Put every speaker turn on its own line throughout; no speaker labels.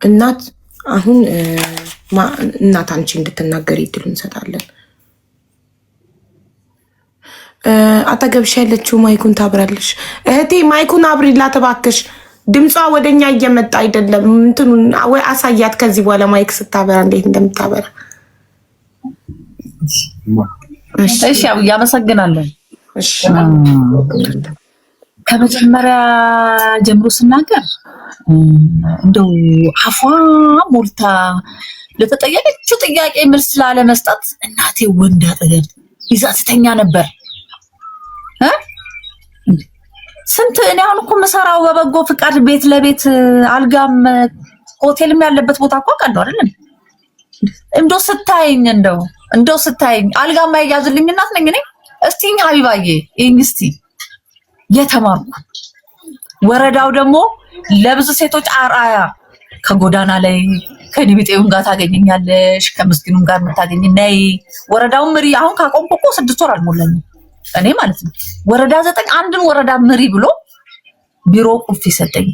እናት አሁን እናት አንቺ እንድትናገር ይድሉ እንሰጣለን። አጠገብሽ ያለችው ማይኩን ታብራለሽ። እህቴ ማይኩን አብሪላት እባክሽ። ድምጿ ወደኛ እየመጣ አይደለም። እንትኑን ወይ አሳያት ከዚህ በኋላ ማይክ ስታበራ እንዴት እንደምታበራ።
እሺ ያመሰግናለሁ።
እሺ
ከመጀመሪያ ጀምሮ ስናገር እንደው አፏ ሞልታ ለተጠየቀችው ጥያቄ መልስ ላለመስጠት እናቴ ወንድ አጠገብ ይዛ ስተኛ ነበር። ስንት እኔ አሁን እኮ መሰራው በበጎ ፍቃድ ቤት ለቤት አልጋም ሆቴልም ያለበት ቦታ እኮ ቀንዶ አይደለም። እንደው ስታይኝ አልጋም ማይያዝልኝ እናት ነኝ እኔ። እስቲኝ ሀቢባዬ እንግስቲ የተማርኩ ወረዳው ደግሞ ለብዙ ሴቶች አርአያ ከጎዳና ላይ ከዲቢጤውም ጋር ታገኘኛለሽ፣ ከምስኪኑም ጋር የምታገኝ ነይ። ወረዳው ምሪ አሁን ካቆምኩ እኮ 6 ወር አልሞላኝም እኔ ማለት ነው። ወረዳ 9 አንድን ወረዳ ምሪ ብሎ ቢሮ ቁልፍ ይሰጠኝ።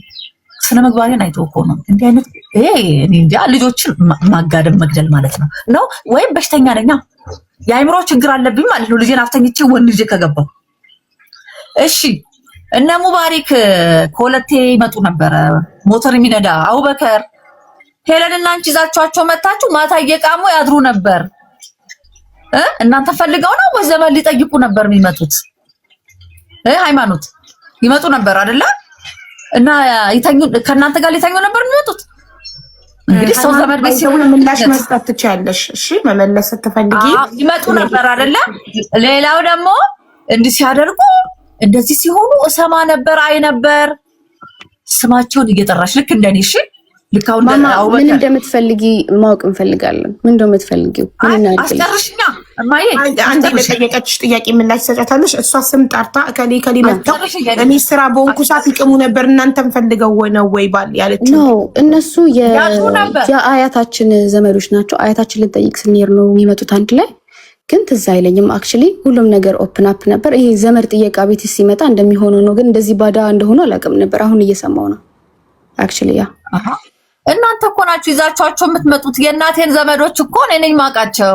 ስነ ምግባሬን አይቶ እኮ ነው እንዲህ አይነት እኔ እንጃ ልጆችን ማጋደም መግደል ማለት ነው ወይም በሽተኛ ነኝ የአይምሮ ችግር አለብኝ ማለት ነው። ልጄን አፍተኝቼ ወንድ ልጄ ከገባው እሺ። እነ ሙባሪክ ኮለቴ ይመጡ ነበረ ሞተር የሚነዳ አቡበከር ሄለንና አንቺ ይዛችኋቸው መታችሁ ማታ እየቃሙ ያድሩ ነበር። እናንተ ፈልገው ነው ወይ ዘመን ሊጠይቁ ነበር የሚመጡት? ሃይማኖት ይመጡ ነበር አይደለ? እና ይተኙ ከእናንተ ጋር ሊተኙ ነበር የሚመጡት። እንግዲህ ሰው ዘመድ ቤት ሲሆን
ምላሽ መስጠት ትችያለሽ። እሺ መመለስ ስትፈልጊ
ይመጡ ነበር አይደለ? ሌላው ደግሞ እንዲህ ሲያደርጉ እንደዚህ ሲሆኑ እሰማ ነበር አይ ነበር ስማቸውን እየጠራሽ ልክ እንደኔ። እሺ ልክ አሁን
ምን እንደምትፈልጊ ማወቅ እንፈልጋለን። ምን እንደምትፈልጊው ምን እናድርግ?
አስጨርሽኛ እማዬ።
አንዴ ለጠየቀችሽ ጥያቄ ምላሽ ሰጫታለሽ። እሷ ስም ጠርታ ከሌ መጣው እኔ ስራ በሆንኩ ሰዓት ይቅሙ ነበር እናንተም ፈልገው ነው ወይ ባል ያለችው
ነው። እነሱ የአያታችን ዘመዶች ናቸው። አያታችን ልንጠይቅ ስንሄድ ነው የሚመጡት አንድ ላይ። ግን ትዝ አይለኝም አክቹሊ ሁሉም ነገር ኦፕን አፕ ነበር። ይሄ ዘመድ ጥየቃ ቤት ሲመጣ እንደሚሆነው ነው። ግን እንደዚህ ባዳ እንደሆነ አላውቅም ነበር። አሁን እየሰማው ነው አክቹሊ። ያ
እናንተ እኮ ናችሁ ይዛችኋቸው የምትመጡት። የእናቴን ዘመዶች እኮ እኔ ነኝ ማውቃቸው።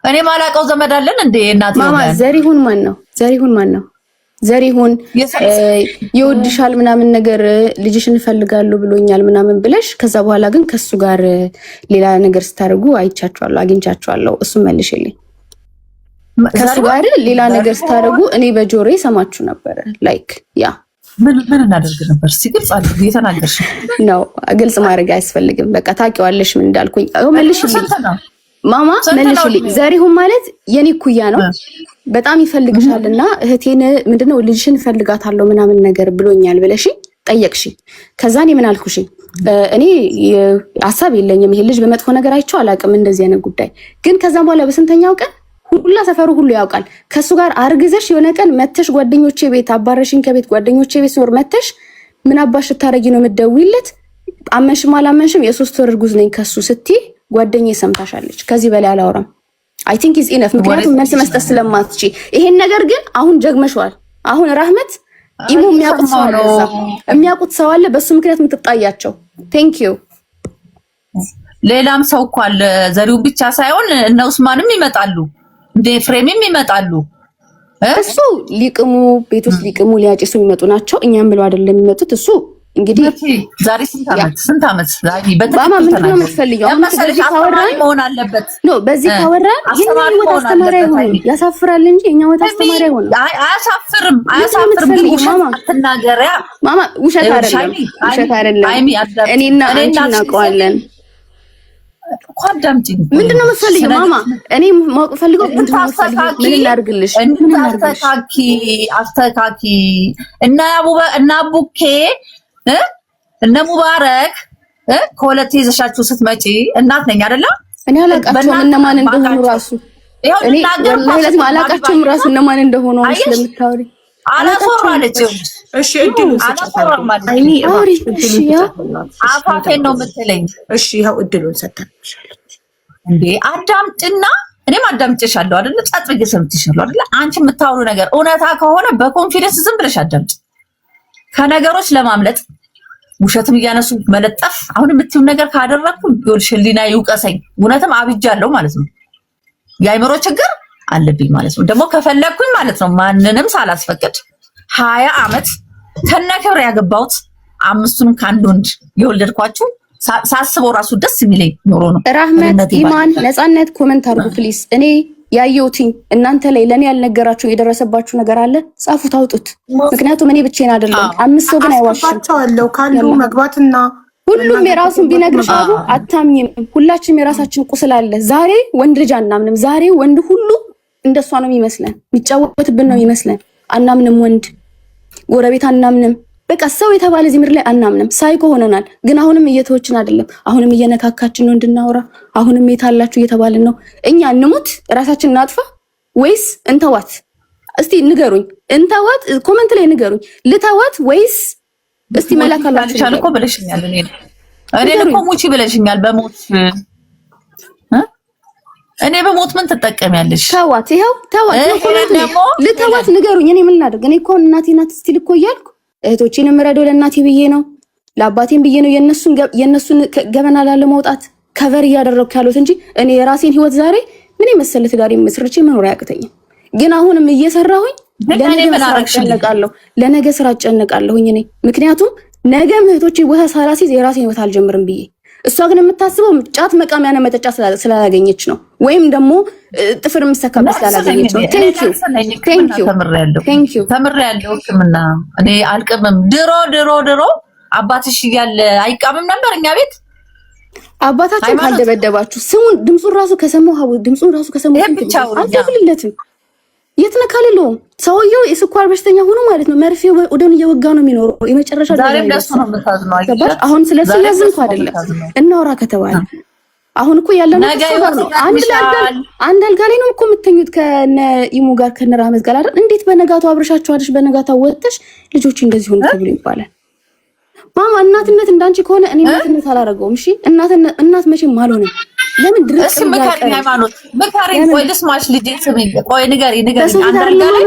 እኔ ማላውቀው ዘመድ አለን እንዴ? እናቴ
ማማ ዘሪሁን ማን ነው? ዘሪሁን ይወድሻል ምናምን ነገር ልጅሽን እፈልጋለሁ ብሎኛል ምናምን ብለሽ ከዛ በኋላ ግን ከሱ ጋር ሌላ ነገር ስታደርጉ አይቻችኋለሁ፣ አግኝቻችኋለሁ። እሱም መልሽልኝ። ከሱ ጋር ሌላ ነገር ስታደርጉ እኔ በጆሮዬ ሰማችሁ ነበር። ላይክ ያ
ምን እናደርግ ነበር? ሲግልጽ አለ እየተናገርሽ
ነው። ግልጽ ማድረግ አያስፈልግም። በቃ ታውቂዋለሽ ምን እንዳልኩኝ። መልሽልኝ ማማ መልሽልኝ። ዘሪሁን ማለት የኔ ኩያ ነው። በጣም ይፈልግሻልና እህቴን ምንድነው ልጅሽን ፈልጋታለሁ ምናምን ነገር ብሎኛል ብለሽ ጠየቅሽ። ከዛ እኔ ምን አልኩሽ? እኔ ሐሳብ የለኝም ይሄ ልጅ በመጥፎ ነገር አይቼው አላውቅም እንደዚህ አይነት ጉዳይ። ግን ከዛ በኋላ በስንተኛው ቀን ሁላ ሰፈሩ ሁሉ ያውቃል። ከሱ ጋር አርግዘሽ የሆነ ቀን መተሽ ጓደኞቼ ቤት አባረሽኝ ከቤት ጓደኞቼ ቤት ሶር መተሽ ምን አባሽ ታረጊ ነው የምትደውይለት? አመንሽም አላመንሽም የ3 ወር እርጉዝ ነኝ ከሱ ስትይ ጓደኛዬ ሰምታሻለች። ከዚህ በላይ አላወራም። አይ ቲንክ ኢዝ ኢነፍ። ምክንያቱም መልስ መስጠት ስለማትቺ ይሄን ነገር ግን አሁን ጀግመሽዋል። አሁን ራህመት ኢሙ የሚያውቁት ሰው አለ በሱ ምክንያት የምትጣያቸው። ቴንክ ዩ።
ሌላም ሰው እኮ አለ። ዘሪው ብቻ ሳይሆን እነ ኡስማንም ይመጣሉ፣ እንደ ፍሬምም ይመጣሉ።
እሱ ሊቅሙ ቤት ውስጥ ሊቅሙ ሊያጭሱ የሚመጡ ናቸው። እኛም ብለው አይደለም የሚመጡት። እሱ እንግዲህ
ዛሬ ስንት ዓመት
ባማ ምንድን ነው የምትፈልጊው? አሁን በዚህ ካወራን
መሆን አለበት
ነው። በዚህ ካወራን የኛ ህይወት አስተማሪ አይሆንም። ያሳፍራል እንጂ የኛ ህይወት አስተማሪ አይሆንም።
አያሳፍርም። አትናገሪያ
ማማ። ውሸት አይደለም። እኔና አንቺ እናውቀዋለን
እኮ። አዳምጪኝ።
ምንድን ነው የምትፈልጊው ማማ? እኔ ማወቅ ፈልገው ምንድን ነው የምትፈልጊው? ምን ላድርግልሽ?
አስተካኪ እና አቡኬ እነ ሙባረክ ከሁለት ይዘሻችሁ ስትመጪ እናት ነኝ አይደለ?
እኔ አላውቃቸውም እነማን እንደሆኑ ራሱ እኔ ለዚህ አላውቃቸውም ራሱ እነማን እንደሆኑ ስለምታወሪ
አላፈራለች።
እሺ እድሉ ሰጣታለሁ። አይኒ
አፋፌን ነው የምትለኝ።
እሺ ይኸው እድሉን ሰጣታለች
እንዴ። አዳምጪና እኔም አዳምጬሻለሁ አይደለ? ጸጥ ብዬ ሰምቼሻለሁ አይደለ? አንቺ የምታወሩ ነገር እውነታ ከሆነ በኮንፊደንስ ዝም ብለሽ አዳምጪ። ከነገሮች ለማምለጥ ውሸትም እያነሱ መለጠፍ። አሁን የምትይው ነገር ካደረኩ ይኸውልሽ ህሊና ይውቀሰኝ። እውነትም አብጃለሁ ማለት ነው። የአይምሮ ችግር አለብኝ ማለት ነው። ደግሞ ከፈለኩኝ ማለት ነው ማንንም ሳላስፈቅድ 20 ዓመት ከነክብር ያገባሁት 5ቱንም ከአንድ ወንድ የወለድኳችሁ ሳስበው ራሱ ደስ የሚለኝ ኖሮ ነው።
ራህመት ኢማን ነፃነት ኮመንት አድርጉ ፕሊዝ። እኔ ያየሁትኝ እናንተ ላይ ለኔ ያልነገራችሁ የደረሰባችሁ ነገር አለ፣ ጻፉት፣ አውጡት። ምክንያቱም እኔ ብቻዬን አይደለም 5 ሰው ግን አይዋሽም ካሉ መግባትና ሁሉም የራሱን ቢነግርሽ አቡ አታምኝም። ሁላችንም የራሳችን ቁስል አለ። ዛሬ ወንድ ልጅ አናምንም። ዛሬ ወንድ ሁሉ እንደሷ ነው የሚመስለን፣ የሚጫወትብን ነው የሚመስለን። አናምንም፣ ወንድ ጎረቤት አናምንም። በቃ ሰው የተባለ እዚህ ምድር ላይ አናምንም። ሳይኮ ሆነናል። ግን አሁንም እየተወችን አይደለም። አሁንም እየነካካችን ነው እንድናወራ። አሁንም የታላችሁ እየተባልን ነው። እኛ እንሙት ራሳችን እናጥፋ ወይስ እንተዋት? እስቲ ንገሩኝ። እንተዋት? ኮመንት ላይ ንገሩኝ። ልተዋት ወይስ እስቲ መላካላችሁ
እኮ ብለሽኛል። እኔ እኮ ሙቺ ብለሽኛል። በሞት እኔ በሞት ምን ትጠቀሚያለሽ?
ተዋት። ይሄው ተዋት። ልተዋት ንገሩኝ። እኔ ምን ላድርግ? እኔ እኮ እናቴ ናት እስቲ ልኮ እያልኩ እህቶቼን የምረዳው ለእናቴ ብዬ ነው፣ ለአባቴም ብዬ ነው። የነሱን ገበና ላለመውጣት ከቨር እያደረኩ ያሉት እንጂ እኔ የራሴን ህይወት ዛሬ ምን የመሰለ ትዳር መስርቼ መኖር አያቅተኝም። ግን አሁንም እየሰራሁኝ ለነገ ስራ እጨነቃለሁኝ እኔ። ምክንያቱም ነገ እህቶቼ ቦታ ሳላሲዝ የራሴን ህይወት አልጀምርም ብዬ፣ እሷ ግን የምታስበው ጫት መቃሚያና መጠጫ ስላላገኘች ነው፣ ወይም ደግሞ ጥፍር የምሰካበት ስላላገኘች ነው።
ተምሬያለሁ ሕክምና እኔ አልቅምም። ድሮ አባትሽ እያለ አይቃምም ነበር እኛ ቤት።
አባታችን ካልደበደባችሁ ስሙን ድምፁን ራሱ ከሰማሁ አልደብልለትም። የት ነካልለው? ሰውየው የስኳር በሽተኛ ሆኖ ማለት ነው። መርፌ ወደን እየወጋ ነው የሚኖረው። የመጨረሻ አሁን ስለዚህ ያዝንኩ አይደለም እናውራ ከተባለ አሁን እኮ ያለነው ነው። አንድ አልጋ ላይ ነው እኮ የምትተኙት ከነ ኢሙ ጋር ከነ ራህመት ጋር አይደል? እንዴት በነጋታው አብረሻቸዋለሽ? በነጋታው ወጥተሽ ልጆች እንደዚህ ሆነ ተብሎ ይባላል። ማማ እናትነት እንዳንቺ ከሆነ እኔ እናትነት አላረገውም። እሺ እናት መቼም አልሆነም። ለምን ድረስ
መካሪን ቆይ ልስማሽ ልጄ ስሚ ቆይ ንገሪ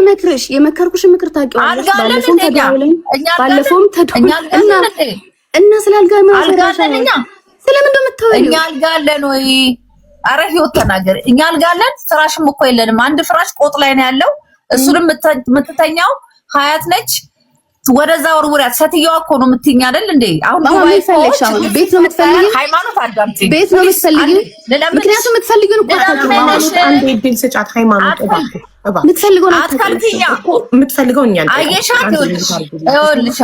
መክርሽ የመከርኩሽ ምክር ታውቂዋለሽ። ባለፈውም ተደውልና እና ስላልጋ ማዘራሻኛ ስለምን እንደምታወሪ
እኛ አልጋለን ወይ? አረ ህይወት ተናገር። እኛ አልጋለን፣ ፍራሽም እኮ የለንም። አንድ ፍራሽ ቆጥ ላይ ነው ያለው። እሱንም የምትተኛው ሀያት ነች። ወደዛ ወርውሪያት። ሴትዮዋ እኮ ነው የምትይኝ አይደል እንዴ? አሁን
ቤት ነው የምትፈልጊው?
ሃይማኖት አዳምጪ።
ቤት ነው የምትፈልጊው? ምክንያቱም የምትፈልጊው እኮ
አንዴ እድል ስጫት። ሃይማኖት
የምትፈልገው
የምትፈልገው እኛ
አየሻት። ይኸውልሽ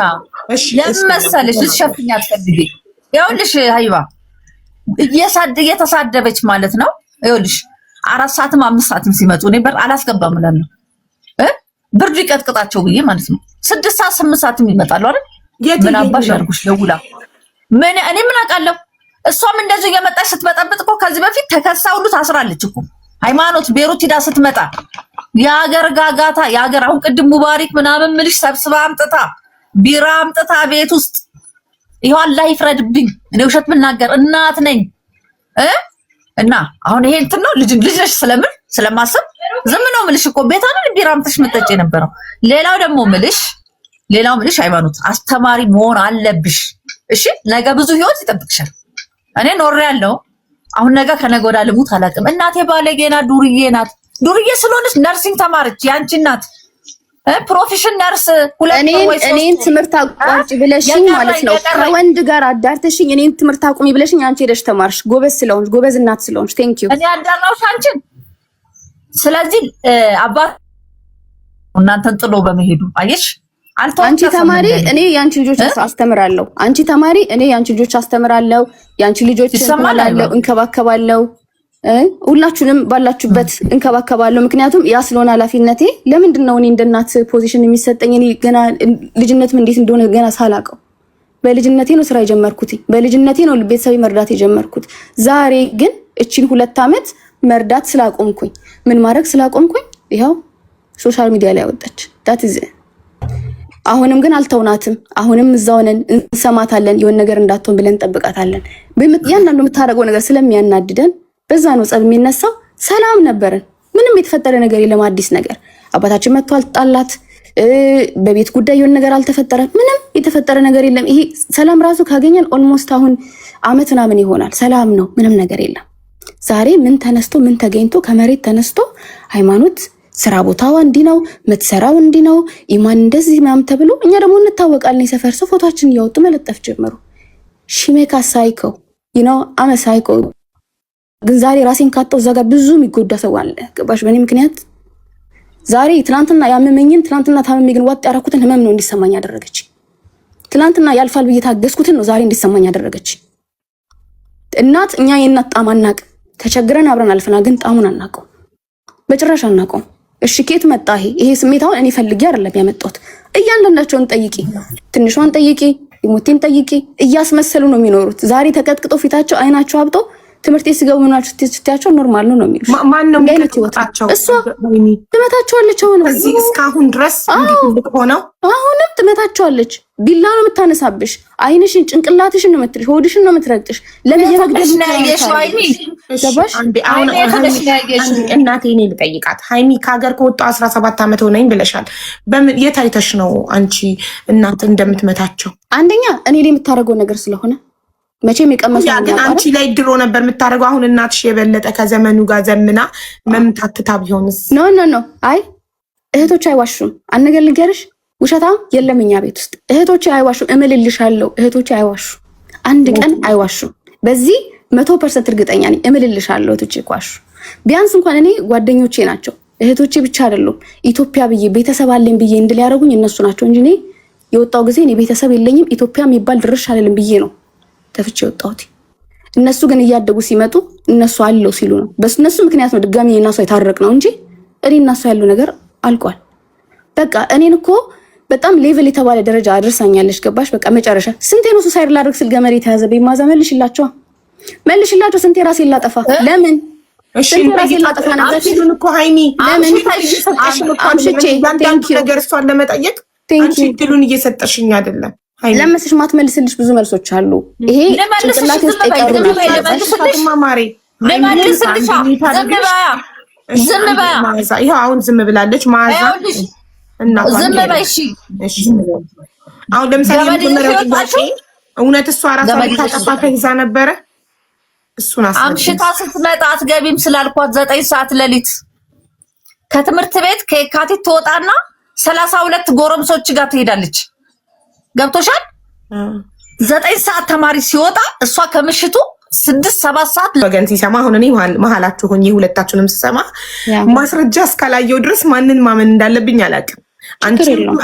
ለምን መሰለሽ ልትሸፍኝ አትፈልጊ። ይኸውልሽ ሀይባ እየተሳደበች ማለት ነው። ይኸውልሽ 4 ሰዓትም 5 ሰዓትም ሲመጡ እኔ በር አላስገባም እላለሁ። ብርድ ይቀጥቅጣቸው ብዬ ማለት ነው። 6 ሰዓት 8 ሰዓትም ይመጣሉ አይደል? ምን አባሽ ያርጉሽ ደውላ እኔ ምን አውቃለሁ። እሷም እንደዚህ እየመጣች ስትበጠብጥ እኮ ከዚህ በፊት ተከሳ ሁሉ ታስራለች እኮ ሃይማኖት። ቤሩት ሂዳ ስትመጣ የሀገር ጋጋታ የሀገር አሁን ቅድም ሙባሪክ ምናምን ምልሽ ሰብስባ አምጥታ ቢራ አምጥታ ቤት ውስጥ ይሄው አላህ ይፍረድብኝ። እኔ ውሸት ምናገር እናት ነኝ እና አሁን ይሄ እንትን ነው ልጅ ነሽ ስለማስብ ዝም ነው ምልሽ እኮ ቤት አይደል ቢራ አምጥተሽ መጠጭ የነበረው። ሌላው ምልሽ ሃይማኖት አስተማሪ መሆን አለብሽ። እሺ ነገ ብዙ ህይወት ይጠብቅሻል። እኔ ኖር ያለው አሁን ነገ ከነገ ወዲያ ልሙት አላውቅም። እናቴ ባለጌ ናት፣ ዱርዬ ናት። ዱርዬ ስለሆነች ነርሲንግ ተማረች። ያንቺ እናት ፕሮፌሽን ነርስ
እኔን ትምህርት አቋርጭ ብለሽኝ ማለት ነው። ከወንድ ጋር አዳርተሽኝ እኔን ትምህርት አቁሚ ብለሽኝ አንቺ ሄደሽ ተማርሽ። ጎበዝ እናት ስለሆንሽ ቴንክ ዩ።
እኔ አዳራውሽ አንቺን። ስለዚህ አባት እናንተን ጥሎ በመሄዱ አየሽ።
አንቺ ተማሪ እኔ ያንቺ ልጆች አስተምራለሁ። አንቺ ተማሪ እኔ ያንቺ ልጆች አስተምራለሁ። ያንቺ ልጆች አስተምራለሁ፣ እንከባከባለሁ። ሁላችሁንም ባላችሁበት እንከባከባለሁ። ምክንያቱም ያ ስለሆነ ኃላፊነቴ። ለምንድን ነው እኔ እንደናት ፖዚሽን የሚሰጠኝ? እኔ ገና ልጅነትም እንዴት እንደሆነ ገና ሳላውቀው በልጅነቴ ነው ስራ የጀመርኩት። በልጅነቴ ነው ቤተሰቤ መርዳት የጀመርኩት። ዛሬ ግን እቺን 2 ዓመት መርዳት ስላቆምኩኝ ምን ማድረግ ስላቆምኩኝ ይኸው ሶሻል ሚዲያ ላይ ወጣች። ዳት ኢዝ አሁንም ግን አልተውናትም። አሁንም እዛው ነን፣ እንሰማታለን። የሆነ ነገር እንዳትሆን ብለን እንጠብቃታለን። ያንዳንዱ የምታደርገው ነገር ስለሚያናድደን በዛ ነው ጸብ የሚነሳው። ሰላም ነበርን፣ ምንም የተፈጠረ ነገር የለም። አዲስ ነገር አባታችን መጥቶ አልጣላት፣ በቤት ጉዳይ የሆነ ነገር አልተፈጠረ፣ ምንም የተፈጠረ ነገር የለም። ይሄ ሰላም ራሱ ካገኘን ኦልሞስት አሁን አመት ምናምን ይሆናል። ሰላም ነው፣ ምንም ነገር የለም። ዛሬ ምን ተነስቶ ምን ተገኝቶ ከመሬት ተነስቶ ሃይማኖት ስራ ቦታዋ እንዲህ ነው የምትሰራው እንዲህ ነው ኢማን እንደዚህ ምናምን ተብሎ እኛ ደግሞ እንታወቃለን። የሰፈር ሰው ፎቶአችንን እያወጡ መለጠፍ ጀመሩ። ሺሜካ ሳይኮ አመ ሳይኮ። ግን ዛሬ ራሴን ካጣው እዛ ጋር ብዙ የሚጎዳ ሰው አለ። ገባሽ? በእኔ ምክንያት ዛሬ ትናንትና ያመመኝን ትናንትና ታመሜ ግን ዋጥ ያደረኩትን ህመም ነው እንዲሰማኝ ያደረገች። ትናንትና ያልፋል ብዬ ታገስኩትን ነው ዛሬ እንዲሰማኝ ያደረገች። እናት እኛ የእናት ጣም አናቅ። ተቸግረን አብረን አልፈና፣ ግን ጣሙን አናቀው፣ በጭራሽ አናቀው። እሺ ከየት መጣ ይሄ ስሜት? አሁን እኔ ፈልጌ አይደለም ያመጣሁት። እያንዳንዳቸውን ጠይቂ፣ ትንሿን ጠይቂ፣ ይሞቴን ጠይቂ። እያስመሰሉ ነው የሚኖሩት። ዛሬ ተቀጥቅጦ ፊታቸው አይናቸው አብጦ ትምህርት ሲገቡ ምናልሽ ስትያቸው ኖርማል ነው የሚሉት።
ማን ነው የሚቀጥቅጣቸው?
እሷ ትመታቸዋለች።
እዚህ እስካሁን ድረስ እንዲህ ሆነው
አሁንም ትመታቸዋለች። ቢላ ነው የምታነሳብሽ። አይንሽን ጭንቅላትሽን ነው የምትልሽ፣ ሆድሽን ነው የምትረግጥሽ። ለምን የመግደል
እናቴ እኔ ልጠይቃት። ሃይሚ ከሀገር ከወጣሁ 17 ዓመት ሆነኝ ብለሻል። በምን የት አይተሽ ነው አንቺ እናንተ እንደምትመታቸው?
አንደኛ እኔ ላይ የምታደርገው ነገር ስለሆነ መቼም የቀመሱ
ግን አንቺ ላይ ድሮ ነበር የምታደርገው። አሁን እናትሽ የበለጠ ከዘመኑ ጋር ዘምና መምታትታ ቢሆንስ?
ኖ አይ እህቶች አይዋሹም። አንገል ልንገርሽ፣ ውሸታም የለም እኛ ቤት ውስጥ። እህቶች አይዋሹም፣ እምልልሻለሁ። እህቶች አይዋሹም፣ አንድ ቀን አይዋሹም። በዚህ 100% እርግጠኛ ነኝ። እምልልሻለሁ፣ እህቶች ይዋሹ። ቢያንስ እንኳን እኔ ጓደኞቼ ናቸው እህቶቼ ብቻ አይደሉም። ኢትዮጵያ ብዬ ቤተሰብ አለኝ ብዬ እንድል ያደረጉኝ እነሱ ናቸው እንጂ እኔ የወጣው ጊዜ እኔ ቤተሰብ የለኝም ኢትዮጵያ የሚባል ድርሽ አለልም ብዬ ነው ተፍቼ ወጣሁት። እነሱ ግን እያደጉ ሲመጡ እነሱ አለው ሲሉ ነው። በእነሱ ምክንያት ነው ድጋሚ እናሱ የታረቅ ነው እንጂ እኔ እናሱ ያለው ነገር አልቋል። በቃ እኔን እኮ በጣም ሌቭል የተባለ ደረጃ አድርሳኛለች። ገባሽ? በቃ መጨረሻ ስንቴ ነው ሱሳይድ ላደርግ ስል ገመድ የተያዘ በማዛ መልሽላቸው። ስንቴ ራሴን ላጠፋ። ለምን ስንቴ ራሴን ላጠፋ ነበር
ሲሉን እኮ ሃይሚ
ለምን
አምሽቼ ነገር እሷን ለመጠየቅ አንቺ ድሉን እየሰጠሽኝ አይደለም።
ለምስሽ ማትመልስልሽ ብዙ መልሶች አሉ። ይሄ ጭንቅላት ውስጥ የቀሩ
ዝም በያ ይሄው አሁን ዝም ብላለች። ማዛ እና
ዝም በይ እሺ።
አሁን ለምሳሌ የመጀመሪያው ጥያቄ እውነት እሷ ራሷ ልታጠፋ ተይዛ ነበረ? እሱን
አምሽታ ስትመጣ አትገቢም ስላልኳት 9 ሰዓት ሌሊት ከትምህርት ቤት ከየካቲት ትወጣና 32 ጎረምሶች ጋር ትሄዳለች። ገብቶሻል? 9 ሰዓት ተማሪ ሲወጣ እሷ ከምሽቱ 6-7 ሰዓት
ወገን ሲሰማ አሁን እኔ መሀላችሁ ሆኜ ሁለታችሁንም ስሰማ ማስረጃ እስካላየው ድረስ ማንን ማመን እንዳለብኝ አላውቅም።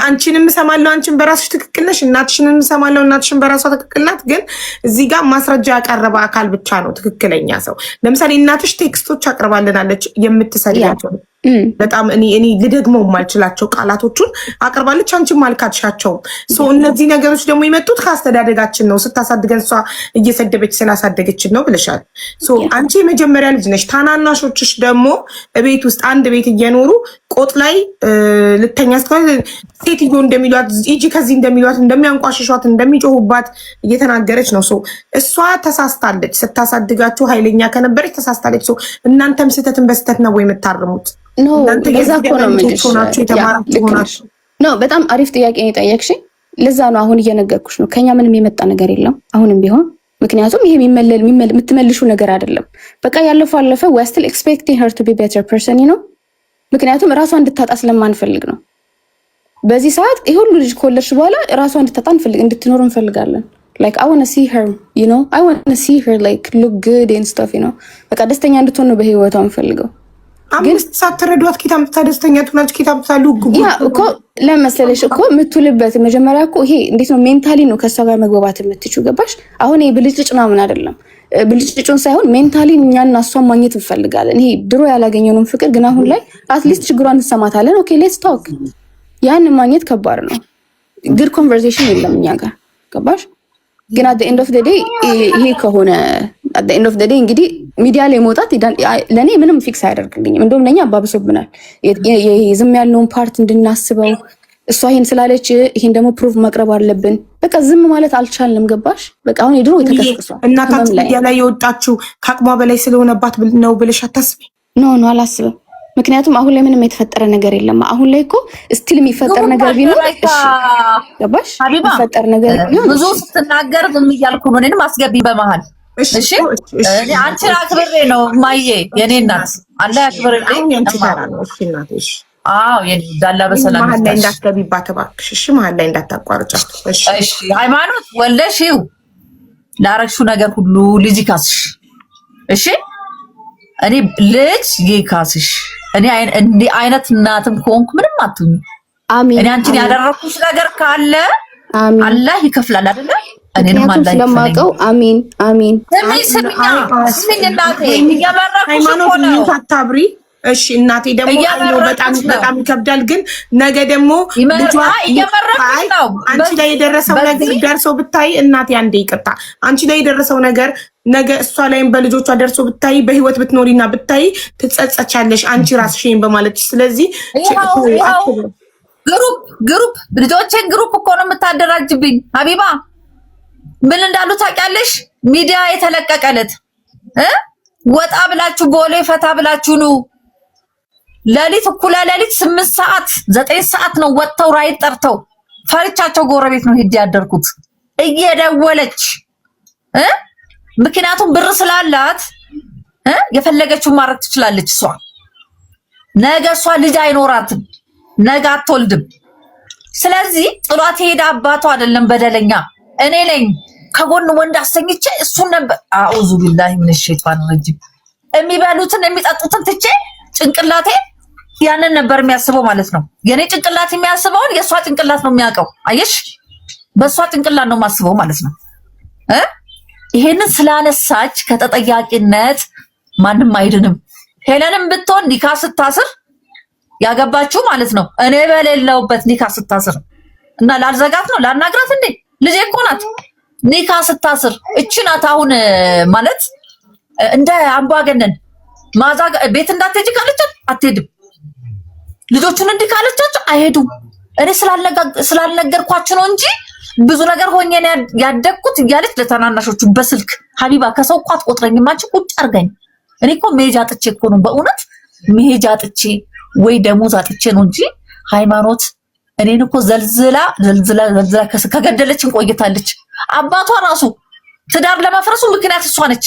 አንቺንም እሰማለሁ፣ አንቺን በራስሽ ትክክል ነሽ። እናትሽንም እሰማለሁ፣ እናትሽን በራሷ ትክክል ናት። ግን እዚህ ጋር ማስረጃ ያቀረበ አካል ብቻ ነው ትክክለኛ ሰው። ለምሳሌ እናትሽ ቴክስቶች አቅርባልናለች የምትሰሪያቸው በጣም እኔ ልደግመው የማልችላቸው ቃላቶቹን አቅርባለች። አንቺም አልካድሻቸውም። እነዚህ ነገሮች ደግሞ የመጡት ከአስተዳደጋችን ነው። ስታሳድገን እሷ እየሰደበች ስላሳደገችን ነው ብለሻል። አንቺ የመጀመሪያ ልጅ ነሽ። ታናናሾችሽ ደግሞ ቤት ውስጥ አንድ ቤት እየኖሩ ቆጥ ላይ ልተኛ ስትሆን ሴትዮ እንደሚሏት ሂጂ ከዚህ እንደሚሏት እንደሚያንቋሽሿት እንደሚጮሁባት እየተናገረች ነው። እሷ ተሳስታለች። ስታሳድጋችሁ ኃይለኛ ከነበረች ተሳስታለች። እናንተም ስህተትን በስህተት ነው ወይ የምታርሙት?
በጣም አሪፍ ጥያቄ ነው የጠየቅሽኝ። ለዛ ነው አሁን እየነገርኩሽ ነው። ከኛ ምንም የመጣ ነገር የለም አሁንም ቢሆን። ምክንያቱም ይሄ የምትመልሹ ነገር አይደለም። በቃ ያለፈው አለፈ። we are still expecting her to be better person ነው። ምክንያቱም ራሷ እንድታጣ ስለማንፈልግ ነው። በዚህ ሰዓት ይሄ ሁሉ ልጅ ከወለድሽ በኋላ ራሷ እንድታጣ እንድትኖር እንፈልጋለን። like I want to see her, I want to see her like look good and stuff, በቃ ደስተኛ እንድትሆን ነው በህይወቷ እንፈልገው።
ግን ሳትረዷት ኪታምታ ደስተኛ ትሆናለች። ኪታምታ ሉክ
እኮ ለመሰለሽ እኮ የምትውልበት መጀመሪያ እኮ ይሄ እንዴት ነው ሜንታሊ ነው ከሷ ጋር መግባባት የምትችው። ገባሽ? አሁን ይሄ ብልጭልጭ ምናምን አይደለም። ብልጭልጭውን ሳይሆን ሜንታሊ እኛና እሷን ማግኘት እንፈልጋለን። ይሄ ድሮ ያላገኘነውን ፍቅር ግን አሁን ላይ አትሊስት ችግሯን እንሰማታለን። ኦኬ ሌትስ ቶክ። ያን ማግኘት ከባድ ነው። ግድ ኮንቨርሴሽን የለም እኛ ጋር። ገባሽ? ግን at the end of the day ይሄ ከሆነ at the end of the day እንግዲህ ሚዲያ ላይ መውጣት ለኔ ምንም ፊክስ አያደርግልኝም። እንደውም ለኛ አባብሶብናል። ዝም ያለውን ፓርት እንድናስበው እሷ ይሄን ስላለች ይሄን ደግሞ ፕሩፍ ማቅረብ አለብን። በቃ ዝም ማለት አልቻልንም። ገባሽ? በቃ አሁን የድሮ የተከሰሰው
እናታችን ሚዲያ ላይ የወጣችው ከአቅሟ በላይ ስለሆነባት ነው ብለሽ አታስቢ?
ኖ አላስብም። ምክንያቱም አሁን ላይ ምንም የተፈጠረ ነገር የለም። አሁን ላይ እኮ ስቲል የሚፈጠር ነገር ቢኖር እሺ ገባሽ? የሚፈጠር ነገር ቢኖር
ብዙ ስትናገር ዝም እያልኩ ነው። እኔንም አስገቢ በመሃል እሺ። እኔ አንቺን አክብሬ ነው ማዬ፣ የኔ እናት አለ ያክብርልኝ።
እሺ እናትሽ
አዎ የኔ ዳላ በሰላም
መሀል ላይ እንዳትገቢባት እባክሽ እሺ። መሀል ላይ እንዳታቋርጫት እሺ።
እሺ ሃይማኖት ወለሽው ላረግሽው ነገር ሁሉ ልጅ ይካስሽ እሺ። እኔ ልጅ ይካስሽ። እኔ እንዲህ አይነት እናትም ከሆንኩ ምንም አትሁኝ።
አሜን።
እኔ አንቺን ያደረኩሽ ነገር ካለ አላህ ይከፍላል አይደለ?
እኔንም አላህ ስለማውቀው አሜን አሜን።
ስሚኛ እናቴ
ሃይማኖት ነው ታታብሪ እሺ እናቴ ደግሞ በጣም ይከብዳል። ግን ነገ ደግሞ ልጇ አንቺ ላይ የደረሰው ነገር ደርሶ ብታይ እናቴ አንዴ ይቅርታ፣ አንቺ ላይ የደረሰው ነገር ነገ እሷ ላይም በልጆቿ ደርሶ ብታይ በህይወት ብትኖሪና ብታይ ትጸጸቻለሽ አንቺ ራስሽን በማለት። ስለዚህ
ግሩፕ ልጆቼን ግሩፕ እኮ ነው የምታደራጅብኝ ሀቢባ። ምን እንዳሉ ታውቂያለሽ? ሚዲያ የተለቀቀለት ወጣ ብላችሁ ቦሌ ፈታ ብላችሁ ነው ሌሊት እኩለ ሌሊት 8 ሰዓት 9 ሰዓት ነው ወጥተው ራይት ጠርተው ፈርቻቸው ጎረቤት ነው ሄድ ያደርኩት እየደወለች ምክንያቱም ብር ስላላት የፈለገችው ማድረግ ትችላለች። እሷ ነገ እሷ ልጅ አይኖራትም፣ ነገ አትወልድም። ስለዚህ ጥሏት ሄዳ አባቷ አይደለም በደለኛ እኔ ነኝ። ከጎን ወንድ አሰኝቼ እሱን ነበር አኡዙ ቢላሂ ሚነ ሸይጣን ረጂም የሚበሉትን የሚጠጡትን ትቼ ጭንቅላቴ ያንን ነበር የሚያስበው ማለት ነው። የኔ ጭንቅላት የሚያስበውን የሷ ጭንቅላት ነው የሚያውቀው። አየሽ፣ በሷ ጭንቅላት ነው የማስበው ማለት ነው። ይሄንን ስላነሳች ከተጠያቂነት ማንም አይድንም። ሄለንም ብትሆን ኒካ ስታስር ያገባችሁ ማለት ነው እኔ በሌለውበት ኒካ ስታስር እና ላልዘጋት ነው ላናግራት እንዴ? ልጄ እኮ ናት። ኒካ ስታስር እቺ ናት አሁን ማለት እንደ አምባገነን ማዛ ቤት እንዳትሄጂ ካለቻት አትሄድም። ልጆቹን እንዲህ ካለቻቸው አይሄዱም። እኔ ስላልነገርኳችሁ ነው እንጂ ብዙ ነገር ሆኜ ያደግኩት እያለች ለተናናሾቹ በስልክ ሀቢባ ከሰው እኮ አትቆጥረኝም አንቺ ቁጭ አድርገኝ። እኔ እኮ መሄጃ አጥቼ እኮ ነው በእውነት መሄጃ አጥቼ ወይ ደሞዝ አጥቼ ነው እንጂ ሃይማኖት እኔን እኮ ዘልዝላ ከገደለችን ቆይታለች። አባቷ ራሱ ትዳር ለማፍረሱ ምክንያት እሷ ነች።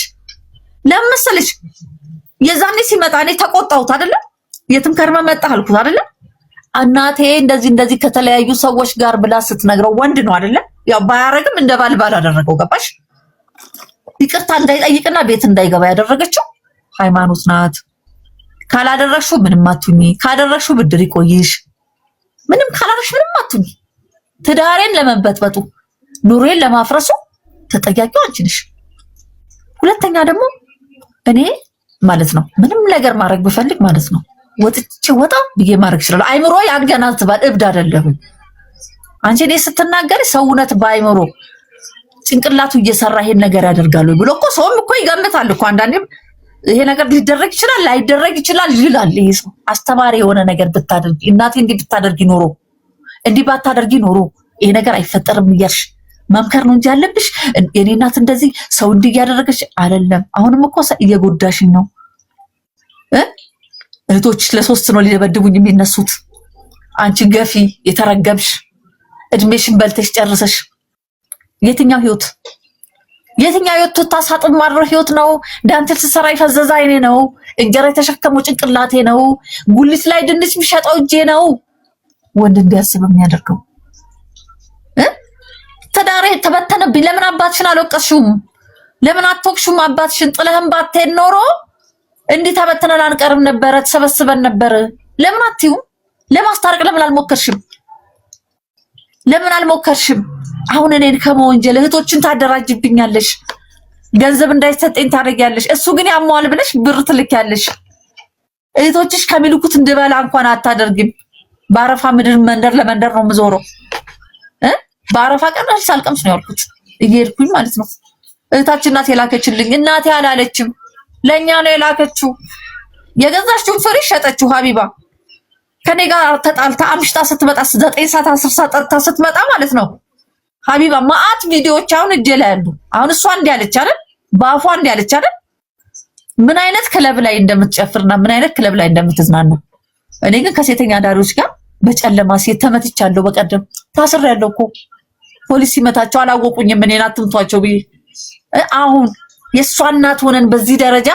ለምን መሰለሽ? የዛኔ ሲመጣ እኔ ተቆጣሁት አይደለ? የትም ከርመ መጣ አልኩት አይደለ? እናቴ እንደዚህ ከተለያዩ ሰዎች ጋር ብላ ስትነግረው ወንድ ነው አይደለ? ያው ባያረግም እንደ ባል አደረገው። ገባሽ? ይቅርታ እንዳይጠይቅና ቤት እንዳይገባ ያደረገችው ሃይማኖት ናት። ካላደረግሽው ምንም አትሁኚ፣ ካደረግሽው ብድር ይቆይሽ። ምንም ካላደረግሽ ምንም አትሁኚ። ትዳሬን ለመበጥበጡ ኑሬን ለማፍረሱ ተጠያቂው አንቺ ነሽ። ሁለተኛ ደግሞ እኔ ማለት ነው ምንም ነገር ማድረግ ብፈልግ ማለት ነው ወጣ ብዬ ማድረግ ይችላል። አይምሮ ያገናዝባል። እብድ አይደለሁም። አንቺ እኔ ስትናገሪ ሰውነት በአይምሮ ጭንቅላቱ እየሰራ ይሄን ነገር ያደርጋሉ ብሎ እኮ ሰውም እኮ ይገምታል እኮ። አንዳንዴም ይሄ ነገር ሊደረግ ይችላል ላይደረግ ይችላል ይላል። ይሄ ሰው አስተማሪ የሆነ ነገር ብታደርጊ እናቴ እንዲህ ብታደርጊ ኖሮ እንዲህ ባታደርጊ ኖሮ ይሄ ነገር አይፈጠርም እያልሽ መምከር ነው እንጂ ያለብሽ የኔ እናት እንደዚህ ሰው እንዲህ እያደረገች አይደለም። አሁንም እኮ እየጎዳሽኝ ነው። እህቶችሽ ለሶስት ነው ሊደበድቡኝ የሚነሱት። አንቺ ገፊ የተረገምሽ እድሜሽን በልተሽ ጨርሰሽ የትኛው ህይወት ታሳጥም ማድረው ህይወት ነው? ዳንቴል ስሰራ ይፈዘዛ አይኔ ነው። እንጀራ የተሸከመው ጭንቅላቴ ነው። ጉሊት ላይ ድንች የሚሸጠው እጄ ነው። ወንድ እንዲያስብ የሚያደርገው ተዳሬ ተበተነብኝ። ለምን አባትሽን አልወቀስሽውም? ለምን አትወቅሽውም? አባትሽን ጥለህም ባትሄድ ኖሮ እንዲህ ተበተነን አንቀርም ነበረ፣ ተሰበስበን ነበር። ለምን አትይውም? ለማስታረቅ ለምን አልሞከርሽም? አሁን እኔን ከመወንጀል እህቶችን ታደራጅብኛለሽ፣ ገንዘብ እንዳይሰጠኝ ታደርጊያለሽ። እሱ ግን ያሟል ብለሽ ብር ትልኪያለሽ። እህቶችሽ ከሚልኩት እንድበላ እንኳን አታደርጊም። በአረፋ ምድር መንደር ለመንደር ነው የምዞረው። በአረፋ ቀን ሳልቀምስ ነው ያልኩት እየሄድኩኝ ማለት ነው። እህታችን ናት የላከችልኝ። እናቴ አላለችም፣ ለእኛ ነው የላከችው። የገዛችውን ፍሬ ሸጠችው ሀቢባ። ከኔ ጋር ተጣልታ አምሽታ ስትመጣ 9 ሰዓት 10 ሰዓት ጠርታ ስትመጣ ማለት ነው ሀቢባ ማአት ቪዲዮዎች አሁን እጄ ላይ ያሉ። አሁን እሷ እንዲህ አለች አይደል? በአፏ እንዲህ አለች አይደል? ምን አይነት ክለብ ላይ እንደምትጨፍርና ምን አይነት ክለብ ላይ እንደምትዝናና። እኔ ግን ከሴተኛ አዳሪዎች ጋር በጨለማ ሴት ተመትቻለሁ። በቀደም ታስሬያለሁ እኮ ፖሊስ ሲመታቸው አላወቁኝም። እኔን አትምቷቸው ብዬ አሁን የእሷ እናት ሆነን በዚህ ደረጃ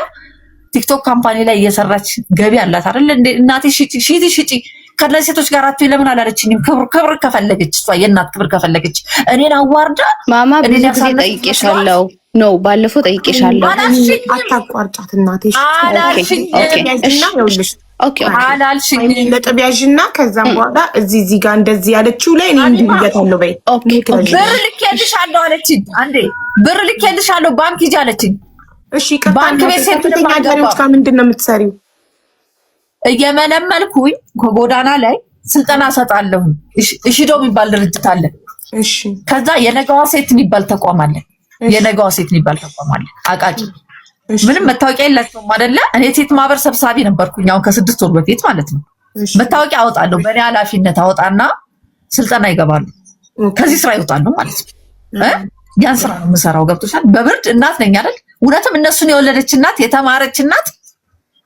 ቲክቶክ ካምፓኒ ላይ እየሰራች ገቢ አላት አይደል እንዴ? እናቴ ሽጪ ከለሴቶች ጋር አትይ ለምን አላለችኝም? ክብር ከፈለገች እሷ የእናት ክብር ከፈለገች እኔን አዋርዳ
ማማ ብዙ ጊዜ ጠይቄሻለሁ። ነው ባለፈው ጠይቄሻለሁ።
አታቋርጫት እናቴ።
አላልሽኝ
ነጥብ ያዥና ከዛም በኋላ እዚህ ጋር እንደዚህ ያለችው ላይ እኔ እንዲያታለው በይ
ብር ልኬልሻለሁ አለችኝ። አንዴ ብር ልኬልሻለሁ ባንክ ሂጂ አለችኝ።
እሺ ባንክ ቤት ሴተኛ አዳሪዎች ጋር ምንድን ነው የምትሰሪው?
እየመለመልኩኝ ከጎዳና ላይ ስልጠና ሰጣለሁ። እሺዶ የሚባል ድርጅት አለ።
እሺ
ከዛ የነገዋ ሴት የሚባል ተቋም አለ። የነገዋ ሴት የሚባል ተቋም አለ። አቃቂ ምንም መታወቂያ የላቸውም አይደለ? እኔ ሴት ማህበር ሰብሳቢ ነበርኩኝ አሁን ከ6 ወር በፊት ማለት ነው። መታወቂያ አወጣለሁ በእኔ ኃላፊነት አወጣና ስልጠና ይገባሉ። ከዚህ ስራ ይወጣሉ ማለት ነው። ያን ስራ ነው የምሰራው። ገብቶሻል? በብርድ እናት ነኝ አይደል? እውነትም እነሱን የወለደች እናት የተማረች እናት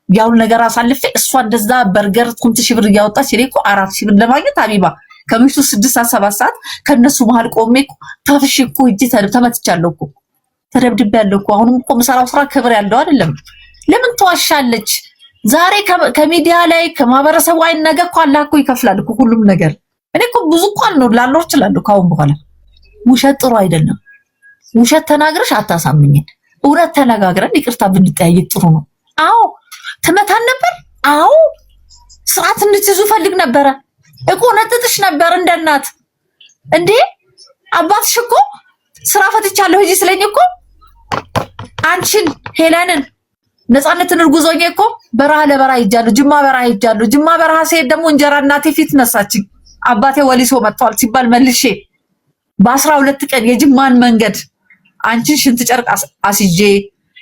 ያውን ነገር አሳልፌ እሷ እንደዛ በርገር 2000 ብር እያወጣች እኔ እኮ 4000 ብር ለማግኘት አቢባ ከምሽቱ 6-7 ሰዓት ከነሱ መሀል ቆሜ እኮ ታፍሽ እኮ እጄ ተመትቻለሁ እኮ ተደብድቤያለሁ እኮ። አሁንም እኮ የምሰራው ስራ ክብር ያለው አይደለም። ለምን ተዋሻለች? ዛሬ ከሚዲያ ላይ ከማህበረሰቡ አይን ነገ እኮ አላህ እኮ ይከፍላል እኮ ሁሉም ነገር። እኔ እኮ ብዙ እኮ ነው ላለው እችላለሁ ካሁን በኋላ። ውሸት ጥሩ አይደለም። ውሸት ተናግረሽ አታሳምኝን። እውነት ተነጋግረን ይቅርታ ብንጠያየቅ ጥሩ ነው። አዎ ትመታን ነበር። አዎ ስርዓት እንድትይዙ ፈልግ ነበረ እኮ ነጥጥሽ ነበር እንደ እናት እንዴ። አባትሽ እኮ ስራ ፈትቻለሁ ሂጂ ስለኝ እኮ አንቺን ሄለንን ነፃነትን እርጉዞኝ እኮ በረሃ ለበረሃ ሄጃለሁ። ጅማ በረሃ ሄጃለሁ። ጅማ በረሃ ሲሄድ ደግሞ እንጀራ እናቴ ፊት ነሳችኝ። አባቴ ወሊሶ መጥቷል ሲባል መልሼ በ12 ቀን የጅማን መንገድ አንቺን ሽንት ጨርቅ አስይዤ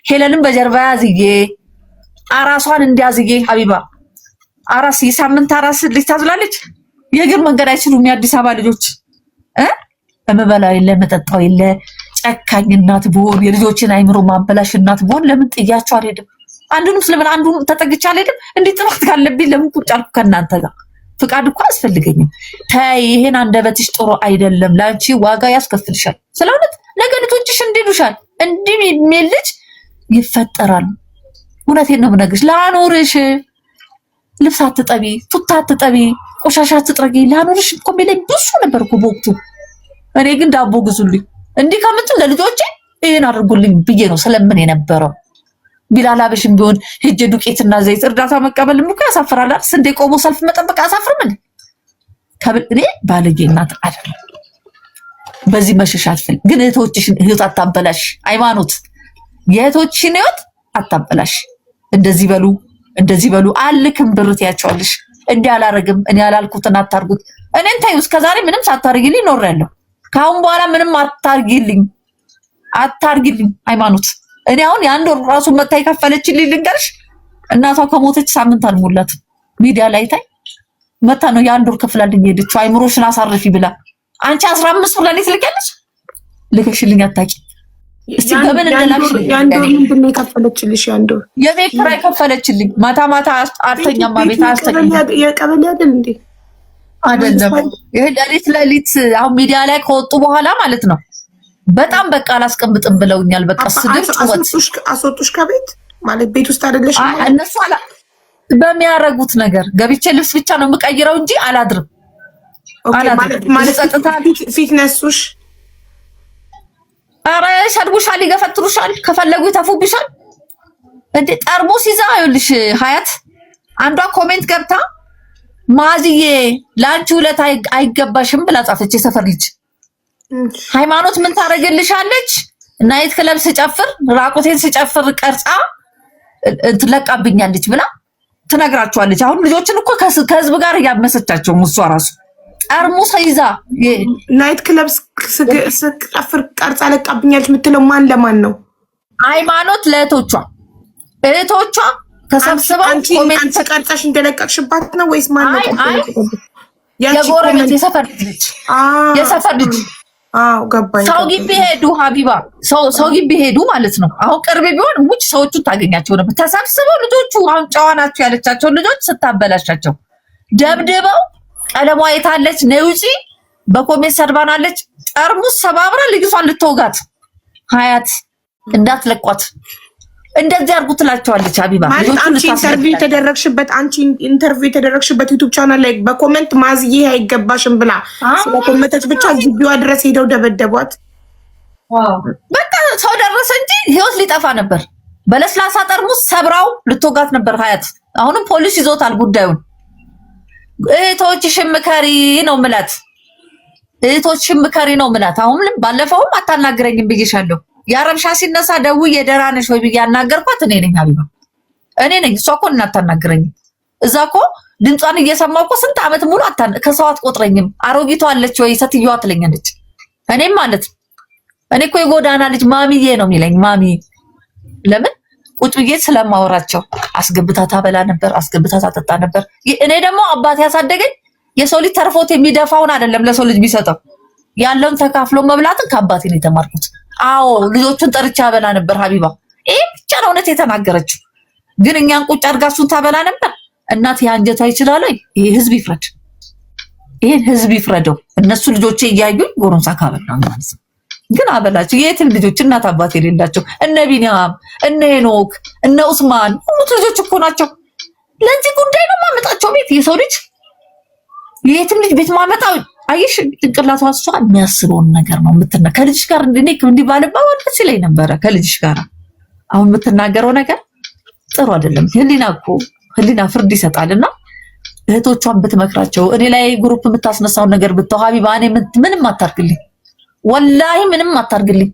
ሄለንን በጀርባ ያዝዬ አራሷን እንዲያዝዬ ሀቢባ አራስ የሳምንት አራስ ልጅ ታዝላለች። የእግር መንገድ አይችሉም የአዲስ አበባ ልጆች። እምበላው የለ መጠጣው የለ ጨካኝ እናት ብሆን የልጆችን አይምሮ ማበላሽ እናት ብሆን ለምን ጥያቸው አልሄድም? አንዱንም ስለምን አንዱን ተጠግቼ አልሄድም? እንዴት ጥራት ካለብኝ ለምን ቁጭ አልኩ ከእናንተ ጋር? ፍቃድ እኮ አያስፈልገኝም። ተይ ይሄን አንደበትሽ ጥሩ አይደለም፣ ለአንቺ ዋጋ ያስከፍልሻል። ስለእውነት ነገ ልጆችሽ እንዲሉሻል። እንዲህ የሚል ልጅ ይፈጠራል። እውነቴን ነው የምነግርሽ። ላኖርሽ ልብስ አትጠቢ፣ ቱታ አትጠቢ፣ ቆሻሻ አትጥረጊ፣ ላኖርሽ እኮ የሚለኝ ብዙ ነበር እኮ በወቅቱ። እኔ ግን ዳቦ ግዙልኝ እንዲህ ከምትል ለልጆቼ ይሄን አድርጉልኝ ብዬ ነው ስለምን የነበረው። ቢላል አበሽም ቢሆን ሄጄ ዱቄትና ዘይት እርዳታ መቀበልም እኮ ያሳፍራል። ስንዴ ቆሞ ሰልፍ መጠበቅ አያሳፍርም? እኔ ባለጌ እናት አይደለም። በዚህ መሸሽ አትፈልግ። ግን እህቶችሽን ህይወት አታበላሽ። ሃይማኖት የእህቶችሽን ህይወት አታበላሽ። እንደዚህ በሉ አልክም ብር ትያቸዋለሽ። እንዲህ አላረግም እኔ ያላልኩትን አታርጉት። እኔን ታዩ እስከዛሬ ምንም ሳታርጊልኝ ኖሬያለሁ። ከአሁን በኋላ ምንም አታርጊልኝ። ሃይማኖት እኔ አሁን የአንድ ወር ራሱ መታ የከፈለችልኝ ልንገርሽ። እናቷ ከሞተች ሳምንት አልሞላትም። ሚዲያ ላይ ታይ መታ ነው የአንድ ወር ከፍላልኝ ሄደችው። አይምሮሽን አሳርፊ ብላ። አንቺ 15 ብር ለኔ ትልቀለሽ። ልከሽልኝ አታቂ። እስቲ በምን እንደላክሽ
ያንዶ ምንድን ነው የከፈለችልሽ? ያንዶ
የቤት ኪራይ ከፈለችልኝ። ማታ አልተኛማ ቤት አስተኛ።
የቀበሌ አይደል እንዴ?
አይደለም። ይሄ ለሊት አሁን ሚዲያ ላይ ከወጡ በኋላ ማለት ነው። በጣም በቃ አላስቀምጥም ብለውኛል። በቃ ስድብ
አስወጡሽ ከቤት ማለት ቤት ውስጥ አይደለሽ?
እነሱ በሚያረጉት ነገር ገብቼ ልብስ ብቻ ነው የምቀይረው እንጂ አላድርም።
ማለት ፊት ነሱሽ?
ኧረ ይሰድቡሻል፣ ይገፈትሩሻል፣ ከፈለጉ ይተፉብሻል። እንዴ ጠርሙስ ይዛ ይኸውልሽ ሀያት አንዷ ኮሜንት ገብታ ማዝዬ ለአንቺ ውለት አይገባሽም ብላ ጻፈች። የሰፈር ልጅ ሃይማኖት ምን ታደርግልሻለች? ናይት ክለብ ስጨፍር ራቁቴን ስጨፍር ቀርጻ ትለቃብኛለች ብላ ትነግራቸዋለች። አሁን ልጆችን እኮ ከህዝብ ጋር እያመሰቻቸው እሷ ራሱ ጠርሙስ ይዛ
ናይት ክለብ ስጨፍር ቀርጻ ለቃብኛለች የምትለው ማን ለማን ነው? ሃይማኖት
ለእህቶቿ ተሰብስበው
ኮሜንት ቀርጻሽ እንደለቀቅሽባት ነው ወይስ ማን ነው?
የጎረቤት የሰፈር ልጅ
አዎ ገባኝ።
ሰው ግቢ ሄዱ ሀቢባ፣ ሰው ግቢ ሄዱ ማለት ነው። አሁን ቅርብ ቢሆን ሙጭ ሰዎቹን ታገኛቸው ነበር። ተሰብስበው ልጆቹ አሁን ጨዋ ናቸው ያለቻቸውን ልጆች ስታበላሻቸው ደብድበው ቀለሟ የታለች ነይ ውጪ በኮሜንት ሰድባናለች። ጠርሙስ ሰባብራ ልጅቷን ልትወጋት ሀያት እንዳትለቋት እንደዚህ አድርጉ ትላቸዋለች ሀቢባ።
አንቺ ኢንተርቪው የተደረግሽበት ዩቲዩብ ቻናል ላይ በኮሜንት ማዝዬ አይገባሽም ብላ ስለኮመተች ብቻ ግቢዋ ድረስ ሄደው ደበደቧት።
በቃ ሰው ደረሰ እንጂ ህይወት ሊጠፋ ነበር። በለስላሳ ጠርሙስ ሰብራው ልትወጋት ነበር ሀያት። አሁንም ፖሊስ ይዞታል ጉዳዩን። እህቶችሽን ምከሪ ነው ምላት፣ እህቶችሽን ምከሪ ነው ምላት። አሁንም ባለፈውም አታናግረኝም ብዬሻለሁ። የአረብሻ ሲነሳ ደውዬ ደህና ነሽ ወይ ብዬ ያናገርኳት እኔ ነኝ ሀቢባ፣ እኔ ነኝ። እሷ እኮ እናታናግረኝም። እዛ እኮ ድምጿን እየሰማሁ እኮ ስንት ዓመት ሙሉ ከሰው አትቆጥረኝም። አሮጊቷ አለች ወይ ሴትዮዋ ትለኛለች። እኔም ማለት እኔ እኮ የጎዳና ልጅ ማሚዬ ነው የሚለኝ። ማሚ ለምን ቁጭ ብዬ ስለማወራቸው አስገብታ ታበላ ነበር፣ አስገብታ ታጠጣ ነበር። እኔ ደግሞ አባቴ ያሳደገኝ የሰው ልጅ ተርፎት የሚደፋውን አይደለም ለሰው ልጅ ቢሰጠው ያለውን ተካፍሎ መብላትን ከአባቴ ነው የተማርኩት። አዎ ልጆቹን ጠርቻ አበላ ነበር ሀቢባ። ይሄ ብቻ ነው እውነት የተናገረችው። ግን እኛን ቁጭ አድርጋ እሱን ታበላ ነበር። እናት አንጀቷ ይችላል። ይሄ ህዝብ ይፍረድ፣ ይሄን ህዝብ ይፍረደው። እነሱ ልጆቼ እያዩኝ ጎረምሳ ካበላ ማለት ነው። ግን አበላቸው የትም ልጆች እናት አባት የሌላቸው እነ ቢኒያም እነ ሄኖክ እነ ኡስማን ሁሉት ልጆች እኮ ናቸው። ለዚህ ጉዳይ ነው ማመጣቸው ቤት። የሰው ልጅ የትም ልጅ ቤት ማመጣው አይሽ ጭንቅላቷ እሷ የሚያስበውን ነገር ነው የምትና ከልጅሽ ጋር እንዲህ ባለባው ደስ ይለኝ ነበረ ከልጅሽ ጋር። አሁን የምትናገረው ነገር ጥሩ አይደለም። ህሊና ፍርድ ይሰጣልና እህቶቿን ብትመክራቸው። እኔ ላይ ግሩፕ የምታስነሳውን ነገር ብትተው ሀቢባ፣ እኔ ምንም አታርግልኝ፣ ወላሂ ምንም አታርግልኝ።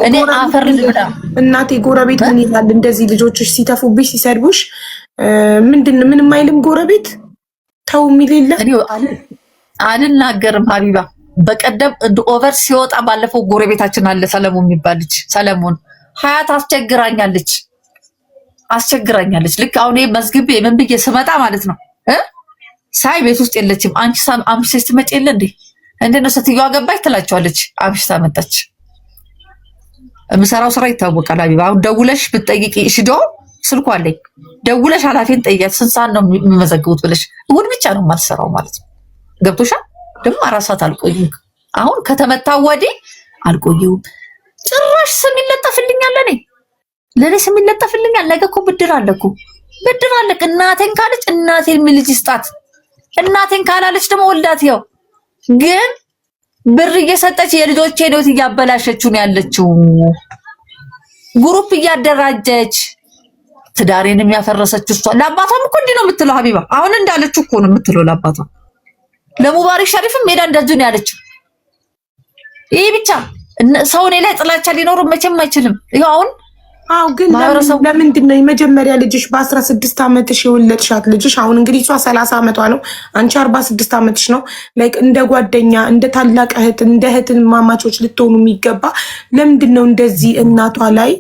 እኔ አፈር ልብላ።
እናቴ ጎረቤት ምን ይላል እንደዚህ ልጆችሽ ሲተፉብሽ ሲሰድቡሽ? ምንም አይልም ጎረቤት ተው የሚል የለ።
አልናገርም ሀቢባ። በቀደም ኦቨር ሲወጣ ባለፈው ጎረቤታችን አለ ሰለሞን የሚባል ልጅ፣ ሰለሞን ሀያት አስቸግራኛለች። ልክ አሁን መዝግቤ ምን ብዬ ስመጣ ማለት ነው ሳይ ቤት ውስጥ የለችም። አንቺ አምሽተሽ ትመጪ የለ እንዴ? እንደነው ሴትዮዋ ገባች ትላቸዋለች። አምሽታ መጣች። የምሰራው ስራ ይታወቃል ሀቢባ። አሁን ደውለሽ ብትጠይቂ ሽዶ ስልኳ አለኝ። ደውለሽ ኃላፊን ጠይቂያት ስንት ሰዓት ነው የሚመዘግቡት ብለሽ። እሑድ ብቻ ነው የማልሰራው ማለት ነው። ገብቶሻል? ደግሞ 4 ሰዓት አልቆይም። አሁን ከተመታው ወዲህ አልቆየሁም። ጭራሽ ስም ይለጠፍልኛል። ለኔ ስም ይለጠፍልኛል። ነገ እኮ ብድር አለ። እናቴን ካለች እናቴን ምን ልጅ ይስጣት። እናቴን ካላለች ደግሞ ወልዳት። ይኸው ግን ብር እየሰጠች የልጆቼን ህይወት እያበላሸችው ነው ያለችው። ግሩፕ እያደራጀች ትዳሬን የሚያፈረሰችው እሷ። ለአባቷም እኮ እንዲህ ነው የምትለው ሀቢባ። አሁን እንዳለችው እኮ ነው የምትለው ለአባቷ። ለሙባሪክ ሸሪፍም ሜዳ እንደዚሁ ነው ያለችው። ይሄ ብቻ ሰው እኔ ላይ ጥላቻ ሊኖር መቼም አይችልም። ይኸው አሁን
ግን ለምንድን ነው የመጀመሪያ ልጅሽ በ16 ዓመትሽ የወለድሻት ልጅሽ? አሁን እንግዲህ እሷ 30 ዓመቷ ነው፣ አንቺ 46 ዓመትሽ ነው። ላይክ እንደ ጓደኛ እንደ ታላቅ እህት እንደ እህትን ማማቾች ልትሆኑ የሚገባ ለምንድን ነው እንደዚህ እናቷ ላይ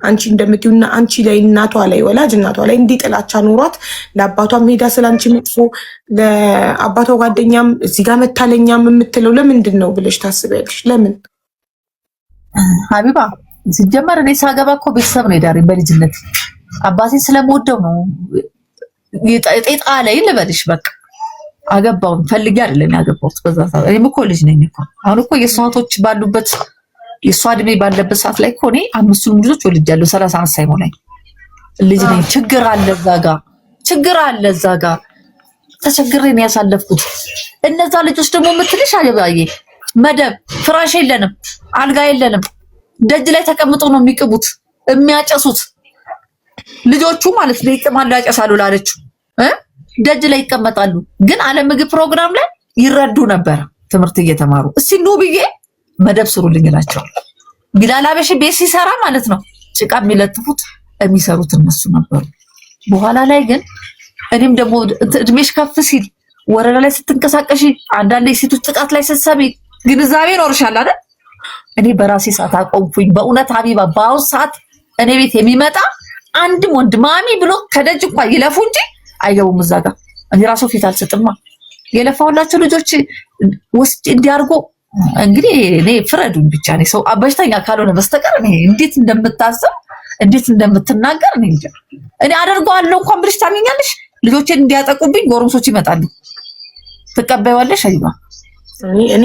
አንቺ እንደምትዩና አንቺ ላይ እናቷ ላይ ወላጅ እናቷ ላይ እንዲህ ጥላቻ ኖሯት ለአባቷም ሄዳ ስላንቺ መጥፎ ለአባቷ ጓደኛም እዚህ ጋር መታለኛም የምትለው ለምንድን ነው ብለሽ ታስቢያለሽ? ለምን
ሀቢባ? ሲጀመር እኔ ሳገባ እኮ ቤተሰብ ነው የዳረኝ። በልጅነት አባቴን ስለምወደው ነው ጤጣ ላይ ልበልሽ። በቃ አገባውን ፈልጌ አይደለም ያገባሁት። በዛ ሰዓት እኔም እኮ ልጅ ነኝ እኮ። አሁን እኮ የእሷ እህቶች ባሉበት የእሷ እድሜ ባለበት ሰዓት ላይ እኮ እኔ 5 ልጆች ወልጃለሁ። 30 ዓመት ሳይሞላኝ ልጅ ነኝ። ችግር አለ እዛ ጋ ተቸግሬ ነው ያሳለፍኩት። እነዛ ልጆች ደግሞ የምትልሽ አገባዬ መደብ ፍራሽ የለንም፣ አልጋ የለንም። ደጅ ላይ ተቀምጦ ነው የሚቅቡት የሚያጨሱት ልጆቹ ማለት ነው። ይቅማሉ ያጨሳሉ ላለችው ደጅ ላይ ይቀመጣሉ። ግን አለ ምግብ ፕሮግራም ላይ ይረዱ ነበር ትምህርት እየተማሩ። እስቲ ኑ ብዬ መደብ ስሩልኝ እላቸዋለሁ። ቢላል አበሽ ቤት ሲሰራ ማለት ነው ጭቃ የሚለጥፉት የሚሰሩት እነሱ ነበሩ። በኋላ ላይ ግን እኔም ደግሞ እድሜሽ ከፍ ሲል ወረዳ ላይ ስትንቀሳቀሺ አንዳንድ የሴቶች ጥቃት ላይ ስትሰሚ ግንዛቤ ይኖርሻል አይደል? እኔ በራሴ ሰዓት አቆምኩኝ። በእውነት ሀቢባ በአሁን ሰዓት እኔ ቤት የሚመጣ አንድም ወንድ ማሚ ብሎ ከደጅ እንኳን ይለፉ እንጂ አይገቡም እዛ ጋር። እኔ ራሱ ፊት አልሰጥማ። የለፋሁላቸው ልጆች ውስጥ እንዲያርጎ እንግዲህ እኔ ፍረዱኝ ብቻ ነው ሰው በሽተኛ ካልሆነ በስተቀር እኔ እንዴት እንደምታስብ እንዴት እንደምትናገር እኔ እንጃ። እኔ አደርገዋለሁ እንኳን ብለሽ ታምኛለሽ? ልጆቼን እንዲያጠቁብኝ ጎረምሶች ይመጣሉ። ትቀበይዋለሽ? አይባ
እኔ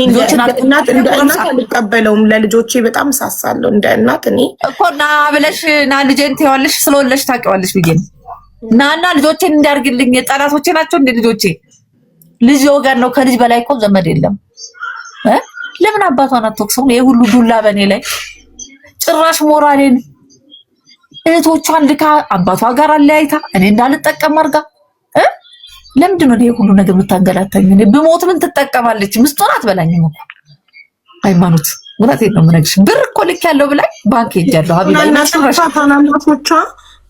እናት እንደ እናት አልቀበለውም። ለልጆቼ በጣም ሳሳለሁ እንደ እናት። እኔ
እኮ ና ብለሽ ና ልጄን ትይዋለሽ ስለወለሽ ታውቂዋለሽ ብዬ ነው። ናና ልጆቼን እንዲያርግልኝ ጠላቶቼ ናቸው እንደ ልጆቼ። ልጅ ወገን ነው፣ ከልጅ በላይ እኮ ዘመድ የለም። ለምን አባቷን አትወቅሰውም? ይሄ ሁሉ ዱላ በኔ ላይ ጭራሽ ሞራሌን እህቶቿን ልካ አባቷ ጋር አለያይታ እኔ እንዳልጠቀም አድርጋ ለምንድን ነው ይሄ ሁሉ ነገር የምታንገላታኝ? እኔ ብሞት ምን ትጠቀማለች? ምስጦን አትበላኝም እኮ ሃይማኖት። እውነቴን ነው የምነግርሽ። ብር እኮ ልክ ያለው ብላኝ ባንክ ሄጃለሁ።
ታናናሾቿ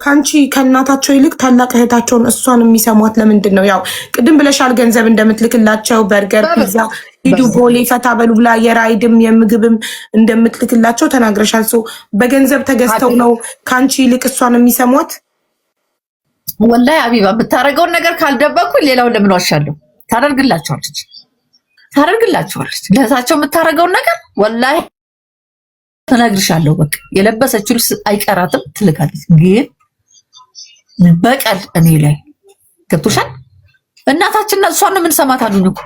ከአንቺ ከእናታቸው ይልቅ ታላቅ እህታቸውን እሷን የሚሰሟት ለምንድን ነው? ያው ቅድም ብለሻል፣ ገንዘብ እንደምትልክላቸው በርገር፣ ፒዛ ሂዱ ቦሌ ፈታ በሉ ብላ የራይድም የምግብም እንደምትልክላቸው ተናግረሻል። ሰው በገንዘብ ተገዝተው ነው ከአንቺ ይልቅ እሷን የሚሰሟት?
ወላሂ አቢባ የምታደርገውን ነገር ካልደበኩኝ ሌላውን ለምን ዋሻለሁ? ታደርግላቸዋለች። ለእህታቸው የምታደርገውን ነገር ወላሂ ተናግርሻለሁ። በቃ የለበሰችው ልብስ አይቀራትም ትልካለች። ግን በቀል እኔ ላይ ገብቶሻል? እናታችንና እሷን ነው የምንሰማት አሉኝ እኮ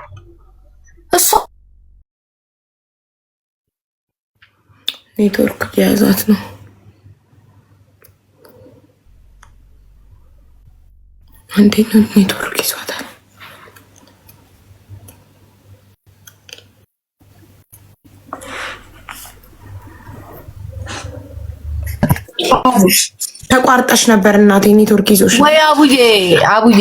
እሷ
ኔትወርክ የያዛት ነው። እንዴት ነው ኔትወርክ ይዟታል? ተቋርጠሽ ነበር እናቴ፣ ኔትወርክ ይዞሽ
ወይ? አቡዬ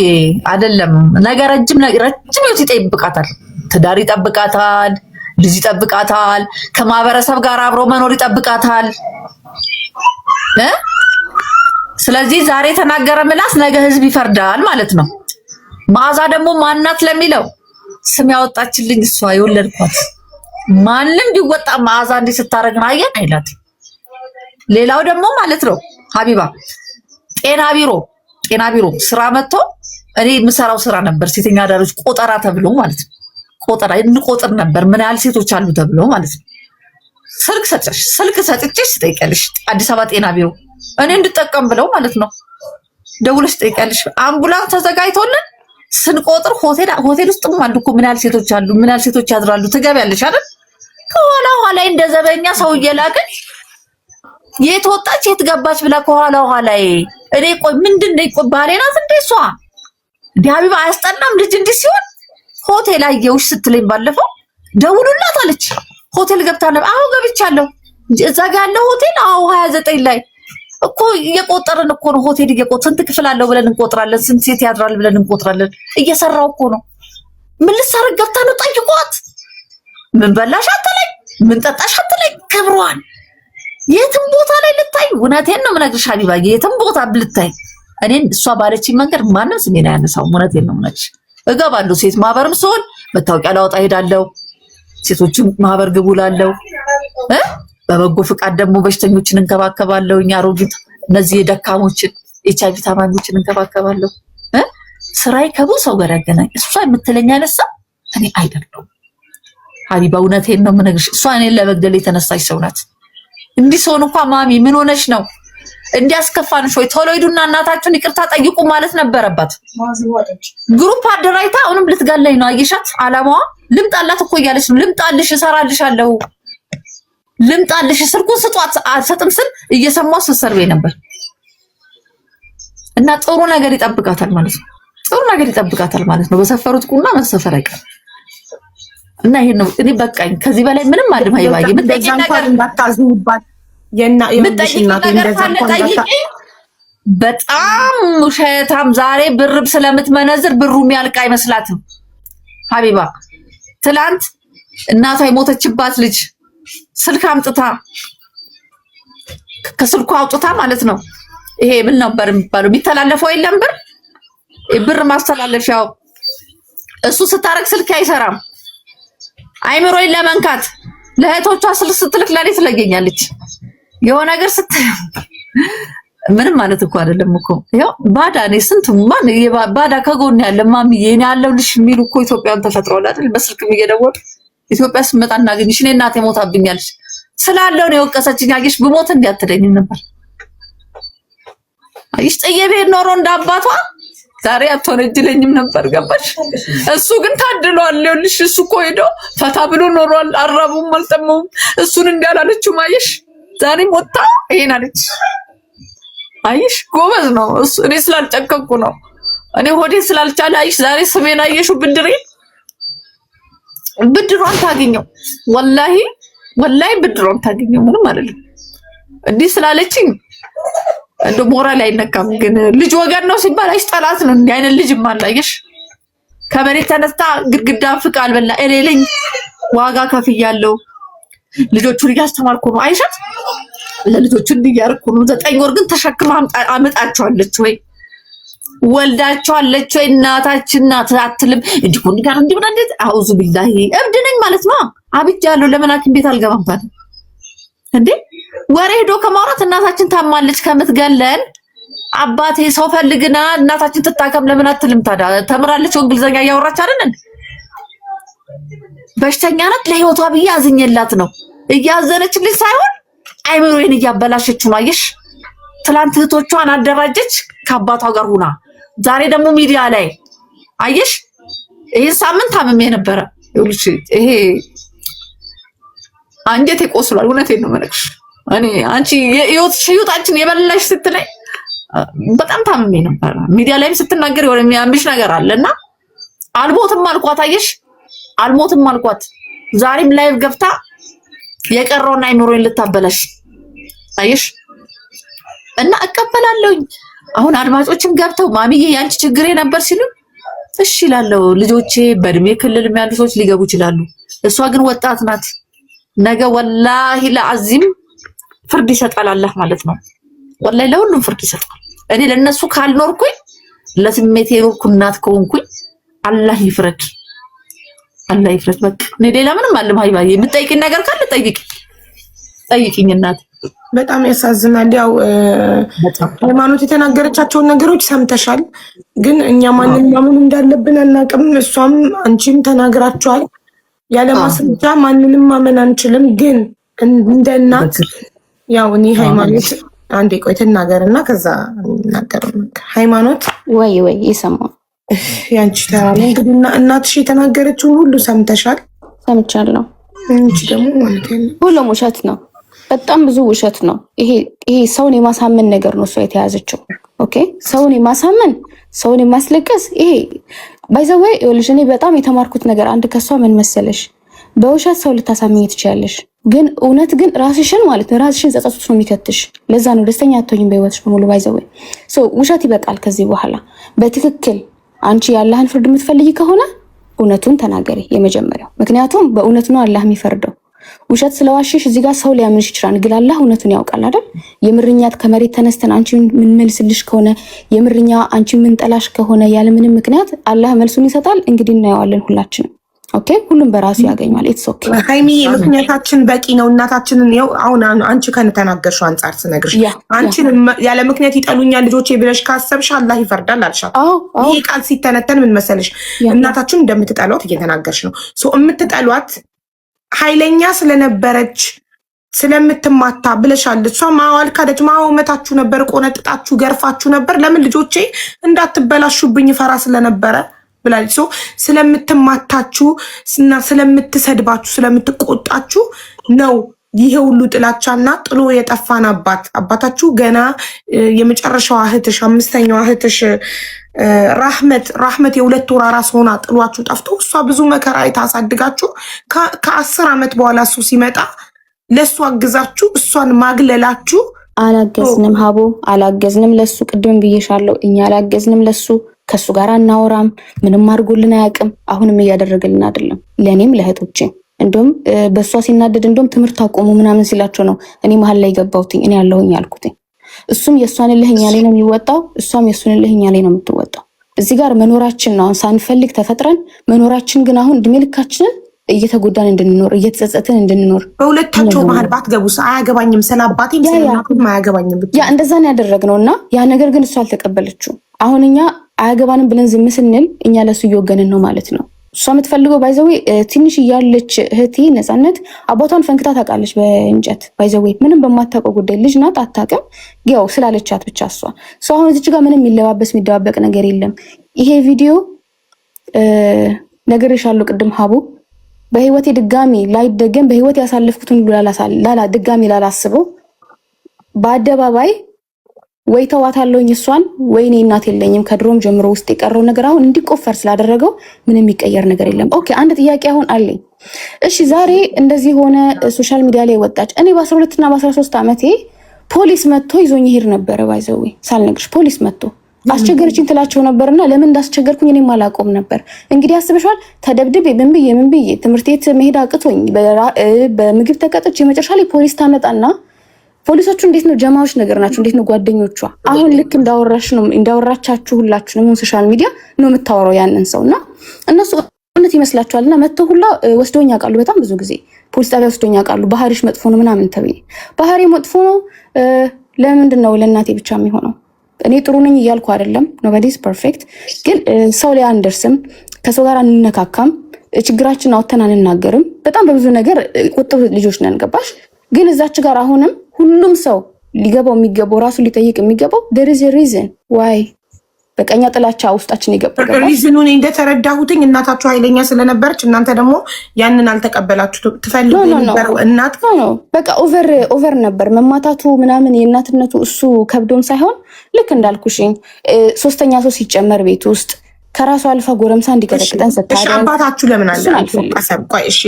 አይደለም ነገ ረጅም ህይወት ይጠብቃታል። ትዳር ይጠብቃታል፣ ልጅ ይጠብቃታል፣ ከማህበረሰብ ጋር አብሮ መኖር ይጠብቃታል። ስለዚህ ዛሬ ተናገረ ምላስ ነገ ህዝብ ይፈርዳል ማለት ነው። መዓዛ ደግሞ ማናት ለሚለው ስም ያወጣችልኝ እሷ የወለድኳት። ማንም ቢወጣ መዓዛ እንዲህ ስታረግን አየን አይላት። ሌላው ደግሞ ማለት ነው ሀቢባ ጤና ቢሮ ስራ መጥቶ እኔ የምሰራው ስራ ነበር፣ ሴተኛ አዳሪዎች ቆጠራ ተብሎ ማለት ነው። ቆጠራ እንቆጥር ነበር ምን ያህል ሴቶች አሉ ተብሎ ማለት ነው። ስልክ ሰጥቼሽ ትጠይቂያለሽ። አዲስ አበባ ጤና ቢሮ እኔ እንድጠቀም ብለው ማለት ነው። ደውለሽ ትጠይቂያለሽ። አምቡላንስ ተዘጋጅቶልን ስንቆጥር ሆቴል ውስጥም አሉ እኮ ምን ያህል ሴቶች አሉ፣ ምን ያህል ሴቶች ያድራሉ። ትገቢያለሽ አይደል? ከኋላ እንደ ዘበኛ ሰው እየላክን የት ወጣች የት ገባች ብላ ከኋላ እኔ ቆይ ምንድን ነው ቆይ ባሌ ናት እንዴ እሷ? እንዴ ሀቢባ አያስጠላም? ልጅ እንዲህ ሲሆን ሆቴል አየሁሽ ስትለኝ ባለፈው ደውሉላት አለች። ሆቴል ገብታ ነበር። አዎ ገብቻለሁ። እዛ ጋር ያለው ሆቴል 29 ላይ እኮ እየቆጠርን እኮ ነው። ሆቴል ስንት ክፍል አለው ብለን እንቆጥራለን፣ ስንት ሴት ያድራል ብለን እንቆጥራለን። እየሰራው እኮ ነው። ምን ልትሰረግ ገብታ ነው? ጠይቋት። ምን በላሽ አትለኝ፣ ምን ጠጣሽ አትለኝ። ክብሯን የትም ቦታ ላይ ልታይ፣ እውነቴን ነው የምነግርሽ ሀቢባዬ፣ የትም ቦታ ልታይ እኔን እሷ ባለችኝ መንገድ ማንም ስሜን አያነሳውም። እውነቴን ነው የምነግርሽ። እገባለሁ ሴት ማህበርም ስሆን መታወቂያ ላወጣ ሄዳለሁ። ሴቶችን ማህበር ግቡ ላለው በበጎ ፍቃድ ደግሞ በሽተኞችን እንከባከባለሁ። እኛ አሮጊት እነዚህ የደካሞችን ኤችአይቪ ታማሚዎችን እንከባከባለሁ። ስራዬ ከብዙ ሰው ጋር ያገናኝ። እሷ የምትለኝ አይነሳ እኔ አይደለሁም ሀቢባ፣ እውነቴን ነው የምነግርሽ። እሷ እኔን ለመግደል የተነሳች ሰው ናት። እንዲህ ሰውን እንኳን ማሚ ምን ሆነሽ ነው እንዲያስከፋንሽ ወይ ቶሎ ሂዱና እናታችሁን ይቅርታ ጠይቁ ማለት ነበረባት። ግሩፕ አደራጅታ አሁንም ልትገለኝ ነው። አየሻት? አላማዋ ልምጣላት እኮ እያለች ነው። ልምጣልሽ፣ እሰራልሻለሁ፣ ልምጣልሽ፣ ስልኩን ስጧት አልሰጥም ስል እየሰማሁ ስትሰርቤ ነበር። እና ጥሩ ነገር ይጠብቃታል ማለት ነው። ጥሩ ነገር ይጠብቃታል ማለት ነው። በሰፈሩት ቁና መሰፈር አይቀር እና ይሄን ነው እኔ በቃኝ። ከዚህ በላይ ምንም አልማ ይባይ ምትጠይቂ ነገር
እንዳታዝኑባት
በጣም ውሸታም። ዛሬ ብርብ ስለምትመነዝር ብሩ የሚያልቅ አይመስላትም ሀቢባ። ትላንት እናቷ የሞተችባት ልጅ ስልክ አምጥታ ከስልኩ አውጥታ ማለት ነው። ይሄ ምን ነበር የሚባለው የሚተላለፈው የለም ብር ማስተላለፊያው እሱ ስታረግ ስልክ አይሰራም። አይምሮዬን ለመንካት ለእህቶቿ ስልክ ስትልክ ለኔ ትለገኛለች። የሆነ ነገር ምንም ማለት እኮ አይደለም እኮ ያው ባዳ ነኝ። ስንት ማን ባዳ ከጎን ያለ ማሚዬ እኔ ያለሁልሽ የሚሉ እኮ ኢትዮጵያን ተፈጥሯል አይደል? በስልክ እየደወሉ ኢትዮጵያ ስመጣ እናገኝሽ እኔ እናቴ ሞታብኛለች ስላለው ነው የወቀሰችኝ። አየሽ ብሞት እንዲያትለኝም ነበር። አይሽ ጠየቤ ኖሮ እንዳባቷ ዛሬ አትወነጅለኝም ነበር። ገባሽ? እሱ ግን ታድሏል። ይኸውልሽ እሱ እኮ ሄዶ ፈታ ብሎ ኖሯል። አራቡም አልጠመውም። እሱን እንዳላለችው ማየሽ ዛሬም ወጣ ይሄን አለች። አይሽ ጎበዝ ነው እሱ። እኔ ስላልጨከኩ ነው። እኔ ሆዴ ስላልቻለ አይሽ ዛሬ ስሜን አየሽው ብድሯን ታገኘው። ወላሂ ብድሯን ታገኘው። ምንም አይደለም። እንዲህ ስላለችኝ እንደ ሞራል አይነካም። ግን ልጅ ወገን ነው ሲባል አይሽ ጠላት ነው። እንዲህ አይነት ልጅም አላየሽ ከመሬት ተነስታ ግድግዳ ፍቃ አልበላ እኔለኝ ዋጋ ከፍያለሁ። ልጆቹን እያስተማርኩ ነው። አይሻት ለልጆቹ እንዲያርኩ ነው። 9 ወር ግን ተሸክማ አመጣቸዋለች ወይ ወልዳቸዋለች ወይ? እናታችን ናት አትልም። እንዲህ ኮን ጋር እንዲህ ብላ እንዴት አውዙ ቢላሂ እብድ ነኝ ማለት ነው። አብጃለሁ ለምን ሐኪም ቤት አልገባም ባለ እንዴ? ወሬ ሄዶ ከማውራት እናታችን ታማለች ከምትገለን አባቴ ሰው ፈልግና እናታችን ትታከም ለምን አትልም ታዲያ? ተምራለች እንግሊዘኛ እያወራች አይደል? በሽተኛ ናት። ለህይወቷ ብዬ አዝኜላት ነው። እያዘነችልኝ ሳይሆን አይምሮዬን እያበላሸችው ነው። አየሽ ትላንት እህቶቿን አደራጀች ከአባቷ ጋር ሆና ዛሬ ደግሞ ሚዲያ ላይ አየሽ። ይሄን ሳምንት ታምሜ ነበረ። ይኸውልሽ ይሄ አንጀቴ ቆስሏል። እውነቴን ነው የምልሽ። እኔ አንቺ ህይወታችን የበላሽ ስትለኝ በጣም ታምሜ ነበረ። ሚዲያ ላይም ስትናገር የሆነ የሚያምሽ ነገር አለና አልሞትም አልኳት። አየሽ አልሞትም አልኳት። ዛሬም ላይቭ ገብታ የቀረውን አይምሮዬን ልታበላሽ አየሽ። እና እቀበላለሁኝ። አሁን አድማጮችም ገብተው ማሚዬ ያንቺ ችግሬ ነበር ሲሉ እሺ እላለሁ። ልጆቼ በእድሜ ክልል ያሉ ሰዎች ሊገቡ ይችላሉ። እሷ ግን ወጣት ናት። ነገ ወላሂ ለአዚም ፍርድ ይሰጣል አላህ ማለት ነው። ወላሂ ለሁሉም ፍርድ ይሰጣል። እኔ ለነሱ ካልኖርኩኝ ለስሜቴ ኖርኩ እናት ከሆንኩኝ አላህ ይፍረድ። በቃ እኔ ሌላ ምንም አለም። ሀይባዬ የምትጠይቂኝ ነገር ካለ ጠይቂኝ እናት።
በጣም ያሳዝናል። ያው ሃይማኖት የተናገረቻቸውን ነገሮች ሰምተሻል። ግን እኛ ማንኛውም እንዳለብን አናውቅም። እሷም አንቺም ተናግራችኋል። ያለ ማስረጃ ማንንም ማመን አንችልም። ግን እንደ እናት ያው እኔ ሃይማኖት አንዴ ቆይ ትናገርና ከዛ እናገር። ሃይማኖት
ወይ ይሰማው
ያንቺ ተራ ነው እንግዲህ። እናትሽ የተናገረችውን ሁሉ ሰምተሻል?
ሰምቻለሁ።
እንጂ ደግሞ ማለት ነው
ሁሉም ውሸት ነው። በጣም ብዙ ውሸት ነው። ይሄ ሰውን የማሳመን ነገር ነው እሷ የተያዘችው። ኦኬ ሰውን የማሳመን ሰውን የማስለቀስ ይሄ ባይዘወይ ይኸውልሽ፣ እኔ በጣም የተማርኩት ነገር አንድ ከሷ ምን መሰለሽ፣ በውሸት ሰው ልታሳምኝ ትችያለሽ፣ ግን እውነት ግን ራስሽን ማለት ነው ራስሽን ጸጸቱት ነው የሚከትሽ። ለዛ ነው ደስተኛ አትሆኝም በህይወትሽ በሙሉ። ባይዘወይ ውሸት ይበቃል ከዚህ በኋላ። በትክክል አንቺ ያላህን ፍርድ የምትፈልጊ ከሆነ እውነቱን ተናገሪ የመጀመሪያው። ምክንያቱም በእውነት ነው አላህ የሚፈርደው። ውሸት ስለዋሽሽ እዚህ ጋር ሰው ሊያምንሽ ይችላል፣ ግን አላህ እውነቱን ያውቃል አይደል? የምርኛት ከመሬት ተነስተን አንቺ ምን መልስልሽ ከሆነ የምርኛ አንቺ ምን ጠላሽ ከሆነ ያለ ምንም ምክንያት አላህ መልሱን ይሰጣል። እንግዲህ እናየዋለን ሁላችንም። ኦኬ ሁሉም በራሱ ያገኛል። ኢትስ ኦኬ
ሃይሚ፣ ምክንያታችን በቂ ነው። እናታችንን ይኸው አሁን አንቺ ከነተናገርሽው አንጻር ስነግርሽ አንቺን ያለ ምክንያት ይጠሉኛል ልጆቼ ብለሽ ካሰብሽ አላህ ይፈርዳል አልሻት። ይሄ ቃል ሲተነተን ምን መሰለሽ፣ እናታችን እንደምትጠሏት እየተናገርሽ ነው። የምትጠሏት ኃይለኛ ስለነበረች ስለምትማታ ብለሻል። እሷ ማዋል ካደች ማውመታችሁ ነበር፣ ቆነጥጣችሁ ገርፋችሁ ነበር። ለምን ልጆቼ እንዳትበላሹብኝ ፈራ ስለነበረ ብላለች። ስለምትማታችሁ እና ስለምትሰድባችሁ ስለምትቆጣችሁ ነው ይሄ ሁሉ ጥላቻና ጥሎ የጠፋን አባታችሁ ገና የመጨረሻዋ እህትሽ 5ኛዋ እህትሽ ራህመት የ2 ወር አራስ ሆና ጥሏችሁ ጠፍቶ እሷ ብዙ መከራ አይታሳድጋችሁ ከ10 ዓመት በኋላ እሱ ሲመጣ ለሱ አግዛችሁ እሷን ማግለላችሁ።
አላገዝንም ሀቦ አላገዝንም ለሱ። ቅድም ብዬሻለሁ እኛ አላገዝንም ለሱ። ከሱ ጋር አናወራም። ምንም አድርጎልን አያውቅም። አሁንም እያደረገልን አይደለም ለኔም ለእህቶቼም። እንደውም በሷ ሲናደድ እንደውም ትምህርት አቆሙ ምናምን ሲላቸው ነው እኔ መሀል ላይ ገባሁትኝ። እኔ ያለሁኝ አልኩትኝ። እሱም የሷን ልህኛ ላይ ነው የሚወጣው፣ እሷም የሱን ልህኛ ላይ ነው የምትወጣው። እዚህ ጋር መኖራችን ነው ሳንፈልግ ተፈጥረን መኖራችን ግን አሁን እድሜ ልካችንን እየተጎዳን እንድንኖር እየተጸጸትን እንድንኖር።
በሁለታቸው መሀል ባትገቡስ? አያገባኝም ስለ አባቴም ስለ እናቴም አያገባኝም ብቻ
እንደዛ ነው ያደረግነውና ያ ነገር ግን እሱ አልተቀበለችው። አሁን እኛ አያገባንም ብለን ዝም ስንል እኛ ለሱ እየወገንን ነው ማለት ነው። እሷ የምትፈልገው ባይዘዌ ትንሽ እያለች እህቴ ነፃነት አባቷን ፈንክታ ታውቃለች በእንጨት ባይዘዌ ምንም በማታውቀው ጉዳይ ልጅ ናት አታውቅም ያው ስላለቻት ብቻ እሷ አሁን እዚች ጋር ምንም የሚደባበቅ ነገር የለም ይሄ ቪዲዮ ነግሬሻለሁ ቅድም ሀቡ በህይወቴ ድጋሚ ላይደገም በህይወቴ ያሳለፍኩትን ሁሉ ድጋሚ ላላስበው በአደባባይ ወይ ተዋታለሁኝ እሷን ወይኔ እናት የለኝም ከድሮም ጀምሮ ውስጥ የቀረው ነገር አሁን እንዲቆፈር ስላደረገው ምንም የሚቀየር ነገር የለም። ኦኬ አንድ ጥያቄ አሁን አለኝ። እሺ ዛሬ እንደዚህ ሆነ ሶሻል ሚዲያ ላይ ወጣች። እኔ በ12 እና በ13 ዓመቴ ፖሊስ መጥቶ ይዞኝ ይሄድ ነበር ባይዘው ሳልነግርሽ ፖሊስ መጥቶ አስቸገረችኝ ትላቸው ነበርና ለምን እንዳስቸገርኩኝ እኔም አላውቀውም ነበር። እንግዲህ አስበሽዋል ተደብድቤ ምን ብዬ ትምህርት ቤት መሄድ አቅቶኝ በምግብ ተቀጥቼ መጨረሻ ላይ ፖሊስ ታመጣና ፖሊሶቹ እንዴት ነው ጀማዎች ነገር ናቸው እንዴት ነው ጓደኞቿ አሁን ልክ እንዳወራቻችሁ ሁላችሁንም ሶሻል ሚዲያ ነው የምታወራው ያንን ሰውና እነሱ እውነት ይመስላችኋልና መጥተው ሁላ ወስዶኝ ያውቃሉ በጣም ብዙ ጊዜ ፖሊስ ጣቢያ ወስዶኝ ያውቃሉ ባህሪሽ መጥፎ ነው ምናምን ተብዬ ባህሪ መጥፎ ነው ለምንድን ነው ለእናቴ ብቻ የሚሆነው እኔ ጥሩ ነኝ እያልኩ አይደለም ኖባዲስ ፐርፌክት ግን ሰው ላይ አንደርስም ከሰው ጋር አንነካካም ችግራችን አውጥተን አንናገርም በጣም በብዙ ነገር ቁጥብ ልጆች ነን ገባሽ ግን እዛች ጋር አሁንም ሁሉም ሰው ሊገባው የሚገባው ራሱ ሊጠይቅ የሚገባው there is a reason why በቀኛ ጥላቻ ውስጣችን ይገባል
ሪዝኑን እንደተረዳሁትኝ እናታችሁ ኃይለኛ ስለነበረች እናንተ ደግሞ ያንን አልተቀበላችሁ ትፈልጉ የነበረው እናት
ነው በቃ ኦቨር ነበር መማታቱ ምናምን የእናትነቱ እሱ ከብዶም ሳይሆን ልክ እንዳልኩሽኝ ሶስተኛ ሰው ሲጨመር ቤት ውስጥ ከራሱ አልፋ ጎረምሳ እንዲቀጠቅጠን ሰጣ
እሺ አባታችሁ ለምን አልተቀሰም ቆይ እሺ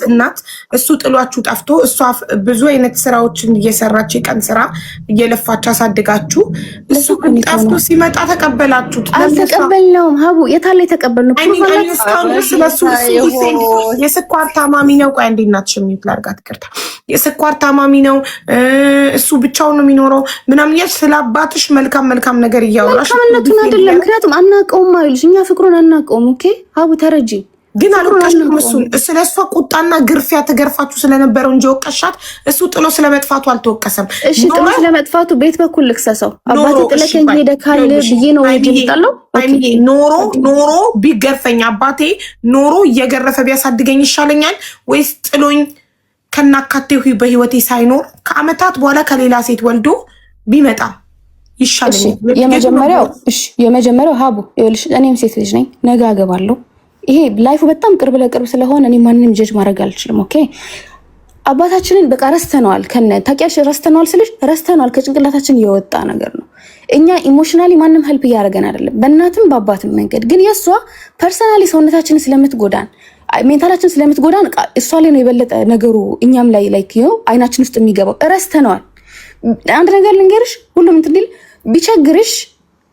እናት እሱ ጥሏችሁ ጠፍቶ እሷ ብዙ አይነት ስራዎችን እየሰራች የቀን ስራ እየለፋች አሳድጋችሁ እሱ ጠፍቶ ሲመጣ ተቀበላችሁት
አልተቀበልነውም ሀቡ የታለ የተቀበልነው
ስለሱ የስኳር ታማሚ ነው ቆይ እንዴ እናትሽ የሚል ላርጋት ይቅርታ የስኳር ታማሚ ነው እሱ ብቻውን ነው የሚኖረው ምናምን ስለአባትሽ መልካም ነገር እያወራሽ
ከመነቱን አይደለም ምክንያቱም አናውቀውም አይልሽ እኛ ፍቅሩን አናውቀውም ኦኬ ሀቡ ተረጂ
ግን አልወቀሽም እሱን ስለሷ ቁጣና ግርፊያ ተገርፋችሁ ስለነበረው እንጂ ወቀሻት እሱ ጥሎ ስለመጥፋቱ አልተወቀሰም
እሺ ጥሎ ስለመጥፋቱ ቤት በኩል ልክሰሰው አባቴ ጥለከኝ ሄደ ካለ ብዬ ነው ይጅልጣለው
ኖሮ ቢገርፈኝ አባቴ ኖሮ እየገረፈ ቢያሳድገኝ ይሻለኛል ወይስ ጥሎኝ ከናካቴው በህይወቴ ሳይኖር ከአመታት በኋላ ከሌላ ሴት ወልዶ ቢመጣ ይሻለኛል
የመጀመሪያው ሀቡ ይኸውልሽ እኔም ሴት ልጅ ነኝ ነገ አገባለሁ ይሄ ላይፉ በጣም ቅርብ ለቅርብ ስለሆነ እኔ ማንንም ጀጅ ማድረግ አልችልም ኦኬ አባታችንን በቃ ረስተነዋል ታውቂያለሽ ረስተነዋል ስልሽ ረስተነዋል ከጭንቅላታችን የወጣ ነገር ነው እኛ ኢሞሽናሊ ማንም ሄልፕ እያደረገን አይደለም በእናትም በአባትም መንገድ ግን የእሷ ፐርሰናሊ ሰውነታችንን ስለምትጎዳን ሜንታላችን ስለምትጎዳን እሷ ላይ ነው የበለጠ ነገሩ እኛም ላይ ላይክ ነው አይናችን ውስጥ የሚገባው ረስተነዋል አንድ ነገር ልንገርሽ ሁሉም እንትን ቢቸግርሽ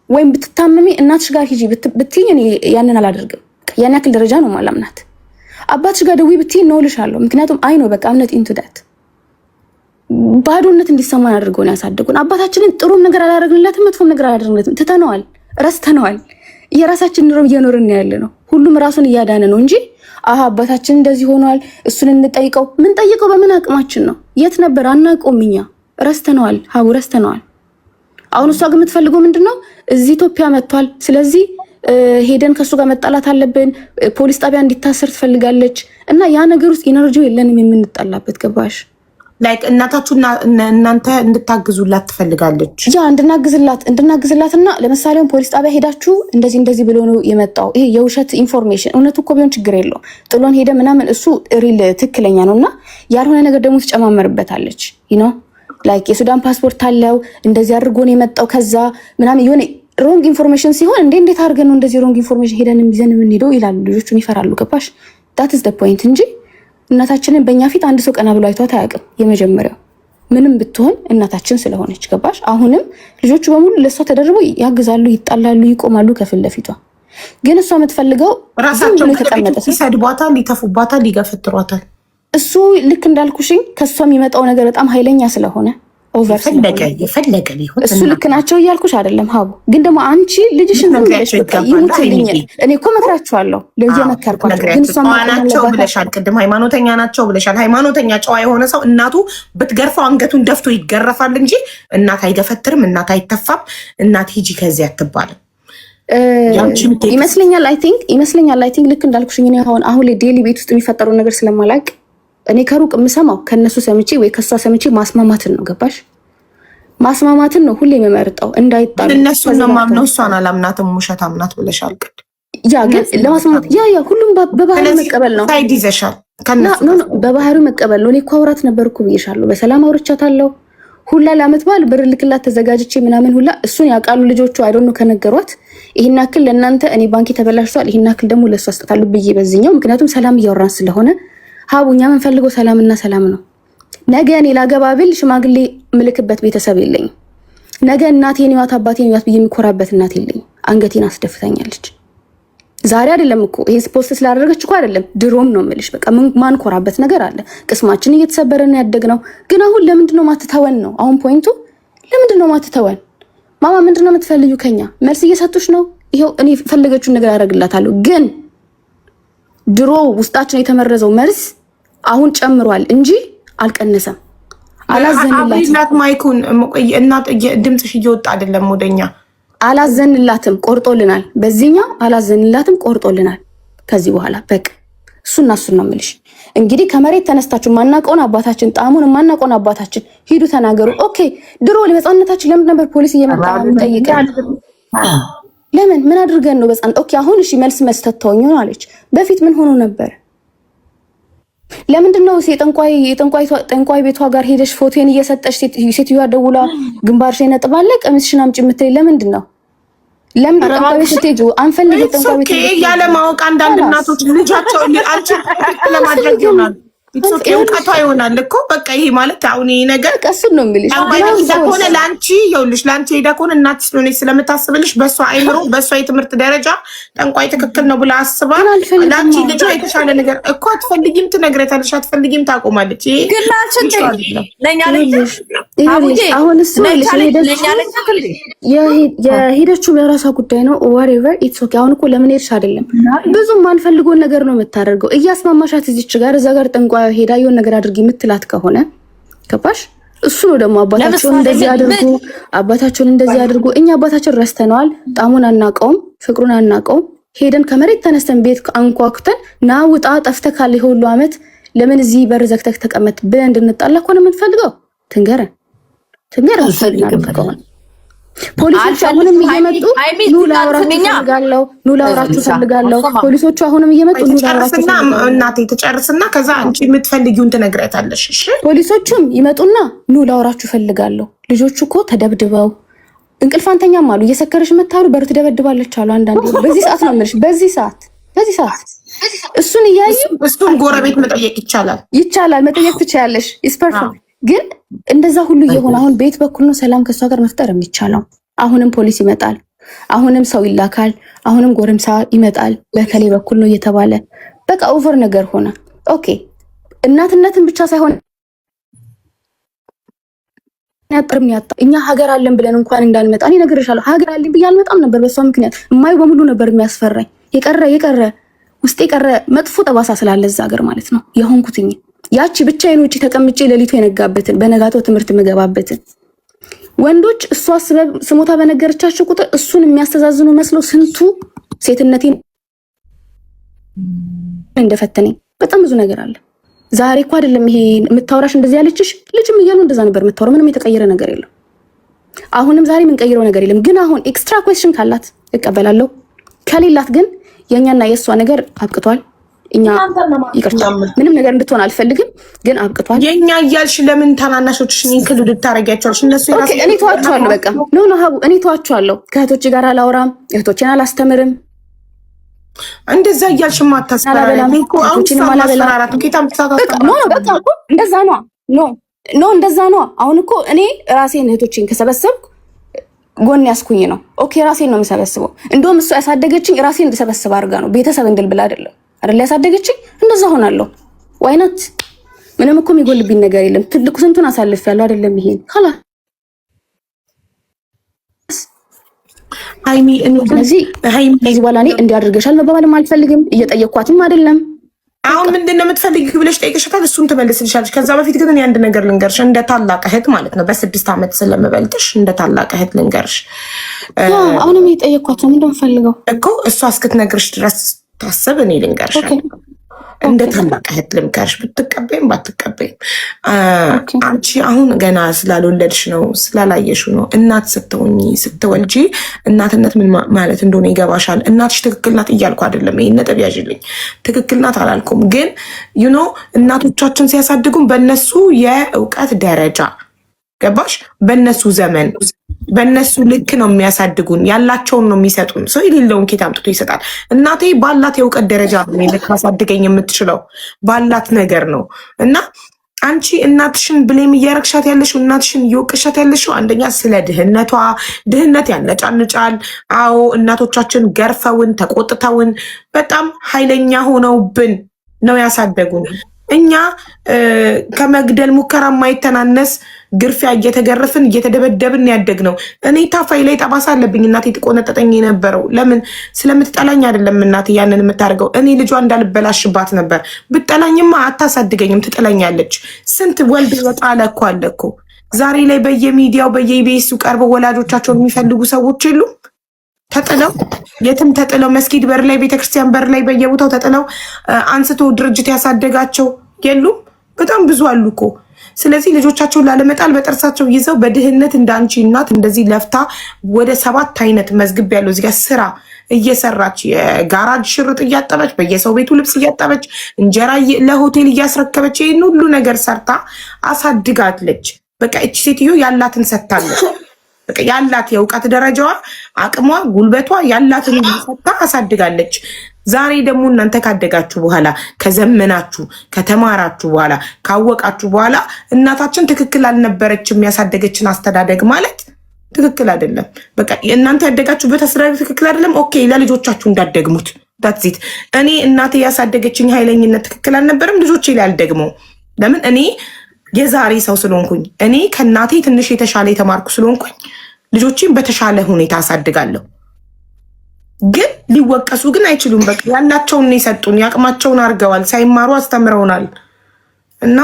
ወይም ብትታመሚ እናትሽ ጋር ሂጂ ብትይኝ እኔ ያንን አላደርግም ያን ያክል ደረጃ ነው ማላምናት አባትሽ ጋር ደውይ ብትይኝ ነው ልሻለሁ ምክንያቱም አይ ነው በቃ እምነት ኢንቱ ዳት ባዶነት እንዲሰማን አድርገውን ያሳደጉን አባታችንን ጥሩም ነገር አላደረግንለትም መጥፎም ነገር አላደረግንለትም ትተነዋል ረስተነዋል የራሳችን ኑሮ እየኖርን ያለ ነው ሁሉም ራሱን እያዳነ ነው እንጂ አባታችን እንደዚህ ሆኗል እሱን እንጠይቀው ምን ጠይቀው በምን አቅማችን ነው የት ነበር አናውቀውም እኛ ረስተነዋል ሀቡ ረስተነዋል አሁን እሷ ግን የምትፈልገው ምንድነው እዚህ ኢትዮጵያ መጥቷል ስለዚህ ሄደን ከሱ ጋር መጣላት አለብን ፖሊስ ጣቢያ እንዲታሰር ትፈልጋለች እና ያ ነገር ውስጥ ኢነርጂው የለንም የምንጣላበት ገባሽ
ላይክ እናታችሁና እናንተ እንድታግዙላት ትፈልጋለች
ያ እንድናግዝላትና ለምሳሌ ፖሊስ ጣቢያ ሄዳችሁ እንደዚህ ብሎ ነው የመጣው ይሄ የውሸት ኢንፎርሜሽን እውነቱ እኮ ቢሆን ችግር የለው ጥሎን ሄደ ምናምን እሱ ሪል ትክክለኛ ነውና ያልሆነ ነገር ደግሞ ትጨማመርበታለች ላይክ የሱዳን ፓስፖርት አለው እንደዚህ አድርጎ ነው የመጣው ከዛ ምናምን የሆነ ሮንግ ኢንፎርሜሽን ሲሆን እንዴት አድርገን ነው እንደዚህ ሮንግ ኢንፎርሜሽን ሄደን ይዘን የምንሄደው ይላሉ ልጆቹን ይፈራሉ ገባሽ that is the point እንጂ እናታችንን በእኛ ፊት አንድ ሰው ቀና ብሎ አይቷት አያውቅም የመጀመሪያው ምንም ብትሆን እናታችን ስለሆነች ገባሽ አሁንም ልጆቹ በሙሉ ለሷ ተደርበው ያግዛሉ ይጣላሉ ይቆማሉ ከፊት ለፊቷ ግን እሷ የምትፈልገው
ራሳቸውን ተቀመጠ ይሰድቧታል ይተፉባታል ይገፈትሯታል
እሱ ልክ እንዳልኩሽኝ ከሷ የሚመጣው ነገር በጣም ኃይለኛ ስለሆነ ኦቨር
የፈለገ ቢሆን
እሱ ልክ ናቸው እያልኩሽ አይደለም ሀቡ ግን ደግሞ አንቺ ልጅሽን ይሙትልኝ እኔ እኮ መክራችኋለሁ ለየመከርኳቸው ግን እሷ
ናቸው ብለሻል ቅድም ሃይማኖተኛ ናቸው ብለሻል ሃይማኖተኛ ጨዋ የሆነ ሰው እናቱ ብትገርፈው አንገቱን ደፍቶ ይገረፋል እንጂ እናት አይገፈትርም እናት አይተፋም እናት ሂጂ ከዚህ አትባልም
ይመስለኛል አይ ቲንክ ልክ እንዳልኩሽኝ እኔ አሁን ላይ ዴሊ ቤት ውስጥ የሚፈጠረው ነገር ስለማላውቅ እኔ ከሩቅ የምሰማው ከነሱ ሰምቼ ወይ ከሷ ሰምቼ ማስማማትን ነው። ገባሽ? ማስማማትን ነው ሁሌ የምመርጠው እንዳይጣሉ።
እነሱ ነው ማምነው፣ እሷን አላምናትም ውሸት አምናት ብለሻል።
ያ ግን ለማስማማት ያ ሁሉም በባህሪው መቀበል ነው።
ሳይድ ይዘሻል።
በባህሪው መቀበል ነው። እኔ እኮ አውራት ነበርኩ ብዬሻለሁ። በሰላም አውርቻታለሁ። ሁላ ለአመት በዓል ብር ልክላት ተዘጋጅቼ ምናምን ሁላ እሱን ያውቃሉ ልጆቹ። አይዶን ነው ከነገሯት ይሄን ያክል ለእናንተ እኔ ባንኪ ተበላሽቷል፣ ይሄን ያክል ደግሞ ለእሱ አስጠጣለሁ ብዬ በዚህኛው። ምክንያቱም ሰላም እያወራን ስለሆነ ሀቡኛ የምንፈልገው ሰላምና ሰላም ነው። ነገ እኔ ላገባ ብል ሽማግሌ ምልክበት ቤተሰብ የለኝም። ነገ እናቴን ይዋት አባቴን ይዋት ብዬ የሚኮራበት እናት የለኝም። አንገቴን አስደፍታኛለች። ዛሬ አይደለም እኮ ይሄ ፖስት ስላደረገች እኮ አይደለም፣ ድሮም ነው የምልሽ። በቃ ማንኮራበት ነገር አለ። ቅስማችን እየተሰበረ ነው ያደግነው። ግን አሁን ለምንድነው ማትተወን ነው አሁን ፖይንቱ። ለምንድነው ማትተወን? ማማ ምንድነው የምትፈልጊው ከኛ? መልስ እየሰጡሽ ነው። ይሄው እኔ ፈለገችውን ነገር አደርግላታለሁ። ግን ድሮ ውስጣችን የተመረዘው መርዝ አሁን ጨምሯል እንጂ አልቀነሰም።
አላዘንላትም። ማይኩን እና ድምጽሽ እየወጣ አይደለም ወደኛ።
አላዘንላትም፣ ቆርጦልናል። በዚህኛው አላዘንላትም፣ ቆርጦልናል። ከዚህ በኋላ በቃ እሱና እሱን ነው የምልሽ። እንግዲህ ከመሬት ተነስታችሁ ማናቀውን አባታችን ጣሙን ማናቀውን አባታችን ሂዱ ተናገሩ። ኦኬ ድሮ ለህፃንነታችን ለምን ነበር ፖሊስ እየመጣ የሚጠይቀን? ለምን ምን አድርገን ነው በህፃን? ኦኬ አሁን እሺ መልስ መስጠት ተወኝ አለች። በፊት ምን ሆኖ ነበር? ለምንድነው ጠንቋይ ቤቷ ጋር ሄደሽ ፎቶን እየሰጠሽ ሴትዮዋ ደውላ ግንባርሽ ነጥባለ ቀሚስሽን አምጪ የምትለኝ ለምንድን ነው? ለምን ጠንቋይ ቤት ስትሄጂ አንፈልግም። ጠንቋይ ቤት
ያለ ማወቅ አንዳንድ እናቶች ልጃቸው አንቺ ለማድረግ ይሆናል እውቀቷ ይሆናል እኮ በቃ ይሄ ማለት አሁን ይሄ ነገር
ቀሱን ነው የሚልሽ።
ሆነ ለአንቺ ይኸውልሽ ለአንቺ ሄዳ ከሆነ እናትሽ ስለሆነች ስለምታስብልሽ በእሷ አይምሮ በእሷ የትምህርት ደረጃ ጠንቋይ ትክክል ነው ብላ አስባ ለአንቺ ልጇ የተሻለ ነገር እኮ አትፈልጊም ትነግረታለሽ፣ አትፈልጊም ታቆማለች። ይሄ
አሁን እሱ የሄደችው የራሷ ጉዳይ ነው። ዋሬቨር ኢትስ ኦኬ። አሁን እኮ ለምን ሄድሽ አይደለም ብዙም ማንፈልጎን ነገር ነው የምታደርገው። እያስማማሻት እዚች ጋር እዛ ጋር ጠንቋይ ሄዳ የሆነ ነገር አድርጊ የምትላት ከሆነ ገባሽ? እሱ ነው ደግሞ አባታቸውን እንደዚህ አድርጉ፣ አባታቸውን እንደዚህ አድርጉ። እኛ አባታችን ረስተነዋል። ጣሙን አናቀውም፣ ፍቅሩን አናቀውም። ሄደን ከመሬት ተነስተን ቤት አንኳኩተን ና ውጣ ጠፍተህ ካለ ሁሉ አመት ለምን እዚህ በር ዘግተህ ተቀመጥ ብለን እንድንጣላ እኮ ነው የምንፈልገው። ትንገረን ከሆነ ፖሊሶቹ አሁንም እየመጡ ኑ ላውራችሁ ፈልጋለሁ። ፖሊሶቹ አሁንም እየመጡ ኑ ላውራችሁ ፈልጋለሁ።
እናቴ ትጨርስና ከዛ አንቺ የምትፈልጊውን ትነግሪያታለሽ። እሺ
ፖሊሶቹም ይመጡና ኑ ላውራችሁ ፈልጋለሁ። ልጆቹ እኮ ተደብድበው እንቅልፍ አንተኛም አሉ። እየሰከረሽ መታሉ በር ትደበድባለች አሉ። አንዳንዴ በዚህ ሰዓት ነው የምልሽ፣ በዚህ ሰዓት እሱን እያዩ
እሱን ጎረቤት መጠየቅ ይቻላል
መጠየቅ ትችያለሽ። ኢስ ፐርፌክት። ግን እንደዛ ሁሉ እየሆነ አሁን ቤት በኩል ነው ሰላም ከሷ ጋር መፍጠር የሚቻለው። አሁንም ፖሊስ ይመጣል፣ አሁንም ሰው ይላካል፣ አሁንም ጎረምሳ ይመጣል። በከሌ በኩል ነው እየተባለ በቃ ኦቨር ነገር ሆነ። ኦኬ እናትነትን ብቻ ሳይሆን እኛ ሀገር አለን ብለን እንኳን እንዳንመጣ እኔ እነግርሻለሁ። ሀገር አለን ብዬ አልመጣም ነበር በሷ ምክንያት። የማዩ በሙሉ ነበር የሚያስፈራኝ። የቀረ ውስጥ የቀረ መጥፎ ጠባሳ ስላለ እዛ ሀገር ማለት ነው የሆንኩትኝ። ያቺ ብቻዬን ውጪ ተቀምጬ ሌሊቱ የነጋበትን በነጋታው ትምህርት የምገባበትን ወንዶች እሷ ስሞታ በነገረቻቸው ቁጥር እሱን የሚያስተዛዝኑ መስለው ስንቱ ሴትነቴን እንደፈተነኝ በጣም ብዙ ነገር አለ። ዛሬ እኮ አይደለም ይሄ የምታወራሽ እንደዚህ ያለችሽ ልጅም እያሉ እንደዛ ነበር የምታወራው። ምንም የተቀየረ ነገር የለም። አሁንም ዛሬ የምንቀይረው ነገር የለም። ግን አሁን ኤክስትራ ኩዌስችን ካላት እቀበላለሁ፣ ከሌላት ግን የኛና የእሷ ነገር አብቅቷል። እኛ ይቅርታ ምንም ነገር እንድትሆን አልፈልግም፣ ግን አብቅቷል።
የኛ እያልሽ ለምን ታናናሾችሽን ኢንክሉድ ታረጋቸዋለሽ? እነሱ
ኦኬ እኔ ተዋቸዋለሁ። በቃ ኖ ሀቡ እኔ ተዋቸዋለሁ። ከእህቶቼ ጋር አላወራም፣ እህቶቼን አላስተምርም።
እንደዛ እያልሽ ማታስፈራራ እኮ
እህቶቼን ማላበላ እንደዛ ነው እንደዛ ነው። አሁን እኮ እኔ ራሴን እህቶቼን ከሰበሰብኩ ጎን ያስኩኝ ነው። ኦኬ ራሴን ነው የምሰበስበው። እንደውም እሷ ያሳደገችኝ ራሴን እንድሰበስብ አድርጋ ነው፣ ቤተሰብ እንድል ብላ አይደለም ያሳደገችኝ። እንደዛ ሆናለሁ። ዋይናት ምንም እኮ የሚጎልብኝ ነገር የለም። ትልቁ ስንቱን አሳልፌያለሁ አይደለም? ይሄን ካላ
ሃይሚ
ከዚህ በኋላ እኔ እንዲያደርገሻል መባባልም አልፈልግም። እየጠየኳትም አይደለም።
አሁን ምንድነው የምትፈልጊው ብለሽ ጠይቀሻታል፣ እሱን ትመልስልሻለች። ከዛ በፊት ግን አንድ ነገር ልንገርሽ፣ እንደ ታላቅ እህት ማለት ነው፣ በ6 ዓመት ስለምበልጥሽ እንደ ታላቅ እህት ልንገርሽ።
አሁንም የጠየኳቸው ምንድን ነው የምፈልገው
እኮ እሷ እስክትነግርሽ ድረስ ታስብ። እኔ ልንገርሽ እንደ ታላቅ እህት ልምከርሽ፣ ብትቀበይም ባትቀበይም። አንቺ አሁን ገና ስላልወለድሽ ነው ስላላየሽ ነው። እናት ስትወልጂ እናትነት ምን ማለት እንደሆነ ይገባሻል። እናትሽ ትክክል ናት እያልኩ አይደለም፣ ይሄን ነጥብ ያዥልኝ። ትክክል ናት አላልኩም፣ ግን ዩኖ እናቶቻችን ሲያሳድጉም በእነሱ የእውቀት ደረጃ ገባሽ? በእነሱ ዘመን በእነሱ ልክ ነው የሚያሳድጉን። ያላቸውን ነው የሚሰጡን። ሰው የሌለውን ኬት አምጥቶ ይሰጣል። እናቴ ባላት የእውቀት ደረጃ ነው ልክ ማሳድገኝ የምትችለው ባላት ነገር ነው። እና አንቺ እናትሽን ብሌም እያረግሻት ያለሽው እናትሽን እየወቅሻት ያለሽው አንደኛ ስለ ድህነት ያነጫንጫል። አዎ እናቶቻችን ገርፈውን ተቆጥተውን በጣም ኃይለኛ ሆነውብን ነው ያሳደጉን። እኛ ከመግደል ሙከራ የማይተናነስ ግርፊያ እየተገረፍን እየተደበደብን ያደግ ነው። እኔ ታፋይ ላይ ጠባሳ አለብኝ። እናቴ ትቆነጠጠኝ የነበረው ለምን? ስለምትጠላኝ አይደለም እናቴ ያንን የምታደርገው። እኔ ልጇ እንዳልበላሽባት ነበር። ብጠላኝማ አታሳድገኝም፣ ትጥለኛለች። ስንት ወልድ ወጣለ እኮ አለ እኮ። ዛሬ ላይ በየሚዲያው በየኢቢኤሱ ቀርበው ወላጆቻቸውን የሚፈልጉ ሰዎች የሉም። ተጥለው የትም ተጥለው መስጊድ በር ላይ ቤተክርስቲያን በር ላይ በየቦታው ተጥለው አንስቶ ድርጅት ያሳደጋቸው የሉም። በጣም ብዙ አሉ እኮ። ስለዚህ ልጆቻቸውን ላለመጣል በጥርሳቸው ይዘው በድህነት እንዳንቺ እናት እንደዚህ ለፍታ ወደ 7 አይነት መዝግብ ያለው እዚህ ጋር ስራ እየሰራች የጋራጅ ሽርጥ እያጠበች በየሰው ቤቱ ልብስ እያጠበች እንጀራ ለሆቴል እያስረከበች ይህን ሁሉ ነገር ሰርታ አሳድጋለች። በቃ እቺ ሴትዮ ያላትን ሰጥታለች። ያላት የእውቀት ደረጃዋ አቅሟ ጉልበቷ ያላትን ሰጥታ አሳድጋለች። ዛሬ ደግሞ እናንተ ካደጋችሁ በኋላ ከዘመናችሁ ከተማራችሁ በኋላ ካወቃችሁ በኋላ እናታችን ትክክል አልነበረችም ያሳደገችን አስተዳደግ ማለት ትክክል አይደለም። በቃ እናንተ ያደጋችሁበት አስተዳደግ ትክክል አይደለም። ኦኬ ለልጆቻችሁ እንዳትደግሙት ዳትዚት። እኔ እናቴ ያሳደገችኝ ኃይለኝነት ትክክል አልነበረም፣ ልጆቼ ላይ አልደግመው። ለምን? እኔ የዛሬ ሰው ስለሆንኩኝ፣ እኔ ከእናቴ ትንሽ የተሻለ የተማርኩ ስለሆንኩኝ ልጆቼን በተሻለ ሁኔታ አሳድጋለሁ። ግን ሊወቀሱ ግን አይችሉም። በቃ ያላቸውን ነው የሰጡን፣ ያቅማቸውን አድርገዋል፣ ሳይማሩ አስተምረውናል። እና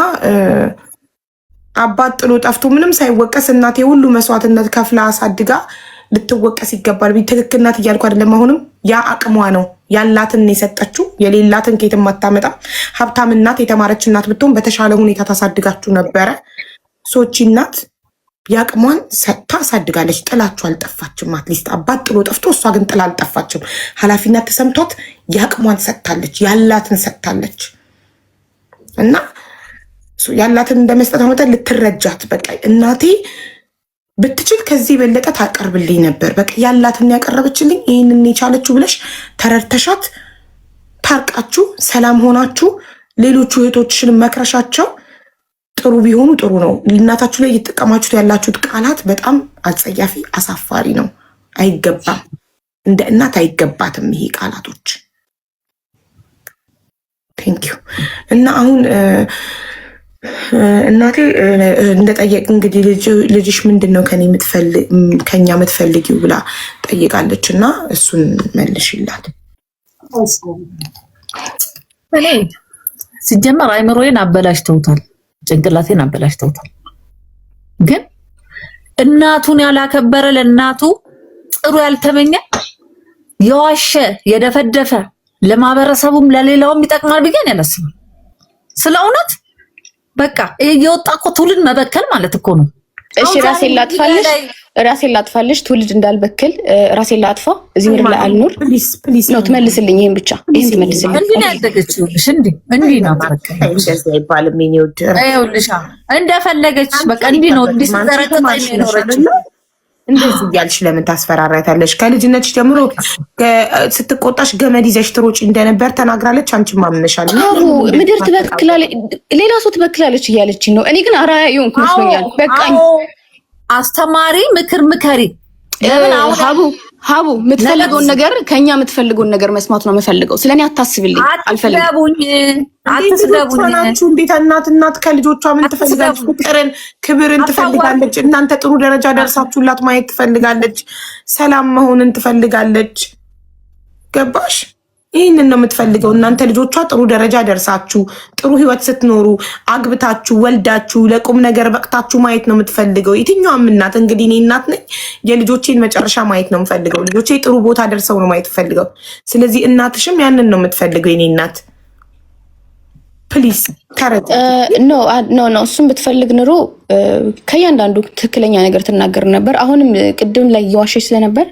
አባት ጥሎ ጠፍቶ ምንም ሳይወቀስ እናቴ ሁሉ መስዋዕትነት ከፍላ አሳድጋ ልትወቀስ ይገባል። ትክክል ናት እያልኩ አይደለም። አሁንም ያ አቅሟ ነው፣ ያላትን የሰጠችው። የሌላትን ከየትም አታመጣም። ሀብታም እናት የተማረች እናት ብትሆን በተሻለ ሁኔታ ታሳድጋችሁ ነበረ። ሶቺ እናት የአቅሟን ሰጥታ አሳድጋለች። ጥላችሁ አልጠፋችም። አትሊስት አባት ጥሎ ጠፍቶ እሷ ግን ጥላ አልጠፋችም። ኃላፊነት ተሰምቷት የአቅሟን ሰጥታለች፣ ያላትን ሰጥታለች። እና ያላትን እንደመስጠት መጠን ልትረጃት በቃ እናቴ ብትችል ከዚህ የበለጠ ታቀርብልኝ ነበር። በቃ ያላትን ያቀረበችልኝ ይህንን የቻለችው ብለሽ ተረድተሻት ታርቃችሁ ሰላም ሆናችሁ ሌሎቹ እህቶችሽን መክረሻቸው ጥሩ ቢሆኑ ጥሩ ነው። እናታችሁ ላይ እየተጠቀማችሁት ያላችሁት ቃላት በጣም አጸያፊ፣ አሳፋሪ ነው። አይገባም፣ እንደ እናት አይገባትም ይሄ ቃላቶች። ቴንኪዩ። እና አሁን እናቴ እንደጠየቅ እንግዲህ ልጅሽ ምንድን ነው ከኛ የምትፈልጊው ብላ ጠይቃለች። እና እሱን መልሽላት።
እኔ ሲጀመር አይምሮዬን አበላሽተውታል፣ ጭንቅላቴን አበላሽተውታል። ግን እናቱን ያላከበረ ለእናቱ ጥሩ ያልተመኘ የዋሸ የደፈደፈ ለማህበረሰቡም ለሌላውም ይጠቅማል ብዬ አላስብም። ስለ እውነት በቃ እየወጣ እኮ ትውልድ መበከል ማለት እኮ ነው።
እሺ ራሴን ላጥፋልሽ ትውልድ እንዳልበክል ራሴን ላጥፋ፣ እዚህ ምድር ላይ አልኖር። ፕሊዝ ነው ትመልስልኝ። ይሄን ብቻ ይሄን ትመልስልኝ።
እንዴ ያደገችው ልሽ እንዴ ነው በቃ
እንደዚህ ይባል ምን
ይወድልሻ እንደፈለገች በቃ እንዴ ነው ዲስተረከታኝ ነው።
እንደዚህ እያልሽ ለምን ታስፈራራታለሽ? ከልጅነትሽ ጀምሮ ስትቆጣሽ ገመድ ይዘሽ ትሮጪ እንደነበር ተናግራለች። አንቺ ማምነሻል።
ምድር ትበክላለች፣ ሌላ ሰው ትበክላለች እያለችኝ ነው። እኔ ግን አራያ ይሆንኩ መስሎኛል። በቃኝ።
አስተማሪ ምክር ምከሪ። ሀቡ
የምትፈልገውን ነገር ከኛ የምትፈልገውን ነገር መስማት ነው የምፈልገው። ስለኔ አታስብልኝ፣ አልፈልግም።
አትስደቡኝ። እንዴት እናት ከልጆቿ ምን ትፈልጋለች? ፍቅርን፣ ክብርን ትፈልጋለች። እናንተ ጥሩ ደረጃ ደርሳችሁላት ማየት ትፈልጋለች። ሰላም መሆንን ትፈልጋለች። ገባሽ? ይህንን ነው የምትፈልገው። እናንተ ልጆቿ ጥሩ ደረጃ ደርሳችሁ ጥሩ ህይወት ስትኖሩ አግብታችሁ ወልዳችሁ ለቁም ነገር በቅታችሁ ማየት ነው የምትፈልገው። የትኛውም እናት እንግዲህ እኔ እናት ነኝ፣ የልጆቼን መጨረሻ ማየት ነው የምፈልገው። ልጆቼ ጥሩ ቦታ ደርሰው ነው ማየት ፈልገው። ስለዚህ እናትሽም ያንን ነው የምትፈልገው። የኔ እናት ፕሊዝ ተረጥ
ኖ እሱም ብትፈልግ ኑሮ ከእያንዳንዱ ትክክለኛ ነገር ትናገር ነበር። አሁንም ቅድም ላይ እየዋሸች ስለነበር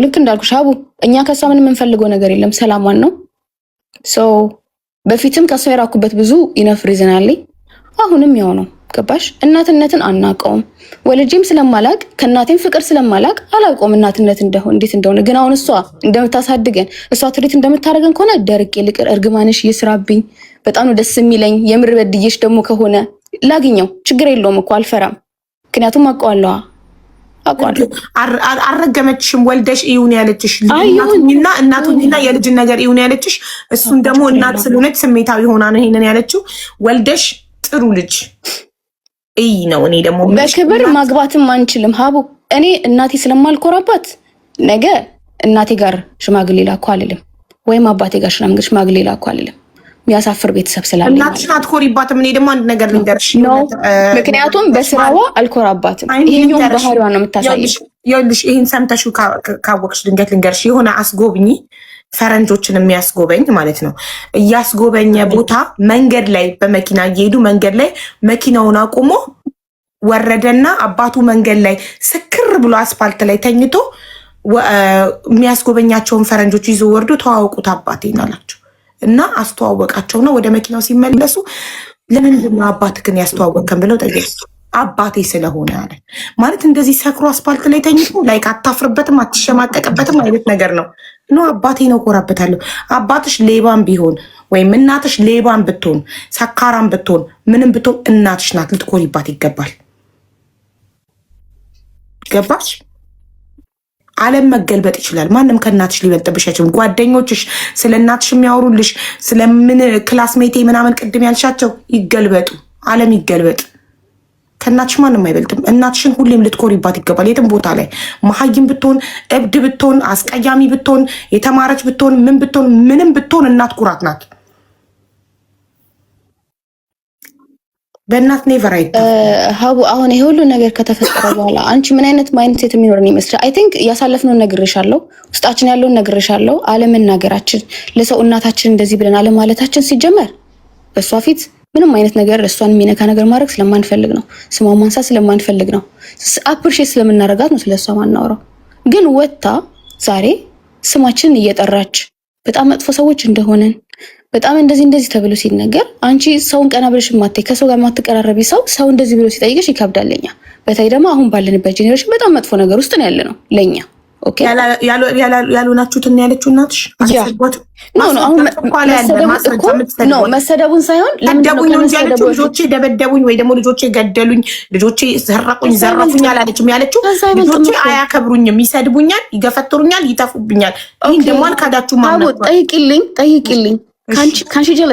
ልክ እንዳልኩሽ አቡ እኛ ከሷ ምንም የምንፈልገው ነገር የለም፣ ሰላሟን ነው። በፊትም ከሷ የራኩበት ብዙ ኢነፍ ሪዝን አለኝ። አሁንም ያው ነው። ገባሽ? እናትነትን አናውቀውም። ወልጄም ስለማላቅ ከእናቴም ፍቅር ስለማላቅ አላውቀውም እናትነት እንዴት እንደሆነ። ግን አሁን እሷ እንደምታሳድገን እሷ ትሪት እንደምታደርገን ከሆነ ደርቄ ልቅር፣ እርግማንሽ እየስራብኝ በጣም ነው ደስ የሚለኝ። የምር በድዬሽ ደግሞ ከሆነ ላግኘው ችግር የለውም እኮ አልፈራም። ምክንያቱም አውቀዋለሁ።
አልረገመችሽም። ወልደሽ ይሁን ያለችሽ እናቱኝና እናቱኝና የልጅን ነገር ይሁን ያለችሽ። እሱን ደግሞ እናት ስለሆነች ስሜታዊ ሆና ነው ይሄንን ያለችው። ወልደሽ ጥሩ ልጅ ነው። እኔ ደግሞ
በክብር ማግባትም አንችልም ሀቡ። እኔ እናቴ ስለማልኮራባት ነገ እናቴ ጋር ሽማግሌ ላኩ አልልም፣ ወይም አባቴ ጋር ሽማግሌ ላኩ አልልም። የሚያሳፍር ቤተሰብ ስላለ
እናትሽን አትኮሪባትም። እኔ ደግሞ አንድ ነገር ልንገርሽ፣
ምክንያቱም በስራዋ አልኮራባትም። ይሄኛው ባህሪዋ ነው የምታሳየው።
ይኸውልሽ ይሄን ሰምተሽው ካወቅሽ ድንገት ልንገርሽ፣ የሆነ አስጎብኚ ፈረንጆችን የሚያስጎበኝ ማለት ነው እያስጎበኘ ቦታ መንገድ ላይ በመኪና እየሄዱ መንገድ ላይ መኪናውን አቁሞ ወረደና አባቱ መንገድ ላይ ስክር ብሎ አስፋልት ላይ ተኝቶ የሚያስጎበኛቸውን ፈረንጆች ይዞ ወርዶ ተዋወቁት አባቴን አላቸው። እና አስተዋወቃቸው ነው። ወደ መኪናው ሲመለሱ ለምንድን ነው አባትህን ያስተዋወቅከን ብለው ጠየቁ። አባቴ ስለሆነ አለ። ማለት እንደዚህ ሰክሮ አስፓልት ላይ ተኝቶ ላይክ አታፍርበትም፣ አትሸማቀቅበትም አይነት ነገር ነው። ኖ አባቴ ነው ኮራበታለሁ። አባትሽ ሌባን ቢሆን ወይም እናትሽ ሌባን ብትሆን ሰካራን ብትሆን ምንም ብትሆን እናትሽ ናት፣ ልትኮሪባት ይገባል። ገባሽ? ዓለም መገልበጥ ይችላል። ማንም ከእናትሽ ሊበልጥብሽ አይችልም። ጓደኞችሽ ስለ እናትሽ የሚያወሩልሽ ስለምን ክላስሜቴ ምናምን ቅድም ያልሻቸው ይገልበጡ፣ ዓለም ይገልበጥ። ከእናትሽ ማንም አይበልጥም። እናትሽን ሁሌም ልትኮሪባት ይገባል። የትም ቦታ ላይ መሀይም ብትሆን፣ እብድ ብትሆን፣ አስቀያሚ ብትሆን፣ የተማረች ብትሆን፣ ምን ብትሆን፣ ምንም ብትሆን እናት ኩራት ናት። በእናት ኔቨር
ሀቡ አሁን ይሄ ሁሉ ነገር ከተፈጠረ በኋላ አንቺ ምን አይነት ማይንድ ሴት የሚኖርን ይመስላል? አይ ቲንክ ያሳለፍነውን ነግሬሻለሁ፣ ውስጣችን ያለውን ነግሬሻለሁ። አለመናገራችን፣ ለሰው እናታችን እንደዚህ ብለን አለማለታችን ሲጀመር በእሷ ፊት ምንም አይነት ነገር እሷን የሚነካ ነገር ማድረግ ስለማንፈልግ ነው። ስሟን ማንሳት ስለማንፈልግ ነው። አፕሪሼት ስለምናረጋት ነው ስለሷ ማናወራው። ግን ወጥታ ዛሬ ስማችንን እየጠራች በጣም መጥፎ ሰዎች እንደሆነን በጣም እንደዚህ ተብሎ ሲነገር አንቺ ሰውን ቀና ብለሽ ማትይ ከሰው ጋር ማትቀራረቢ ሰው እንደዚህ ብሎ ሲጠይቅሽ ይከብዳለኛ። በተለይ ደግሞ አሁን ባለንበት ጀኔሬሽን በጣም መጥፎ ነገር ውስጥ ነው ያለ ነው ለኛ። ኦኬ
ያሉናችሁትን ያለችው እናትሽ
መሰደቡን ሳይሆን
ለምደቡኝ ነው እንጂ ያለችው ልጆቼ ደበደቡኝ ወይ ደግሞ ልጆቼ ገደሉኝ፣ ልጆቼ ዘረፉኝ አላለችም። ያለችው ልጆቼ አያከብሩኝም፣ ይሰድቡኛል፣ ይገፈትሩኛል፣ ይተፉብኛል። ይህን ደግሞ አልካዳችሁ ማለት ነው።
ጠይቂልኝ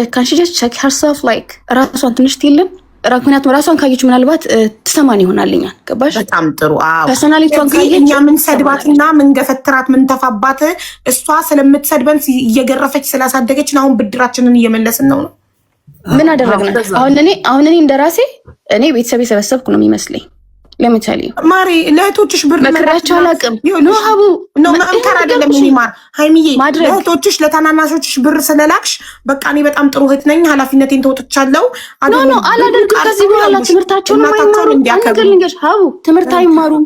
ካንሺ ጀስት ቼክ ሄርሰልፍ ላይክ ራሷን ትንሽ ትይልን። ምክንያቱም ራሷን ካየች ምናልባት ትሰማን ይሆናልኛል። ገባሽ?
በጣም ጥሩ።
ፐርሶናሊቲዋን ካየች
እኛ ምን ሰድባትና ምን ገፈትራት ምን ተፋባት እሷ ስለምትሰድበን እየገረፈች ስላሳደገች አሁን ብድራችንን እየመለስን ነው።
ምን አደረግናል? አሁን እኔ እንደራሴ እኔ ቤተሰብ የሰበሰብኩ ነው የሚመስለኝ። ለምሳሌ
ማሪ ለእህቶችሽ ብር
መከራቸው አላውቅም። ሀቡ
መምከር አይደለም ማር ሃይሚዬ፣ ለእህቶችሽ ለታናናሾችሽ ብር ስለላክሽ በቃ እኔ በጣም ጥሩ እህት ነኝ፣ ኃላፊነቴን ተወጥቻለሁ።
አላደርግም። ከዚህ በኋላ ትምህርታቸውን የማይማሩ ነገር ልንገርሽ ሀቡ፣ ትምህርት አይማሩም፣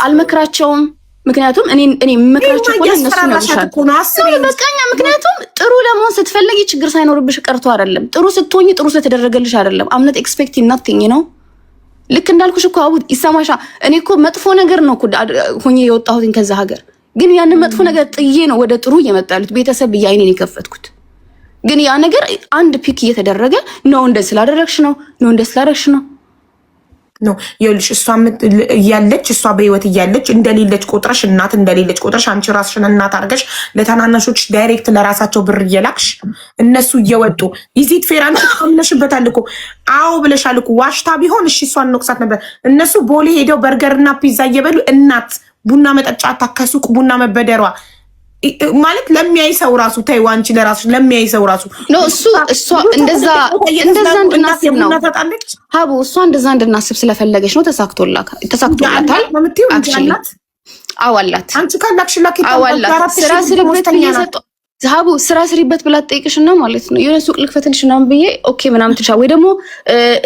አልመክራቸውም። ምክንያቱም እኔ መክራቸው እኮ እነሱ ነው በቃኛ። ምክንያቱም ጥሩ ለመሆን ስትፈልጊ ችግር ሳይኖርብሽ ቀርቶ አይደለም። ጥሩ ስትሆኚ ጥሩ ስለተደረገልሽ አይደለም። አምነት ኤክስፔክቲንግ ናቲንግ ነው። ልክ እንዳልኩሽ እኮ አቡ ይሰማሻ። እኔ እኮ መጥፎ ነገር ነው እኮ ሆኜ የወጣሁት ከዛ ሀገር፣ ግን ያንን መጥፎ ነገር ጥዬ ነው ወደ ጥሩ እየመጣ ያሉት። ቤተሰብ ብዬ አይኔን የከፈትኩት ግን ያ ነገር አንድ ፒክ እየተደረገ ነው። እንደዚህ ስላደረግሽ ነው እንደዚህ ስላደረግሽ ነው
ነው ይኸውልሽ። እሷ በህይወት እያለች እንደሌለች ቆጥረሽ እናት እንደሌለች ቆጥረሽ አንቺ ራስሽን እናት አድርገሽ ለታናናሾች ዳይሬክት ለራሳቸው ብር እየላክሽ እነሱ እየወጡ ይዚት ፌር አንቺ ተምነሽበታል እኮ። አዎ ብለሻል እኮ። ዋሽታ ቢሆን እሺ እሷን ነቅሳት ነበር። እነሱ ቦሌ ሄደው በርገርና ፒዛ እየበሉ እናት ቡና መጠጫ አታከሱቅ ቡና መበደሯ ማለት ለሚያይ ሰው ራሱ ተይው አንቺ ለራስሽ ለሚያይ ሰው ራሱ
ነው እሷ እንደዛ እንድናስብ ነው ሀቡ እሷ እንደዛ እንድናስብ ስለፈለገች ነው። ተሳክቶላታል። አክቹሊ አዋላት
አንቺ ካላክሽላክ
አዋላት ስራ ስሪበት እየሰጠ ሀቡ ስራ ስሪበት ብላ ጠይቅሽና ማለት ነው የሆነ ሱቅ ልክፈትልሽ ምናምን ብዬ ኦኬ ምናምን ትልሻ ወይ ደግሞ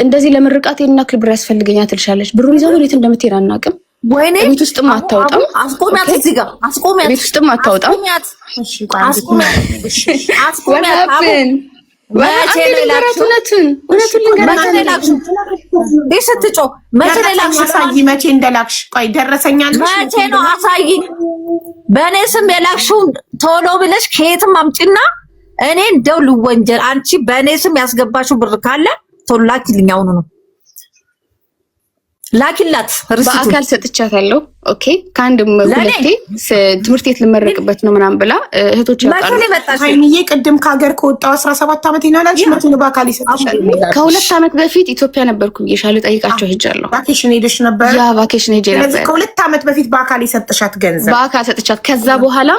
እንደዚህ ለምርቃት የና ክብር ያስፈልገኛል ትልሻለች። ብሩን ይዘው ወዴት እንደምትሄድ አናውቅም።
ወይኔ
ቤት ውስጥም አታውጣም።
አስቆሚያት እዚህ ጋር አስቆሚያት።
ቤት ውስጥም አታውጣም።
አስቆሚያት መቼ
እንደላክሽ ቆይ ደረሰኛል።
መቼ ነው አሳይኝ። በእኔ ስም የላክሽውን ቶሎ ብለሽ ከየትም አምጪና እኔ እንደው ልወንጀል። አንቺ በእኔ ስም ያስገባሽው ብር ካለ ቶሎ ላኪልኝ። አሁኑ ነው ላኪላት።
በአካል ሰጥቻታለሁ። ኦኬ ከአንድም ሁለቴ ትምህርት ቤት ልመረቅበት ነው ምናምን ብላ እህቶች ያውቃሉ።
ሃይሚዬ ቅድም ከሀገር ከወጣሁ 17 ዓመት ይሆናል። መቼ ነው በአካል ይሰጥሻል?
ከ2 ዓመት በፊት ኢትዮጵያ ነበርኩ ብዬሻለሁ። ጠይቃቸው ሄጃለሁ።
ቫኬሽን ሄደሽ ነበር?
ያ ቫኬሽን ሄጄ ነበር።
ከ2 ዓመት በፊት በአካል የሰጥሻት ገንዘብ
በአካል ሰጥቻት ከዛ በኋላ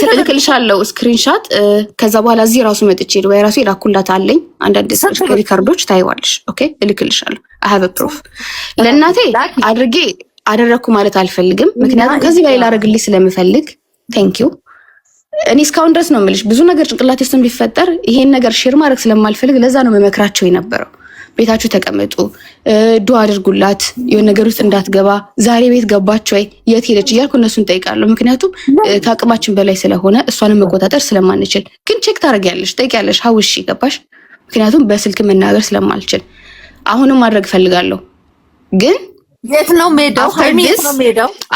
እልክልሻለሁ ስክሪንሻት። ከዛ በኋላ እዚህ ራሱ መጥቼ ወይ ራሱ የላኩላት አለኝ አንዳንድ ሪካርዶች ታይዋለሽ። ኦኬ እልክልሻለሁ። አይ ሃቭ ፕሩፍ። ለእናቴ አደረኩ ማለት አልፈልግም፣ ምክንያቱም ከዚህ በላይ ላደርግልኝ ስለምፈልግ ቴንክ ዩ። እኔ እስካሁን ድረስ ነው የምልሽ ብዙ ነገር ጭንቅላቴ ውስጥ ቢፈጠር ይሄን ነገር ሼር ማድረግ ስለማልፈልግ ለዛ ነው መመክራቸው የነበረው። ቤታችሁ ተቀመጡ፣ ዱአ አድርጉላት፣ የሆነ ነገር ውስጥ እንዳትገባ። ዛሬ ቤት ገባች ወይ የት ሄደች እያልኩ እነሱን ጠይቃለሁ። ምክንያቱም ከአቅማችን በላይ ስለሆነ እሷንም መቆጣጠር ስለማንችል፣ ግን ቼክ ታደርጊያለሽ፣ ጠይቂያለሽ። ሀውሺ ገባሽ? ምክንያቱም በስልክ መናገር ስለማልችል አሁንም ማድረግ ፈልጋለሁ። ግን
የት ነው ሜዳው?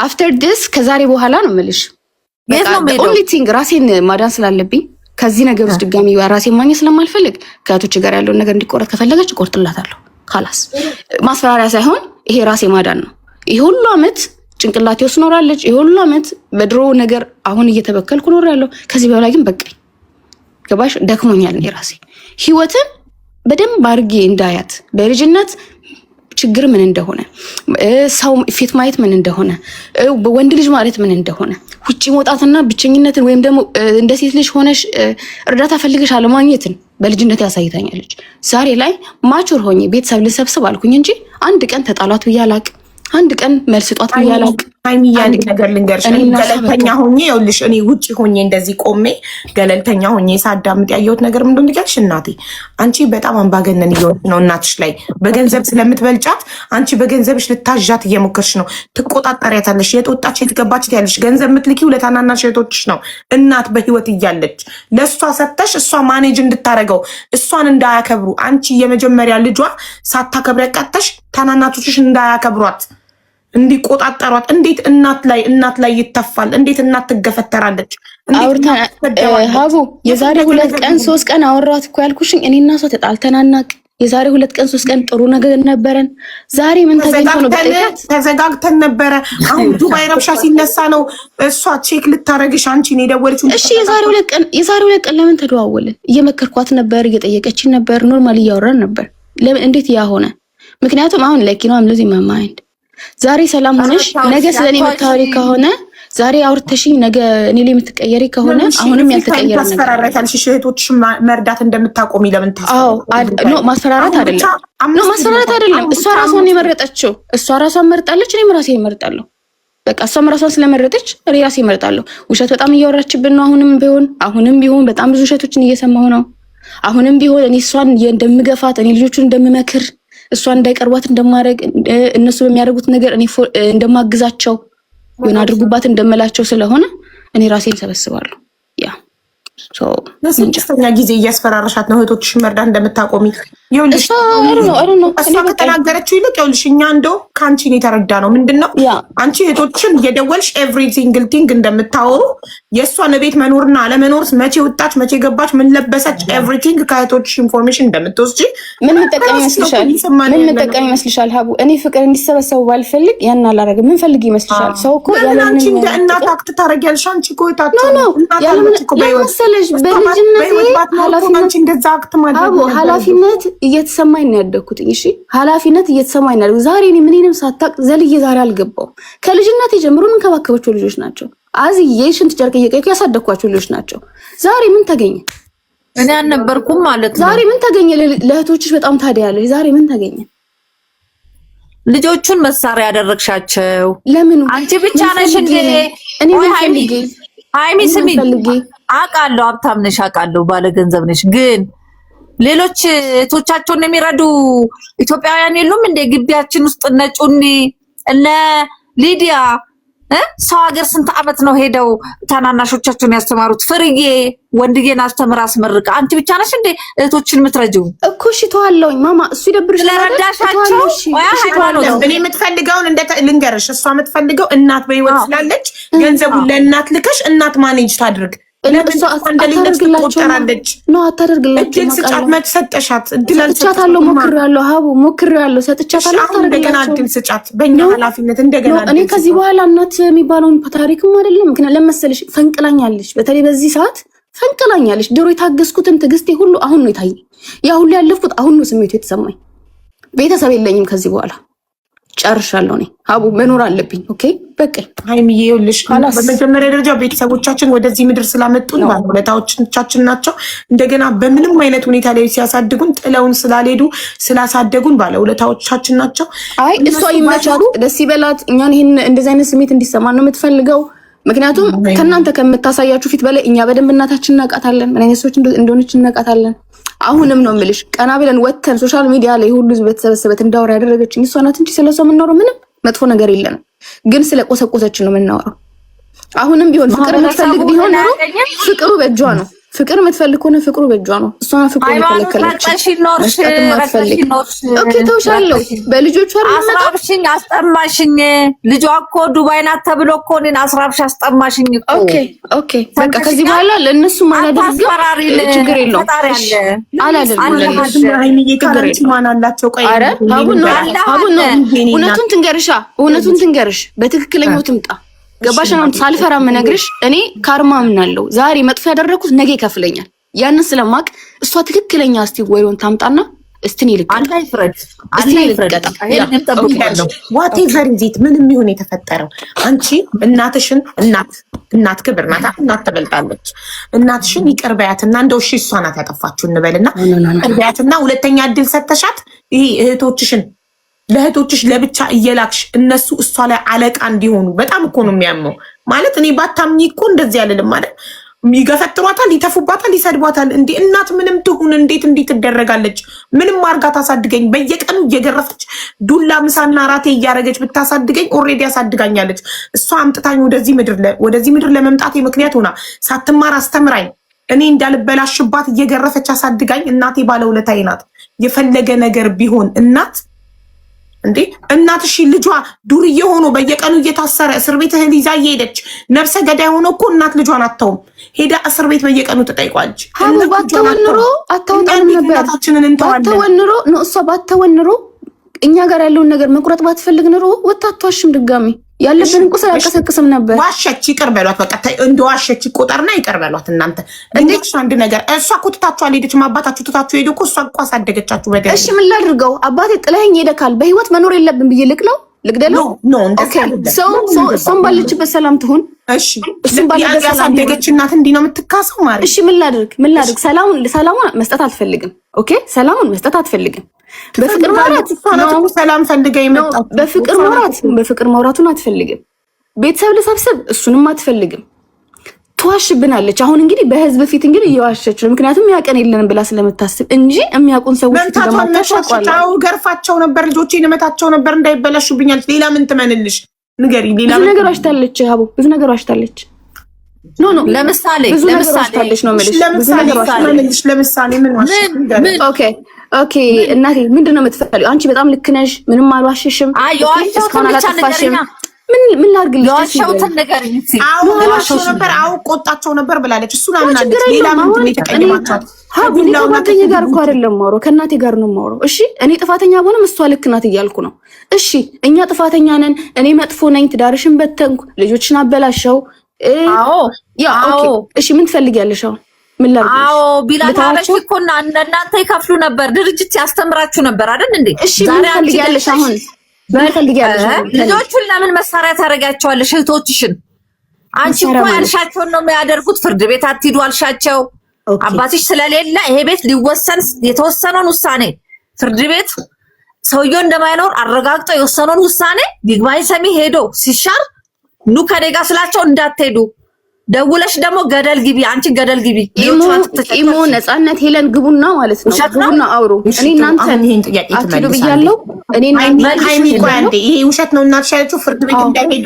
አፍተር ዲስ ከዛሬ በኋላ ነው የምልሽ። ኦንሊ ቲንግ ራሴን ማዳን ስላለብኝ ከዚህ ነገር ውስጥ ድጋሚ ራሴን ማግኘት ስለማልፈልግ ከእህቶች ጋር ያለውን ነገር እንዲቆረጥ ከፈለገች እቆርጥላታለሁ። ካላስ ማስፈራሪያ ሳይሆን ይሄ ራሴ ማዳን ነው። ይሄ ሁሉ አመት ጭንቅላቴ ውስጥ ኖራለች። ይሄ ሁሉ አመት በድሮ ነገር አሁን እየተበከልኩ ኖራለሁ። ከዚህ በላይ ግን በቃኝ። ገባሽ? ደክሞኛል። እኔ ራሴ ህይወትን በደንብ አድርጌ እንዳያት በልጅነት ችግር ምን እንደሆነ ሰው ፊት ማየት ምን እንደሆነ ወንድ ልጅ ማለት ምን እንደሆነ ውጪ መውጣትና ብቸኝነትን ወይም ደግሞ እንደ ሴት ልጅ ሆነሽ እርዳታ ፈልገሽ አለማግኘትን በልጅነት ያሳይታኛለች። ዛሬ ላይ ማቹር ሆኜ ቤተሰብ ልሰብስብ አልኩኝ እንጂ አንድ ቀን ተጣሏት ብዬ አላቅም። አንድ ቀን መልስ ጧት ብዬ አላቅም።
ሃይሚዬ አንድ ነገር ልንገርሽ። ገለልተኛ ሆኜ ይኸውልሽ እኔ ውጪ ሆኜ እንደዚህ ቆሜ ገለልተኛ ሆኜ ሳዳምጥ ያየሁት ነገር ምንድን ነው ልንገርሽ? እናቴ አንቺ በጣም አምባገነን እየሆንሽ ነው። እናትሽ ላይ በገንዘብ ስለምትበልጫት አንቺ በገንዘብሽ ልታዣት እየሞከርሽ ነው። ትቆጣጠሪያታለሽ። የት ወጣች የት ገባች ያለሽ ገንዘብ የምትልኪው ለታናናሽ እህቶችሽ ነው። እናት በህይወት እያለች ለእሷ ሰተሽ እሷ ማኔጅ እንድታረገው እሷን እንዳያከብሩ አንቺ የመጀመሪያ ልጇ ሳታከብረ ቀጥተሽ ታናናቶችሽ እንዳያከብሯት እንዲቆጣጠሯት። እንዴት እናት ላይ ይተፋል? እንዴት እናት ትገፈተራለች?
ሀቡ የዛሬ 2 ቀን 3 ቀን አወራት እኮ ያልኩሽኝ እኔ እና እሷ ተጣልተናናቅ። የዛሬ 2 ቀን 3 ቀን ጥሩ ነገር ነበረን። ዛሬ ምን ተገኝቶ ነው?
ተዘጋግተን ነበረ። አሁን ዱባይ ረብሻ ሲነሳ ነው እሷ ቼክ ልታረግሽ አንቺን የደወለችው።
እሺ የዛሬ 2 ቀን ለምን ተደዋወልን? እየመከርኳት ነበር፣ እየጠየቀችን ነበር፣ ኖርማል እያወራን ነበር። ለምን እንዴት ያ ሆነ? ምክንያቱም አሁን ላይክ ነው አምሎዚ ማማይንድ ዛሬ ሰላም ሆነሽ ነገ ስለኔ የምታወሪ ከሆነ ዛሬ አውርተሽኝ ነገ እኔ ላይ የምትቀየሪ ከሆነ አሁንም ያልተቀየረ ነገር
ታስፈራራታለሽ። እህቶችሽ መርዳት እንደምታቆሚ ለምን ታስፈራራታለሽ?
ኖ ማስፈራራት አይደለም። እሷ ራሷን የመረጠችው እሷ ራሷን መርጣለች። እኔም ራሴን እመርጣለሁ። በቃ እሷም ራሷን ስለመረጠች ራሴ እመርጣለሁ። ውሸት በጣም እያወራችብን ነው። አሁንም ቢሆን በጣም ብዙ ውሸቶችን እየሰማሁ ነው። አሁንም ቢሆን እኔ እሷን እንደምገፋት እኔ ልጆቹን እንደምመክር እሷን እንዳይቀርቧት እንደማድረግ እነሱ በሚያደርጉት ነገር እኔ እንደማግዛቸው ምን አድርጉባት እንደምላቸው ስለሆነ እኔ ራሴን ሰበስባለሁ። ያ
ለስንተኛ ጊዜ እያስፈራረሻት ነው እህቶችሽ መርዳት እንደምታቆሚ? ይኸውልሽ እሷ ከተናገረችው ይልቅ ይኸውልሽ እኛ እንደው ከአንቺ ነው የተረዳ ነው። ምንድን ነው አንቺ እህቶችን እየደወልሽ ኤቭሪ ሲንግል ቲንግ እንደምታወሩ የእሷን ቤት መኖርና አለመኖር፣ መቼ ወጣች፣ መቼ ገባች፣ ምን ለበሰች፣ ኤቭሪቲንግ ከእህቶችሽ ኢንፎርሜሽን እንደምትወስጂ
ምን መጠቀም ይመስልሻል? ሀቡ እኔ ፍቅር እንዲሰበሰቡ ባልፈልግ ያን አላረግም። ምን ፈልግ ይመስልሻል? ሰው እኮ
አንቺ እንደ እናት አክት ታደርጊያለሽ። አንቺ እኮ እህታቸው
ኃላፊነት እየተሰማኝ ነው ያደግኩት። እሺ ኃላፊነት እየተሰማኝ ነው። ዛሬ እኔ ምንም ሳታቅ ዘልዬ ዛሬ አልገባው። ከልጅነት ጀምሮ የምንከባከባቸው ልጆች ናቸው። አዝዬ ሽንት ጨርቅ እየቀየኩ ያሳደግኳቸው ልጆች ናቸው። ዛሬ ምን ተገኘ?
እኔ አልነበርኩም ማለት ነው።
ዛሬ ምን ተገኘ? ለእህቶችሽ በጣም ታዲያለሽ። ዛሬ ምን ተገኘ?
ልጆቹን መሳሪያ ያደረግሻቸው
ለምን?
አንቺ ብቻ ነሽ እንዴ?
እኔ ምን ፈልጌ?
ሃይሚ ስሚ፣ አውቃለሁ ሀብታም ነሽ፣ አውቃለሁ ባለ ገንዘብ ነሽ። ግን ሌሎች እህቶቻቸውን የሚረዱ ኢትዮጵያውያን የሉም እንዴ? ግቢያችን ውስጥ እነ ጩኒ እነ ሊዲያ ሰው ሀገር ስንት ዓመት ነው ሄደው ታናናሾቻቸውን ያስተማሩት? ፍርዬ ወንድዬን አስተምራ አስመርቃ። አንቺ ብቻ ነሽ እንዴ እህቶችን የምትረጂው?
እኮ እሺ ተዋለሁኝ ማማ፣ እሱ ይደብርሽ
ለረዳሻቸው።
እኔ የምትፈልገውን ልንገርሽ፣ እሷ የምትፈልገው እናት በህይወት ስላለች ገንዘቡን ለእናት ልከሽ እናት ማኔጅ ታድርግ።
እሷ አታደርግላቸውራለች ነው አታደርግላቸው።
ስጫት መች ሰጠሻት?
ሰጥቻታለሁ፣ ሞክሬያለሁ፣ ሀቡ ሞክሬያለሁ፣ ሰጥቻታለሁ።
እንደገና እድል ስጫት፣ በእኛ ኃላፊነት እንደገና።
እኔ ከዚህ በኋላ እናት የሚባለውን ታሪክም አይደለም። ምክንያት ለመሰለሽ ፈንቅላኛለች፣ በተለይ በዚህ ሰዓት ፈንቅላኛለች። ድሮ የታገስኩትን ትዕግስቴ ሁሉ አሁን ነው የታየኝ። ያ ሁሉ ያለፍኩት አሁን ነው ስሜቱ የተሰማኝ። ቤተሰብ የለኝም ከዚህ በኋላ ጨርሻለሁ። እኔ ሀቡ መኖር አለብኝ። ኦኬ በቃ
ሃይሚዬ፣ ይኸውልሽ በመጀመሪያ ደረጃ ቤተሰቦቻችን ወደዚህ ምድር ስላመጡን ባለውለታዎቻችን ናቸው። እንደገና በምንም አይነት ሁኔታ ላይ ሲያሳድጉን ጥለውን ስላልሄዱ ስላሳደጉን ባለውለታዎቻችን ናቸው።
አይ እሷ ይመቻት፣ ደስ ይበላት። እኛን ይሄን እንደዚህ አይነት ስሜት እንዲሰማን ነው የምትፈልገው። ምክንያቱም ከእናንተ ከምታሳያችሁ ፊት በላይ እኛ በደንብ እናታችን እናውቃታለን፣ ምን አይነት ሰዎች እንደሆነች እናውቃታለን። አሁንም ነው የምልሽ ቀና ብለን ወተን ሶሻል ሚዲያ ላይ ሁሉ በተሰበሰበት እንዳወራ ያደረገችኝ እሷ ናት እንጂ ስለሷ የምናወራው ምንም መጥፎ ነገር የለንም። ግን ስለቆሰቆሰችን ነው የምናወራው። አሁንም ቢሆን ፍቅር የምትፈልግ ቢሆን ኖሮ ፍቅሩ በእጇ ነው። ፍቅር የምትፈልግ ከሆነ ፍቅሩ በእጇ ነው። እሷን ፍቅሩ የከለከለች ኦኬ ተውሻለሁ። በልጆቹ
አስራብሽኝ፣ አስጠማሽኝ። ልጇ እኮ ዱባይ ናት ተብሎ እኮ እኔን አስራብሽ አስጠማሽኝ እኮ።
ኦኬ ኦኬ በቃ ከዚህ በኋላ ለእነሱ ማላደርግ ችግር የለውም። እውነቱን ትንገርሽ በትክክለኛው ትምጣ። ገባሽ? አሁን ሳልፈራ የምነግርሽ እኔ ካርማ ምናለው ዛሬ መጥፎ ያደረኩት ነገ ይከፍለኛል። ያንን ስለማቅ እሷ ትክክለኛ እስቲ ወይውን ታምጣና እስቲ
ዋቴቨር ዚት ምንም ይሁን የተፈጠረው አንቺ እናትሽን እናት ክብር ናት። እናት ተበልጣለች። እናትሽን ይቅር በያትና እንደው እሺ እሷ ናት ያጠፋችሁ እንበልና ይቅር በያትና ሁለተኛ እድል ሰተሻት ይሄ እህቶችሽን ለእህቶችሽ ለብቻ እየላክሽ እነሱ እሷ ላይ አለቃ እንዲሆኑ በጣም እኮ ነው የሚያመው። ማለት እኔ ባታምኚ እኮ እንደዚህ ያለልም ማለት ይገፈትሯታል፣ ይተፉባታል፣ ይሰድቧታል። እንዴ እናት ምንም ትሁን እንዴት ትደረጋለች? ምንም አርጋ ታሳድገኝ በየቀኑ እየገረፈች ዱላ ምሳና ራቴ እያረገች ብታሳድገኝ ኦሬዲ ያሳድጋኛለች። እሷ አምጥታኝ ወደዚህ ምድር ለመምጣቴ ምክንያት ሆና ሳትማር አስተምራኝ እኔ እንዳልበላሽባት እየገረፈች አሳድጋኝ እናቴ ባለውለታዬ ናት። የፈለገ ነገር ቢሆን እንዴ እናትሽ ልጇ ዱርዬ ሆኖ በየቀኑ እየታሰረ እስር ቤት እህል ይዛ እየሄደች ነፍሰ ገዳይ ሆኖ እኮ እናት ልጇን አተውም ሄዳ እስር ቤት በየቀኑ ትጠይቋለች።
ባተወንሮ አታወጣም ነበር። ባተወንሮ ነው እሷ ባተወንሮ እኛ ጋር ያለውን ነገር መቁረጥ ባትፈልግ ኑሮ ወጣቷሽም ድጋሚ ያለብን ቁስ ያቀሰቅስም ነበር።
ዋሸች፣ ይቅር በሏት። በቃ እንደ ዋሸች ቆጠርና ይቅር በሏት። እናንተ እንዴት አንድ ነገር እሷ እኮ ትታችሁ አልሄደችም። አባታችሁ ትታችሁ ሄዱ እኮ እሷ እኮ አሳደገቻችሁ በደል።
እሺ ምን ላድርገው? አባቴ ጥለኸኝ ሄደካል። በህይወት መኖር የለብን ብዬ ልግደለው? እሷም ባለችበት ሰላም ትሁን።
እሺ እሱም ባለበት ሰላም ያሳደገች እናት እንዲህ ነው የምትካሰው ማለት።
እሺ ምን ላድርግ? ሰላሙን መስጠት አልፈልግም። ኦኬ ሰላሙን መስጠት አትፈልግም። በፍቅር ማውራት
ሰላም ፈልጋ ይመጣው።
በፍቅር ማውራቱን አትፈልግም። ቤተሰብ ልሰብስብ እሱንም አትፈልግም። ትዋሽብናለች። አሁን እንግዲህ በህዝብ ፊት እንግዲህ እየዋሸች ነው። ምክንያቱም ያቀን የለንም ብላ ስለምታስብ እንጂ የሚያውቁን ሰዎች
ተማታሻው ገርፋቸው ነበር። ልጆቼን እመታቸው ነበር እንዳይበላሹብኛል። ሌላ ምን ትመንልሽ? ንገሪ። ሌላ
ብዙ ነገር ዋሽታለች። ሀቡ ብዙ ነገር ዋሽታለች። ኖ
ለምሳሌ
ነው የምልሽ።
ለምሳሌ ምን ዋሽ?
ኦኬ እናቴ ምንድነው የምትፈልጊው? አንቺ በጣም ልክ ነሽ። ምንም አልዋሽሽም።
እስካሁን አላጠፋሽም።
ምን ላድርግልሽ?
የዋሸሁትን ነገር
ቆጣቸው ነበር ብላለች። እሱን አምናለች። ሌላ ምንድን ነው የተቀየማቻት?
ከጓደኛዬ ጋር እኮ አይደለም የማወራው፣ ከእናቴ ጋር ነው የማወራው። እሺ እኔ ጥፋተኛ ሆነም እሷ ልክ ናት እያልኩ ነው። እሺ እኛ ጥፋተኛ ነን። እኔ መጥፎ ነኝ፣ ትዳርሽን በተንኩ፣ ልጆችን አበላሸው። እሺ ምን ትፈልጊያለሽ አሁን? ምን ላድርግልሽ?
ቢላል አለሽ እኮ እናንተ ይከፍሉ ነበር፣ ድርጅት ያስተምራችሁ ነበር አይደል እንዴ?
እሺ ምን ትፈልጊያለሽ አሁን?
ልጆቹን ለምን መሳሪያ ታደርጋቸዋለሽ? እህቶችሽን አንቺ እኮ ያልሻቸውን ነው የሚያደርጉት። ፍርድ ቤት አትሂዱ አልሻቸው። አባትሽ ስለሌለ ይሄ ቤት ሊወሰን የተወሰነውን ውሳኔ ፍርድ ቤት ሰውየው እንደማይኖር አረጋግጠው የወሰነውን ውሳኔ ይግባኝ ሰሚ ሄዶ ሲሻር ኑ ከኔ ጋር ስላቸው እንዳትሄዱ ደውለሽ ደግሞ ገደል ግቢ፣ አንቺ ገደል ግቢ።
ኢሞ ነፃነት ሄለን ግቡና ማለት ነው ግቡና አውሩ። እኔ እናንተ
ይሄን ጥያቄ
አትሉ ብያለሁ። እኔ
ሃይሚ ቆይ አንዴ ይሄ ውሸት ነው እናትሽ ያለችው ፍርድ ቤት እንዳይሄዱ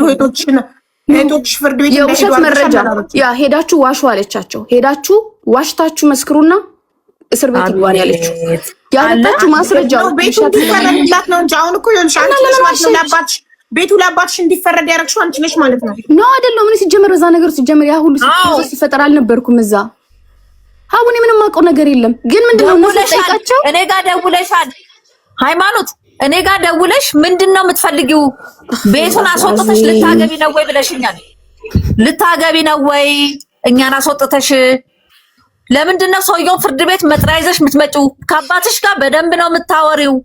ሄዶች ፍርድ ቤት
የውሸት መረጃ ያ ሄዳችሁ ዋሹ አለቻቸው። ሄዳችሁ ዋሽታችሁ መስክሩና እስር ቤት ይጓን ያለችው ያለታችሁ ማስረጃው
ቤቱ ይፈረድላት ነው እንጂ አሁን እኮ ይኸውልሽ አንቺ ለማባትሽ ቤቱ ለአባትሽ እንዲፈረድ ያደረግሽው አንቺ ነሽ ማለት ነው።
ነው አይደለም? ምን ሲጀመር በዛ ነገር ሲጀመር ያ ሁሉ ሲፈጠር አልነበርኩም እዛ። አሁን ምንም አውቀው ነገር የለም። ግን ምንድነው ነው ጠይቃቸው።
እኔ ጋር ደውለሻል ሃይማኖት፣ እኔ ጋር ደውለሽ ምንድነው የምትፈልጊው? ቤቱን አስወጥተሽ ልታገቢ ነው ወይ ብለሽኛል። ልታገቢ ነው ወይ እኛን አስወጥተሽ? ለምንድነው ሰውየው ፍርድ ቤት መጥሪያ ይዘሽ የምትመጪው? ከአባትሽ ጋር በደንብ ነው የምታወሪው።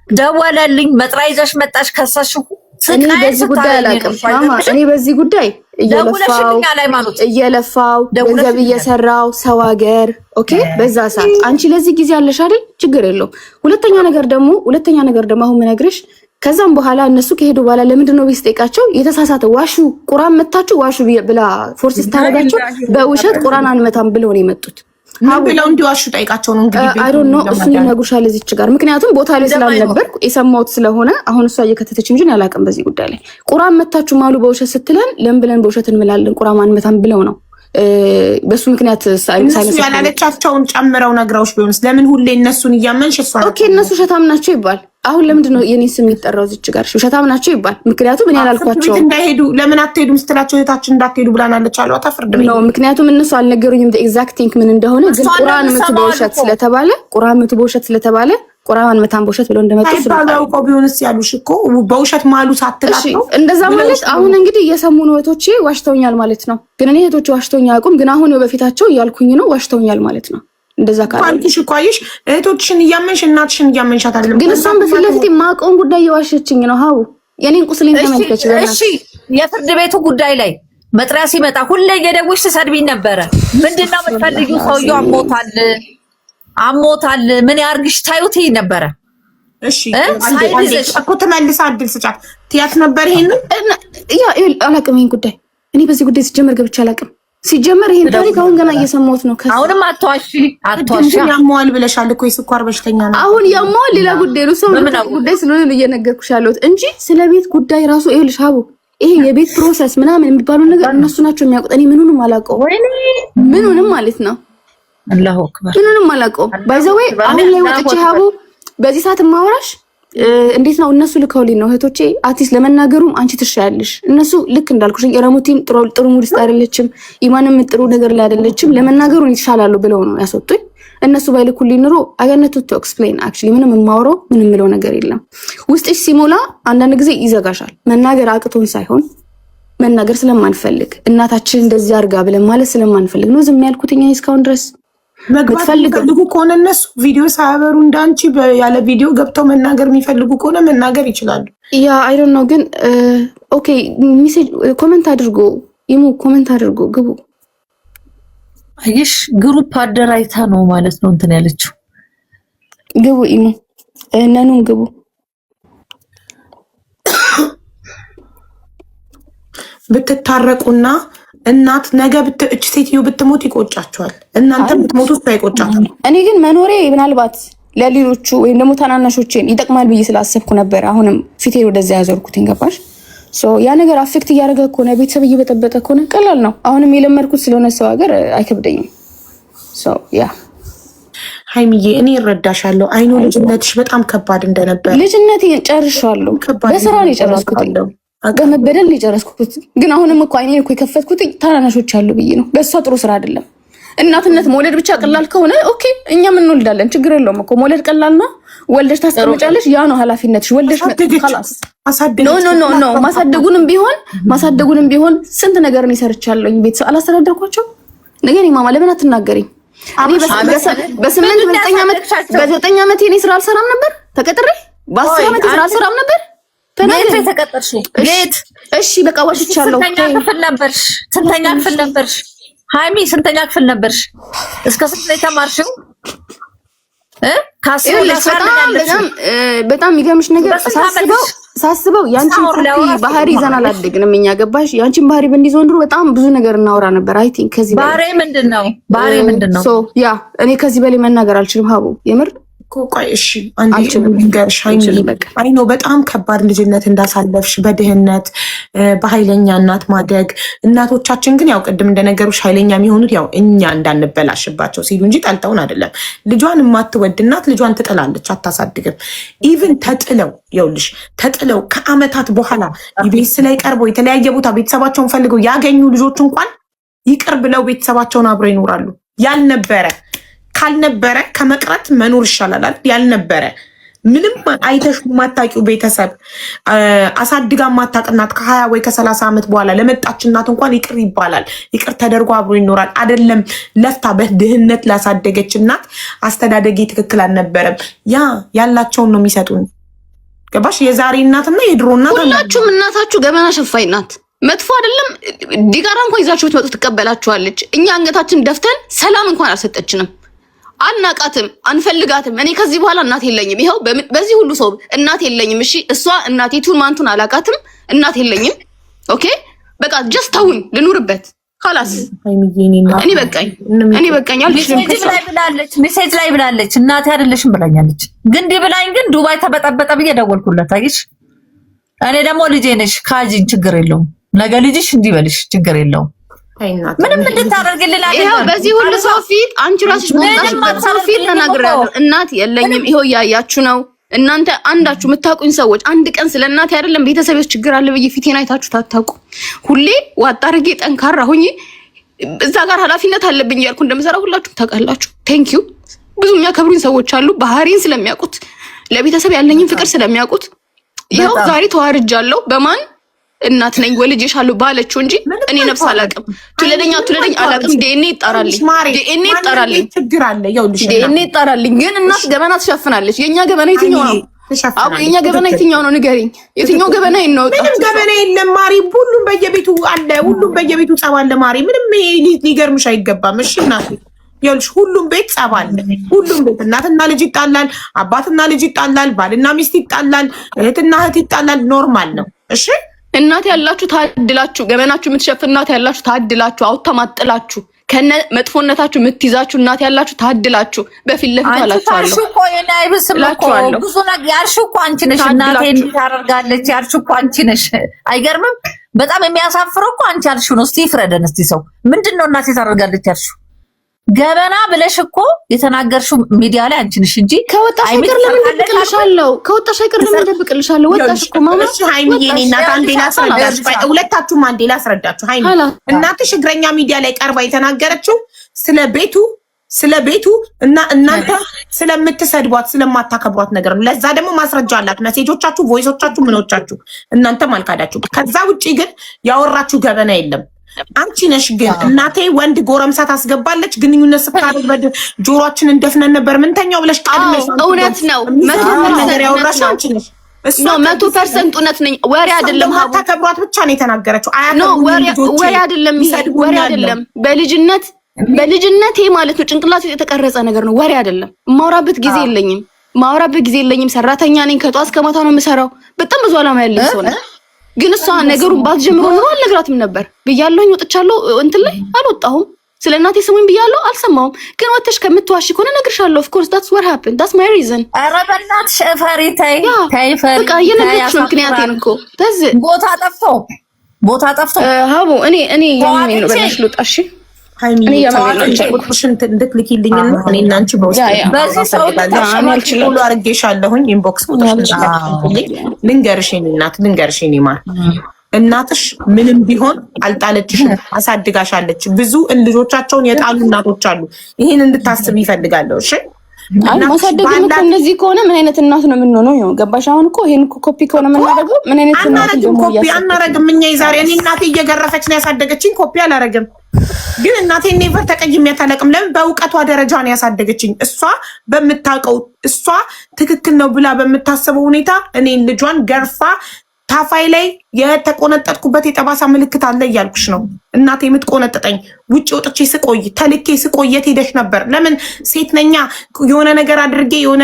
ደወለልኝ፣ መጥሪያ ይዘሽ መጣሽ፣ ከሰሽው።
እኔ በዚህ ጉዳይ አላውቅም ማማ። እኔ በዚህ ጉዳይ እየለፋው ገንዘብ እየሰራው ሰው ሀገር ኦኬ። በዛ ሰዓት አንቺ ለዚህ ጊዜ አለሽ አይደል? ችግር የለውም። ሁለተኛ ነገር ደግሞ አሁን ምነግርሽ ከዛም በኋላ እነሱ ከሄዱ በኋላ ለምንድን ነው ቢስጠይቃቸው የተሳሳተ ዋሹ ቁርአን መታችሁ ዋሹ ብላ ፎርስ ስታረጋቸው በውሸት ቁርአን አንመታም ብለው ነው የመጡት።
ምን ብለው እንዲዋሹ ጠይቃቸው ነው እንግዲህ
አይ ዶንት ኖ እሱን ይነግሩሻል እዚች ጋር። ምክንያቱም ቦታ ላይ ስላልነበርኩ የሰማሁት ስለሆነ አሁን እሷ እየከተተች እንጂ አላውቅም በዚህ ጉዳይ ላይ። ቁርአን መታችሁ ማሉ በውሸት ስትለን ለምን ብለን በውሸት እንምላለን ቁርአን አንመታም ብለው ነው። በሱ ምክንያት
ሳይንስ ያላለቻቸውን ጨምረው ነግረውሽ ቢሆንስ ለምን ሁሌ እነሱን እያመንሽ እሷ
ኦኬ እነሱ ሸታም ናቸው ይባል። አሁን ለምንድን ነው የኔ ስም የሚጠራው እዚች ጋር? ሸታም ናቸው ይባል። ምክንያቱም እኔ አላልኳቸውም።
እንዳይሄዱ ለምን አትሄዱም ስትላቸው እህታችን እንዳትሄዱ ብላናለች አሏታ ፍርድ ቤት
ነው። ምክንያቱም እነሱ አልነገሩኝም ኤግዛክት ቲንክ ምን እንደሆነ። ግን ቁርአን ምቱ በውሸት ስለተባለ ቁርአን መታን በውሸት ብለው እንደመጡ
ስለታውቆ ቢሆንስ ያሉሽ እኮ በውሸት ማሉ ሳትላት ነው
እንደዛ ማለት። አሁን እንግዲህ እየሰሙ ነው እህቶቼ ዋሽተውኛል ማለት ነው። ግን እኔ እህቶቼ ዋሽተውኛ አያውቁም። ግን አሁን በፊታቸው እያልኩኝ ነው ዋሽተውኛል ማለት ነው። እንደዛ
ካልኩሽ እኮ አይሽ እህቶችሽን እያመንሽ እናትሽን እያመንሻት አይደለም።
ግን እሷን በፊት ለፊት ማውቀውን ጉዳይ እየዋሸችኝ ነው። ሀው የኔን ቁስሌን ተመልከች።
እሺ የፍርድ ቤቱ ጉዳይ ላይ መጥሪያ ሲመጣ ሁሌ እየደወልሽ ትሰድቢኝ ነበረ። ምንድነው የምትፈልጊው? ሰውየው አሞታል ምን ያርግሽ ታዩት ነበረ።
እሺ እኮ ተመልሳ አድል ስጫት ትያት ነበር። ይሄን
አላውቅም ይሄን ጉዳይ እኔ በዚህ ጉዳይ ሲጀመር ገብቼ አላውቅም። ሲጀመር ይሄን ታሪክ አሁን ገና እየሰማሁት ነው።
አሁንም አትዋሺ
ያሟል ብለሻል እኮ የስኳር በሽተኛ ነው።
አሁን ያሟል ሌላ ጉዳይ ነው። ሰው ጉዳይ ስለሆነ እየነገርኩሽ ያለሁት እንጂ ስለ ቤት ጉዳይ ራሱ ይኸውልሽ ሀቡ ይሄ የቤት ፕሮሰስ ምናምን የሚባለው ነገር እነሱ ናቸው የሚያውቁት። እኔ ምኑንም አላውቀውም። ምኑንም ማለት ነው
አላሁ አክበር
ምኑንም አላውቀውም። ባይ ዘ ዌይ አሁን ላይ ወጥቼ ሀቡ በዚህ ሰዓት ማውራሽ እንዴት ነው እነሱ ልከውልኝ ነው እህቶቼ። አትሊስት ለመናገሩም አንቺ ትሻያለሽ። እነሱ ልክ እንዳልኩሽ የረሙቲን ጥሩ ሙድ ውስጥ አይደለችም፣ ኢማንም ጥሩ ነገር ላይ አይደለችም። ለመናገሩን ይሻላሉ ብለው ነው ያስወጡኝ። እነሱ ባይልኩልኝ ኑሮ አገነቱ ቱ ኤክስፕሌን አክቹሊ ምንም የማወራው ምንም ምለው ነገር የለም። ውስጥሽ ሲሞላ አንዳንድ ጊዜ ይዘጋሻል። መናገር አቅቶን ሳይሆን መናገር ስለማንፈልግ እናታችን እንደዚህ አርጋ ብለን ማለት ስለማንፈልግ ነው ዝም ያልኩት እኔ እስካሁን ድረስ።
መግባት የሚፈልጉ ከሆነ እነሱ ቪዲዮ ሳያበሩ እንዳንቺ ያለ ቪዲዮ ገብተው መናገር የሚፈልጉ ከሆነ መናገር ይችላሉ።
ያ አይ ዶንት ኖ ግን ኦኬ ሜሴጅ ኮሜንት አድርጎ ይሙ ኮሜንት አድርጎ ግቡ።
አይሽ ግሩፕ አደራይታ ነው ማለት ነው እንትን ያለችው።
ግቡ ይሙ እነኑን ግቡ።
ብትታረቁና እናት ነገ እች ሴትዮ ብትሞት ይቆጫቸዋል። እናንተም ብትሞቱ እሱ አይቆጫትም።
እኔ ግን መኖሬ ምናልባት ለሌሎቹ ወይም ደግሞ ታናናሾቼን ይጠቅማል ብዬ ስላሰብኩ ነበር አሁንም ፊቴን ወደዚያ ያዞርኩት። ገባሽ? ያ ነገር አፌክት እያደረገ ከሆነ ቤተሰብ እየበጠበጠ ከሆነ ቀላል ነው። አሁንም የለመድኩት ስለሆነ ሰው ሀገር አይከብደኝም። ያ
ሃይሚዬ እኔ እረዳሻለሁ። አይኑ ልጅነትሽ በጣም ከባድ እንደነበር
ልጅነቴ ጨርሻለሁ። በስራ ነው የጨረስኩት፣ በመበደል ነው የጨረስኩት። ግን አሁንም እኮ አይኔን እኮ የከፈትኩት ታናናሾች አሉ ብዬ ነው። በእሷ ጥሩ ስራ አይደለም። እናትነት መውለድ ብቻ ቀላል ከሆነ ኦኬ እኛም እንወልዳለን፣ ችግር የለውም እኮ መውለድ ቀላል ነው። ወልደሽ ታስቀምጫለሽ፣ ያ ነው ኃላፊነትሽ። ወልደሽ خلاص ኖ ማሳደጉንም ቢሆን ስንት ነገር ነው ሰርቻለሁኝ። ቤተሰብ አላስተዳደርኳቸው ነገር ማማ ለምን አትናገሪኝ? እኔ በ9 ዓመት እኔ ስራ አልሰራም ነበር ተቀጥሬ፣ በ10 ዓመት ስራ አልሰራም ነበር።
ተናገሪ። የተቀጠርሽው ቤት
እሺ በቃ ዋሽቻለሁ።
ስንተኛ ክፍል ነበርሽ? ስንተኛ ክፍል ነበርሽ? ሃይሚ ስንተኛ ክፍል ነበርሽ? እስከ ስንት ነው የተማርሽው?
በጣም የሚገርምሽ ነገር ሳስበው ያንቺን ባህሪ ይዘን አላደግንም እኛ ገባሽ? ያንቺን ባህሪ ብንይዘው እንድሮ በጣም ብዙ ነገር እናወራ ነበር። አይ ቲንክ ከዚህ
ባህሪ ምንድነው?
ያ እኔ ከዚህ በላይ መናገር አልችልም። ሀቡ የምር
ቆይ እሺ አንዴ ልንገርሽ አይ ነው በጣም ከባድ ልጅነት እንዳሳለፍሽ በድህነት በኃይለኛ እናት ማደግ። እናቶቻችን ግን ያው ቅድም እንደነገሩሽ ኃይለኛ የሚሆኑት ያው እኛ እንዳንበላሽባቸው ሲሉ እንጂ ጠልተውን አይደለም። ልጇን የማትወድ እናት ልጇን ትጥላለች፣ አታሳድግም። ኢቭን ይኸውልሽ ተጥለው ከአመታት በኋላ ኢቢኤስ ላይ ቀርበው የተለያየ ቦታ ቤተሰባቸውን ፈልገው ያገኙ ልጆች እንኳን ይቅር ብለው ቤተሰባቸውን አብረው ይኖራሉ። ካልነበረ ከመቅረት መኖር ይሻላል። ያልነበረ ምንም አይተሽ ማታቂው ቤተሰብ አሳድጋ ማታቅ እናት ከ20 ወይ ከ30 ዓመት በኋላ ለመጣች እናት እንኳን ይቅር ይባላል። ይቅር ተደርጎ አብሮ ይኖራል። አይደለም ለፍታ በድህነት ላሳደገች እናት አስተዳደጌ ትክክል አልነበረም። ያላቸውን ነው የሚሰጡን። ገባሽ? የዛሬ እናትና የድሮ እናት
ሁላችሁም እናታችሁ ገመና ሸፋኝ ናት። መጥፎ አይደለም። ዲጋራ እንኳን ይዛችሁ ብትመጡ ትቀበላችኋለች። እኛ አንገታችን ደፍተን ሰላም እንኳን አልሰጠችንም። አናቃትም፣ አንፈልጋትም። እኔ ከዚህ በኋላ እናት የለኝም። ይኸው በዚህ ሁሉ ሰው እናት የለኝም። እሺ እሷ እናቴቱን ማንቱን አላቃትም። እናት የለኝም። ኦኬ በቃ ጀስት ተውኝ ልኑርበት። خلاص እኔ በቃኝ አልሽም።
ሜሴጅ ላይ ብላለች እናቴ አይደለሽም ብላኛለች። ግን እንዲህ ብላኝ ግን ዱባይ ተበጠበጠ ብዬ ደወልኩላት። አይሽ እኔ ደግሞ ልጄ ነሽ ካጂን ችግር የለውም። ነገ ልጅሽ እንዲበልሽ ችግር የለውም። ምንም እንድታደርግልኝ
ይሄው በዚህ ሁሉ ሰው ፊት አንቺ ራስሽ ሰው ፊት ተናግሬያለሁ። እናት የለኝም። ይሄው ያያችሁ ነው። እናንተ አንዳችሁ የምታውቁኝ ሰዎች አንድ ቀን ስለ እናት አይደለም ቤተሰቤስ ችግር አለ ብዬ ፊቴን አይታችሁ ታታውቁ። ሁሌ ዋጣ አድርጌ ጠንካራ ሆኜ እዛ ጋር ኃላፊነት አለብኝ ያልኩ እንደምሰራ ሁላችሁም ታውቃላችሁ። ቴንክ ዩ። ብዙ የሚያከብሩኝ ሰዎች አሉ ባህሪን ስለሚያውቁት ለቤተሰብ ያለኝን ፍቅር ስለሚያውቁት። ይሄው ዛሬ ተዋርጃለሁ። በማን እናት ነኝ ወልጄሻለሁ ባለችው እንጂ እኔ ነፍስ አላውቅም። ትለደኛ አላውቅም። ዲኤንኤ ይጣራልኝ
ችግር አለ። ይኸውልሽ
ዲኤንኤ ይጣራልኝ። ግን እናት ገበና ትሸፍናለች። የኛ ገበና የትኛው ነው? የኛ ገበና የትኛው ነው? ንገሪኝ። የትኛው ገበና ይነውጣ?
ምንም ገበና የለም ማሪ። ሁሉም በየቤቱ አለ። ሁሉም በየቤቱ ጸብ አለ ማሪ። ምንም ሊገርምሽ አይገባም። እሺ እናት ይኸውልሽ ሁሉም ቤት ጸብ አለ። ሁሉም ቤት እናትና ልጅ ይጣላል፣ አባትና ልጅ ይጣላል፣ ባልና ሚስት ይጣላል፣ እህትና እህት ይጣላል። ኖርማል ነው። እሺ
እናት ያላችሁ ታድላችሁ፣ ገበናችሁ የምትሸፍን እናት ያላችሁ ታድላችሁ፣ አውተማጥላችሁ ከነ መጥፎነታችሁ የምትይዛችሁ እናት ያላችሁ ታድላችሁ። በፊት ለፊት አላችኋለሁ
እኮ የኔ አይብስም እኮ ብዙ ነገር ያልሽው እኮ አንቺ ነሽ። እናቴ እንዲህ ታደርጋለች ያልሽው እኮ አንቺ ነሽ። አይገርምም? በጣም የሚያሳፍረው እኮ አንቺ ያልሽው ነው። እስቲ ፍረደን እስቲ። ሰው ምንድነው እናቴ ታደርጋለች ያልሽው? ገበና ብለሽ እኮ የተናገርሽው ሚዲያ ላይ አንቺ ነሽ እንጂ
ከወጣሽ አይቀር ለምን ደብቅልሻለሁ? ከወጣሽ አይቀር ለምን ደብቅልሻለሁ? ወጣሽ እኮ ማማ።
እሺ ሃይሚዬ እኔ እናት አንዴ ላስረዳችሁ፣ ሁለታችሁም አንዴ ላስረዳችሁ። ሃይሚ እናትሽ እግረኛ ሚዲያ ላይ ቀርባ የተናገረችው ስለ ቤቱ እና እናንተ ስለምትሰድቧት ስለማታከብሯት ነገር ነው። ለዛ ደግሞ ማስረጃ አላት። ሜሴጆቻችሁ፣ ቮይሶቻችሁ፣ ምኖቻችሁ እናንተም አልካዳችሁ። ከዛ ውጪ ግን ያወራችሁ ገበና የለም። አንቺ ነሽ ግን እናቴ ወንድ ጎረምሳ ታስገባለች ግንኙነት ስታደርግ ጆሮአችን እንደፍነን ነበር ምንተኛው ብለሽ ቀድመሽ
እውነት ነው።
ነገር ያወራሽ አንቺ ነሽ።
እሱ 100% እውነት ነኝ። ወሬ አይደለም።
ታከብሯት ብቻ ነው የተናገረችው።
ወሬ አይደለም። በልጅነቴ ማለት ነው ጭንቅላቱ የተቀረጸ ነገር ነው። ወሬ አይደለም። ማውራበት ጊዜ የለኝም። ሰራተኛ ነኝ። ከጧት እስከ ማታ ነው የምሰራው። በጣም ብዙ አላማ ያለኝ ሰው ነኝ። ግን እሷ ነገሩን ባትጀምሮ ነው አልነግራትም ነበር ብያለሁኝ። ወጥቻለሁ እንትን ላይ አልወጣሁም። ስለ እናቴ ስሙኝ ብያለሁ አልሰማሁም። ግን ወጥተሽ ከምትዋሺ ከሆነ እነግርሻለሁ። ኦፍ ኮርስ that's what happened, that's my reason።
ኧረ በእናትሽ ፈሪ ተይ ፈሪ።
በቃ የነገርኩሽ ምክንያቴን እኮ
ቦታ ጠፍቶ
ሀቡ እኔ የምን ነው በላሽ ልውጣ። እሺ
ሃይሚ ቁጥርሽን እንድትልኪልኝ እና እኔ እና አንቺ በውስጥ ሁሉ አድርጌሻለሁኝ። ኢንቦክስ ቁጥርሽን ልንገርሽ የኔ ማር እናትሽ ምንም ቢሆን አልጣለችሽም፣ አሳድጋሻለች። ብዙ ልጆቻቸውን የጣሉ እናቶች አሉ። ይሄን እንድታስብ ይፈልጋለሁ። እሺ
ማሳደግ እኮ እንደዚህ ከሆነ ምን አይነት እናት ነው የምንሆነው? ነው ገባሽ? አሁን እኮ ይሄን እኮ ኮፒ ከሆነ የምናደርገው ምን አይነት እናት ነው?
ኮፒ አናረግም እኛ። የዛሬ እኔ እናቴ እየገረፈች ነው ያሳደገችኝ። ኮፒ አላረግም። ግን እናቴ ኔቨር ተቀይሜያት አላውቅም። ለምን? በእውቀቷ ደረጃ ነው ያሳደገችኝ። እሷ በምታውቀው እሷ ትክክል ነው ብላ በምታስበው ሁኔታ እኔን ልጇን ገርፋ ታፋይ ላይ የተቆነጠጥኩበት የጠባሳ ምልክት አለ እያልኩሽ ነው። እናቴ የምትቆነጥጠኝ ውጭ ወጥቼ ስቆይ ተልኬ ስቆይ የት ሄደሽ ነበር? ለምን ሴት ነኛ የሆነ ነገር አድርጌ የሆነ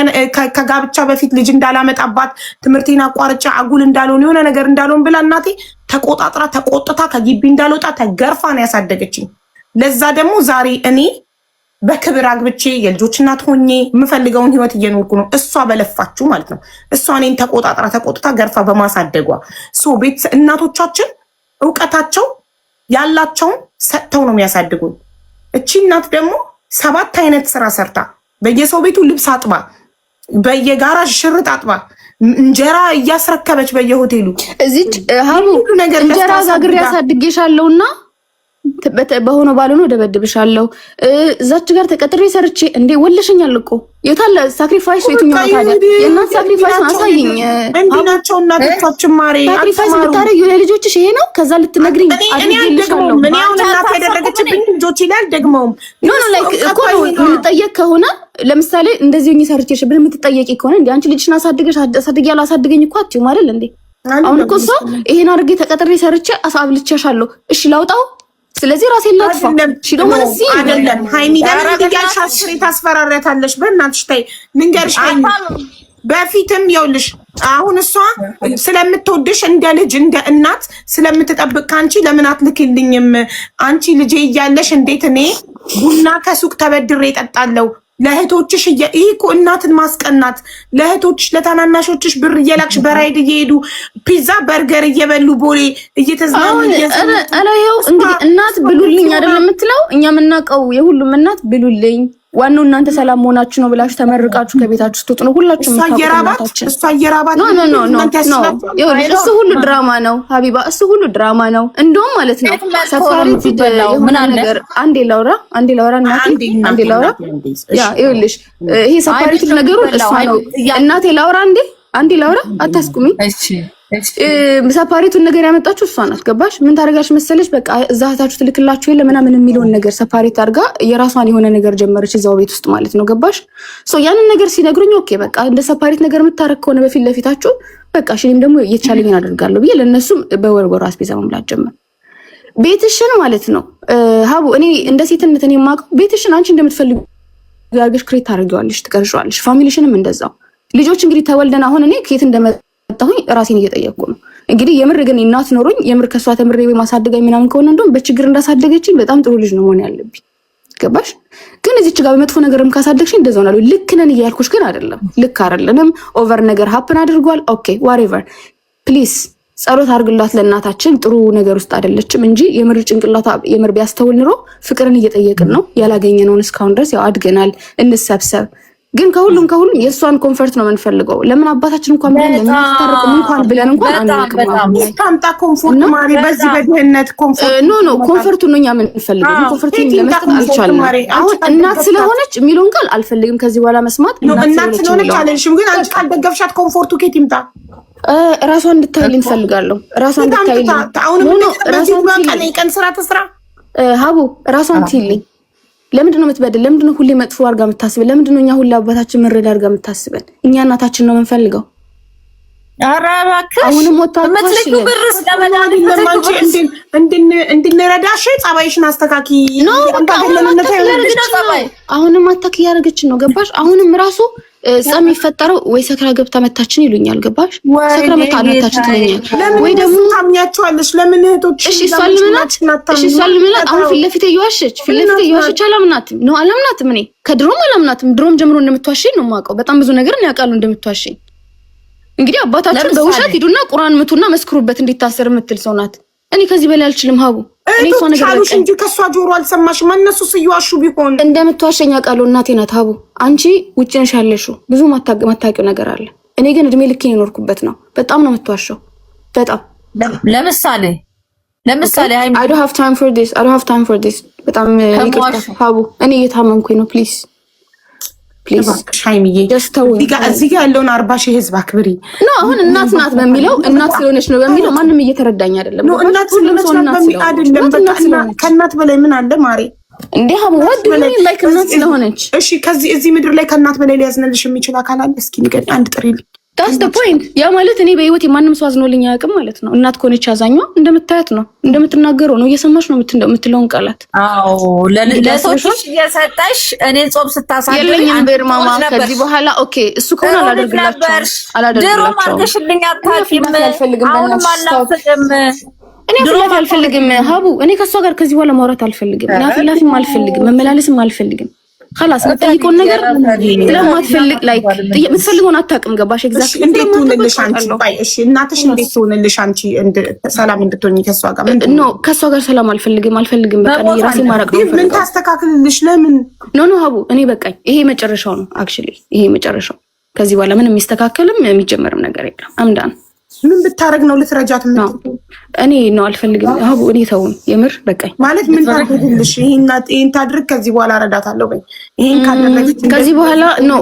ከጋብቻ በፊት ልጅ እንዳላመጣባት ትምህርቴን አቋርጫ አጉል እንዳልሆን የሆነ ነገር እንዳልሆን ብላ እናቴ ተቆጣጥራ ተቆጥታ ከግቢ እንዳልወጣ ተገርፋ ነው ያሳደገችኝ። ለዛ ደግሞ ዛሬ እኔ በክብር አግብቼ የልጆች እናት ሆኜ የምፈልገውን ህይወት እየኖርኩ ነው። እሷ በለፋችሁ ማለት ነው። እሷ እኔን ተቆጣጥራ ተቆጥታ ገርፋ በማሳደጓ ቤት እናቶቻችን እውቀታቸው ያላቸውን ሰጥተው ነው የሚያሳድጉን። እቺ እናት ደግሞ 7 አይነት ስራ ሰርታ በየሰው ቤቱ ልብስ አጥባ፣ በየጋራዥ ሽርጥ አጥባ፣ እንጀራ እያስረከበች በየሆቴሉ
እዚች ሀቡ ነገር እንጀራ ጋግሬ ያሳድጌሻለሁና በሆነ ባልሆነ ደበድብሻለሁ እዛች ጋር ተቀጥሬ ሰርቼ እንዴ ወለሽኛል እኮ የታለ ሳክሪፋይስ የትኛው ታዲያ የእናት ሳክሪፋይስ አሳይኝ
እንዲናቸው እናቶቻችን ማሬ
ሳክሪፋይስ ብታረጊ ለልጆችሽ ይሄ ነው ከዛ ልትነግሪኝ
አድርጌልሻለሁ ምን ያው እናት ያደረገችብኝ ልጆች ይላል ደግሞም
ኖ ላይክ እኮ ምንጠየቅ ከሆነ ለምሳሌ እንደዚህ ሆኜ ሰርቼሽ ብለ የምትጠየቂ ከሆነ እንዴ አንቺ ልጅሽን አሳድገሽ ያላሳድገኝ እኮ አትይው አይደል እንዴ አሁን እኮ እሷ ይሄን አድርጌ ተቀጥሬ ሰርቼ አሳብልቼሻለሁ እሺ ላውጣው ስለዚህ ራሴን ላጥፋ ሽዶ ማለት ሲ
አይደለም ሃይሚ ጋር እንዲያልሽ አስሬ ታስፈራራታለሽ በእናትሽ ታይ ንገርሽ ሃይሚ በፊትም ይኸውልሽ አሁን እሷ ስለምትወድሽ እንደ ልጅ እንደ እናት ስለምትጠብቅ ካንቺ ለምን አትልክልኝም አንቺ ልጄ እያለሽ እንዴት እኔ ቡና ከሱቅ ተበድሬ እጠጣለሁ ለእህቶችሽ ይሄ እኮ እናትን ማስቀናት ለእህቶችሽ ለታናናሾችሽ ብር እየላክሽ በራይድ እየሄዱ ፒዛ በርገር እየበሉ ቦሌ እየተዝናኑ
አላየው እንግዲህ እናት ብሉልኝ አይደለም የምትለው እኛ የምናውቀው የሁሉም እናት ብሉልኝ ዋናው እናንተ ሰላም መሆናችሁ ነው ብላችሁ ተመርቃችሁ ከቤታችሁ ስትወጡ ነው ሁላችሁም
እሷ እየራባት
ኖ እሱ ሁሉ ድራማ ነው ሀቢባ እሱ ሁሉ ድራማ ነው እንደውም ማለት ነው ሰፋሪት ምን ነገር አንዴ ላውራ ያ ይኸውልሽ ይሄ ሰፋሪት ነገሩ እሷ ነው እናቴ ላውራ አንዴ ላውራ አታስቁሚ እሺ ሰፓሬቱን ነገር ያመጣችሁ እሷ ናት ገባሽ ምን ታደርጋሽ መሰለሽ በቃ እዛታችሁ ትልክላችሁ የለ ምናምን የሚለውን ነገር ሰፓሬት አድርጋ የራሷን የሆነ ነገር ጀመረች እዛው ቤት ውስጥ ማለት ነው ገባሽ ያንን ነገር ሲነግሩኝ ኦኬ በቃ እንደ ሰፓሬት ነገር የምታረክ ከሆነ በፊት ለፊታችሁ በቃ እሺም ደግሞ እየቻለኝን አደርጋለሁ ብዬ ለነሱም በወርወር አስቤዛ መምላት ጀመር ቤትሽን ማለት ነው ሀቡ እኔ እንደ ሴትነት እኔ የማውቀው ቤትሽን አንቺ እንደምትፈልጉ ያርገሽ ክሬት ታደርጊዋለሽ ትቀርጫዋለሽ ፋሚሊሽንም እንደዛው ልጆች እንግዲህ ተወልደን አሁን እኔ ከየት እንደመጣሁኝ ራሴን እየጠየቅኩ ነው እንግዲህ የምር ግን እናት ኖሮኝ የምር ከሷ ተምሬ ወይ ማሳደጋኝ ምናምን ከሆነ እንደውም በችግር እንዳሳደገችኝ በጣም ጥሩ ልጅ ነው መሆን ያለብኝ ገባሽ ግን እዚች ጋር በመጥፎ ነገርም ካሳደግሽኝ እንደዛው ነው ልክ ነን እያልኩሽ ግን አይደለም ልክ አይደለም ኦቨር ነገር ሀፕን አድርጓል ኦኬ ዋትኤቨር ፕሊዝ ጸሎት አድርግላት ለእናታችን ጥሩ ነገር ውስጥ አይደለችም እንጂ የምር ጭንቅላቷ የምር ቢያስተውል ኑሮ ፍቅርን እየጠየቅን ነው ያላገኘነውን እስካሁን ድረስ ያው አድገናል እንሰብሰብ ግን ከሁሉም የሷን ኮምፎርት ነው የምንፈልገው ለምን አባታችን እንኳን ብለን ለምን ታረቁም እንኳን ብለን እንኳን አንልቅም
ታምጣ ኮምፎርት ማሪ በዚህ በድህነት ኮምፎርት
ኖ ኮምፎርት ነው እኛ የምንፈልገው ኮምፎርት ለመስጠት አልቻልንም አሁን እናት ስለሆነች የሚሉን ቃል አልፈልግም ከዚህ በኋላ መስማት
እናት ስለሆነች አለሽም ግን አንቺ ካልደገፍሻት ኮምፎርቱ ከየት ይምጣ
ራሷን እንድታይል እንፈልጋለሁ ራሷን እንድታይል
አሁን ራሷን ቀን ስራ ተስራ
ሀቡ ራሷን ትይልኝ ለምንድነው የምትበደል ለምንድነው ሁሌ መጥፎ አድርጋ የምታስበን ለምንድነው እኛ ሁሌ አባታችን መረዳ አድርጋ የምታስበን እኛ እናታችን ነው የምንፈልገው
ኧረ እባክሽ
አሁንም ወጣሽ
ብርስ ለማዳን
እንድንረዳሽ ጸባይሽን አስተካኪ
አሁንም አታክ ያደረገችን ነው ገባሽ አሁንም ራሱ ጸም የሚፈጠረው ወይ ሰክራ ገብታ መታችን ይሉኛል ገባሽ ሰክራ መታችን ትለኛል ወይ ደግሞ
ታምኛቸዋለሽ ለምን እህቶች
እሺ ሷልምናት አሁን ፊት ለፊት እየዋሸች አላምናትም እኔ ከድሮም አላምናትም ድሮም ጀምሮ እንደምትዋሸኝ ነው የማውቀው በጣም ብዙ ነገር ነው ያውቃሉ እንደምትዋሸኝ እንግዲህ አባታችን በውሸት ሂዱና ቁርአን ምቱና መስክሩበት እንዲታሰር የምትል ሰው ናት እኔ ከዚህ በላይ አልችልም ሀቡ እኔ እሷ ነገር
አልሽ እንጂ ከሷ ጆሮ አልሰማሽም እነሱ ሲዋሹ ቢሆን
እንደምትዋሸኝ አውቃለሁ እናቴ ናት ሀቡ አንቺ ውጭ ነሽ ያለሽው ብዙ ማታውቂው ነገር አለ እኔ ግን እድሜ ልኬን የኖርኩበት ነው በጣም ነው የምትዋሸው በጣም
ለምሳሌ
I don't have time for this በጣም ይቅርታ ሀቡ እኔ እየታመምኩኝ ነው ፕሊዝ
ሻይሚዬ እዚህ ጋር ያለውን 40,000 ህዝብ አክብሪ
ነው አሁን እናት ናት በሚለው እናት ስለሆነች ነው በሚለው ማንም እየተረዳኝ አይደለም
ነው እናት ስለሆነች ነው በሚለው አይደለም በቃ ከእናት በላይ ምን አለ ማሬ
እንዴ ሀቡ ወድ ምን ላይ ከእናት ስለሆነች
እሺ ከዚህ እዚህ ምድር ላይ ከእናት በላይ ሊያዝንልሽ የሚችል አካል አለ እስኪ ንገሪ አንድ ጥሪልኝ
that's the point ያ ማለት እኔ በህይወት የማንም ሰው አዝኖልኝ አያውቅም ማለት ነው። እናት ኮነች አዛኛ እንደምታያት ነው እንደምትናገረው ነው እየሰማሽ ነው የምትለውን ቃላት።
አዎ ለሶችሽ እየሰጠሽ እኔ ጾም ስታሳድኝ
የለኝም በርማማ ከዚህ በኋላ ኦኬ እሱ ከሆነ አላደርግላችሁም ድሮ ማርገሽልኝ አታውቂም። አሁን ማናፍቅም እኔ ፍላት አልፈልግም ሀቡ እኔ ከሷ ጋር ከዚህ በኋላ ማውራት አልፈልግም። እኔ ፍላትም አልፈልግም መመላለስም አልፈልግም። خلاص የምትጠይቀውን ነገር ስለማትፈልግ ላይክ የምትፈልገውን አታውቅም። ገባሽ? ኤግዛክትሊ
እንዴት ትሆንልሽ አንቺ? ባይ እሺ እናትሽ እንዴት ትሆንልሽ አንቺ ሰላም እንድትሆኚ ከሷ ጋር? ኖ
ከሷ ጋር ሰላም አልፈልግም። በቃ እኔ ራሴ ማረቅ ነው።
ምን ታስተካክልልሽ? ለምን
ኖ ሀቡ እኔ በቃኝ። ይሄ መጨረሻው ነው። አክቹሊ ይሄ መጨረሻው። ከዚህ በኋላ ምንም የሚስተካከልም የሚጀመርም ነገር የለም። አምዳን
ምን ብታረግ ነው ልትረጃት?
እኔ ነው አልፈልግም ሀቡ እኔ ተውን የምር በቃኝ።
ማለት ምን ታደርግልሽ? ይሄን ታድርግ ከዚህ በኋላ እረዳታለሁ በይ። ይሄን ካደረገች
ከዚህ በኋላ ነው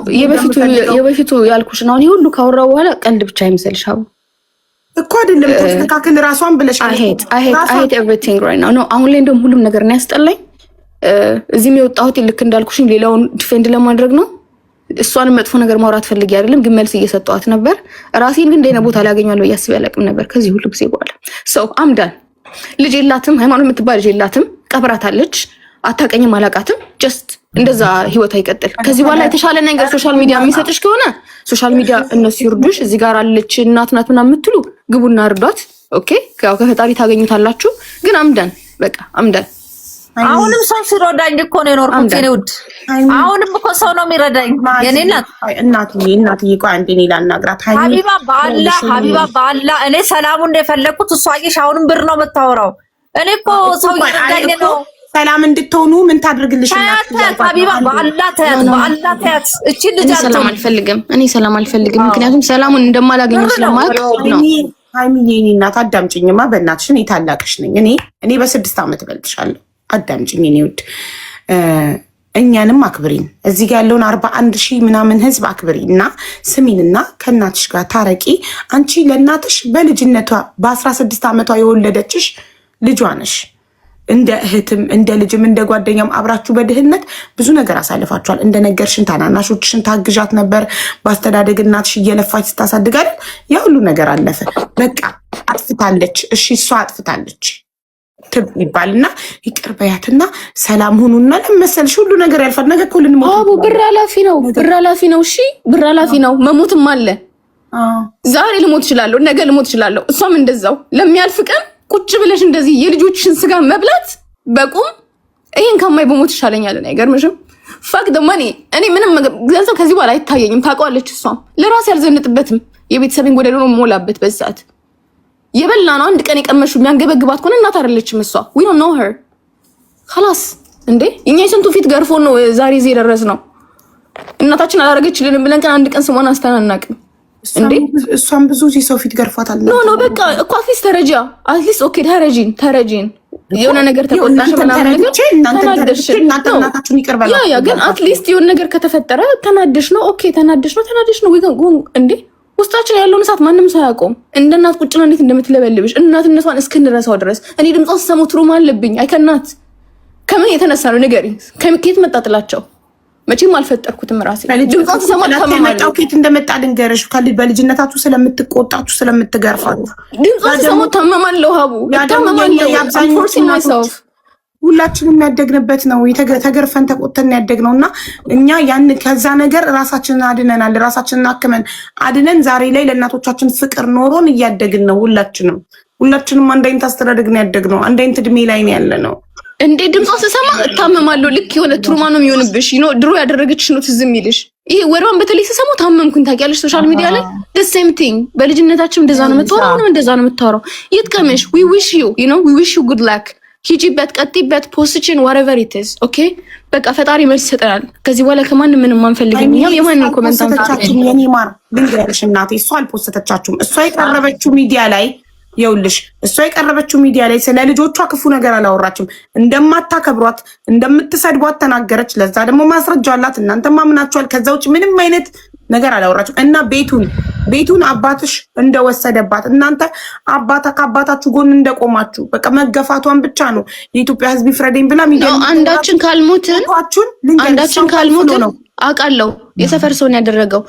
የበፊቱ ያልኩሽ ነው። እኔ ሁሉ ካወራው በኋላ ቀልድ ብቻ አይመስልሽ ሀቡ
እኮ አይደለም። ተስተካክል ራሷን ብለሽ
I hate everything right now። አሁን ላይ እንደውም ሁሉም ነገር ነው ያስጠላኝ። እዚህም የወጣሁት ልክ እንዳልኩሽኝ ሌላውን ዲፌንድ ለማድረግ ነው። እሷንም መጥፎ ነገር ማውራት ፈልጌ አይደለም፣ ግን መልስ እየሰጠኋት ነበር። ራሴን ግን እንደኔ ቦታ ላይ ያገኛለሁ ያስብ ያለቅም ነበር ከዚህ ሁሉ ጊዜ በኋላ ሰው አምዳን ልጅ የላትም ሃይማኖት የምትባል ልጅ የላትም። ቀብራታለች። አታቀኝም አላቃትም። ጀስት እንደዛ ህይወት አይቀጥል። ከዚህ በኋላ የተሻለ ነገር ሶሻል ሚዲያ የሚሰጥሽ ከሆነ ሶሻል ሚዲያ እነሱ ይርዱሽ። እዚህ ጋር አለች እናት ናት ምናምን የምትሉ ግቡና እርዷት። ኦኬ ያው ከፈጣሪ ታገኙታላችሁ። ግን አምዳን በቃ አምዳን
አሁንም ሰው ሲረዳኝ እኮ ነው የኖርኩት። እኔ ውድ አሁንም እኮ ሰው ነው የሚረዳኝ። የኔ
እናትዬ ቆይ አንዴ እኔ ላናግራት።
ሀቢባ ባላ እኔ ሰላሙን እንደፈለኩት እሷ አየሽ አሁንም ብር ነው የምታወራው። እኔ እኮ ሰው ይረዳኝ ነው።
ሰላም እንድትሆኑ ምን ታድርግልሽ?
ሀቢባ ባላ ታያት እቺ ልጅ
ሰላም አልፈልግም። እኔ ሰላም አልፈልግም፣ ምክንያቱም ሰላሙን እንደማላገኘው ስለማውቅ ነው።
ሃይሚዬ እኔ እናት አዳምጪኝማ በእናትሽ። እኔ ታላቅሽ ነኝ። እኔ በ6 ዓመት እበልጥሻለሁ። አዳምጪኝ እኔ ውድ። እኛንም አክብሪን። እዚህ ጋር ያለውን 41,000 ምናምን ህዝብ አክብሪ እና ስሚንና ከእናትሽ ጋር ታረቂ። አንቺ ለእናትሽ በልጅነቷ በ16 ዓመቷ የወለደችሽ ልጇ ነሽ። እንደ እህትም እንደ ልጅም እንደ ጓደኛም አብራችሁ በድህነት ብዙ ነገር አሳልፋችኋል። እንደ ነገርሽን ታናናሾችሽን ታግዣት ነበር በአስተዳደግ እናትሽ እየለፋች ስታሳድግ አይደል? ያ ሁሉ ነገር አለፈ። በቃ አጥፍታለች። እሺ እሷ አጥፍታለች ይባልና ይቅር በያትና ሰላም ሁኑና ለመሰልሽ ሁሉ ነገር ያልፋል። ነገ እኮ ልንሞት
አቡ ብር ኃላፊ ነው። እሺ ብር ኃላፊ ነው። መሞትም አለ። ዛሬ ልሞት እችላለሁ፣ ነገ ልሞት እችላለሁ። እሷም እንደዛው ለሚያልፍ ቀን ቁጭ ብለሽ እንደዚህ የልጆችሽን ስጋ መብላት በቁም ይሄን ከማይ በሞት ይሻለኛል። አይገርምሽም? ፋክ ደማኒ እኔ ምንም ገንዘብ ከዚህ በኋላ አይታየኝም። ታውቀዋለች። እሷም ለራሴ አልዘንጥበትም። የቤተሰብን ጎደሎ ነው የምሞላበት በዛት የበላ ነው። አንድ ቀን የቀመሹ የሚያንገበግባት ከሆነ እናት አይደለችም እሷ። we don't know her خلاص እንዴ እኛ የስንቱ ፊት ገርፎ ነው ዛሬ እዚህ ደረስ ነው። እናታችን አላረገችልንም ብለን ቀን አንድ ቀን ስሟን አስተናናቅም እንዴ?
እሷም ብዙ ሰው ፊት ገርፏታል።
ኖ በቃ እኮ አትሊስት ተረጂያ አትሊስት ኦኬ ተረጂን የሆነ ነገር ተቆጣሽ ምናምን ነገር ተናደሽ
እናታችሁን ይቀርባል።
ያ ግን አትሊስት የሆነ ነገር ከተፈጠረ ተናደሽ ነው ኦኬ ተናደሽ ነው ወይ እንዴ ውስጣችን ያለውን እሳት ማንም ሳያቆም እንደ እናት ቁጭ ነው እንዴት እንደምትለበልብሽ እናትነቷን እስክንረሳው ድረስ እኔ ድምጿን ስሰሙ ትሩማ አለብኝ። አይከናት ከምን የተነሳ ነው ንገሪኝ። ከየት መጣ ጥላቸው? መቼም አልፈጠርኩትም ራሴ። ድምጿን ስሰማ
ከመጣው ከየት እንደመጣ ልንገርሽ። በልጅነታችሁ ስለምትቆጣችሁ ስለምትገርፋችሁ
ድምጿን ስሰማ ታመማለሁ። ሀቡ ታመማለሁ። I'm forcing myself
ሁላችንም ያደግንበት ነው። ተገርፈን ተቆጥተን ያደግነው እና እኛ ያን ከዛ ነገር ራሳችንን አድነናል። ራሳችንን አክመን አድነን ዛሬ ላይ ለእናቶቻችን ፍቅር ኖሮን እያደግን ነው። ሁላችንም አንድ አይነት አስተዳደግ ነው ያደግነው። አንድ አይነት እድሜ ላይ ነው ያለነው።
እንዴ ድምጿን ስሰማ እታመማለሁ። ልክ የሆነ ትሩማ ነው የሚሆንብሽ። ድሮ ያደረገችሽ ነው ትዝ የሚልሽ። ይሄ ወርዋን በተለይ ስሰማው ታመምኩኝ። ታውቂያለሽ ሶሻል ሚዲያ ላይ the same thing በልጅነታችን እንደዛ ነው የምታወራው። አሁንም እንደዛ ነው የምታወራው። ይጥቀምሽ። we wish you good luck ሂጂበት፣ ቀጥይበት፣ ፖስትችን whatever it is okay በቃ ፈጣሪ መልስ ይሰጠናል። ከዚህ በኋላ ከማንም ምንም አንፈልግም። እኛም የማንንም ኮሜንት አንፈልግም።
የኔ ማር ልንገርሽ እናቴ እሷ አልፖስተቻችሁም። እሷ የቀረበችው ሚዲያ ላይ ይኸውልሽ እሷ የቀረበችው ሚዲያ ላይ ስለ ልጆቿ ክፉ ነገር አላወራችም። እንደማታከብሯት እንደምትሰድቧት ተናገረች። ለዛ ደግሞ ማስረጃ አላት። እናንተም አምናችኋል። ከዛ ውጭ ምንም አይነት ነገር አላወራችም። እና ቤቱን አባትሽ እንደወሰደባት እናንተ ከአባታችሁ ጎን እንደቆማችሁ በቃ መገፋቷን ብቻ ነው የኢትዮጵያ ሕዝብ ይፍረደኝ ብላ ሚዲያ
አንዳችን ካልሞትን አውቃለሁ የሰፈር ሰውን ያደረገው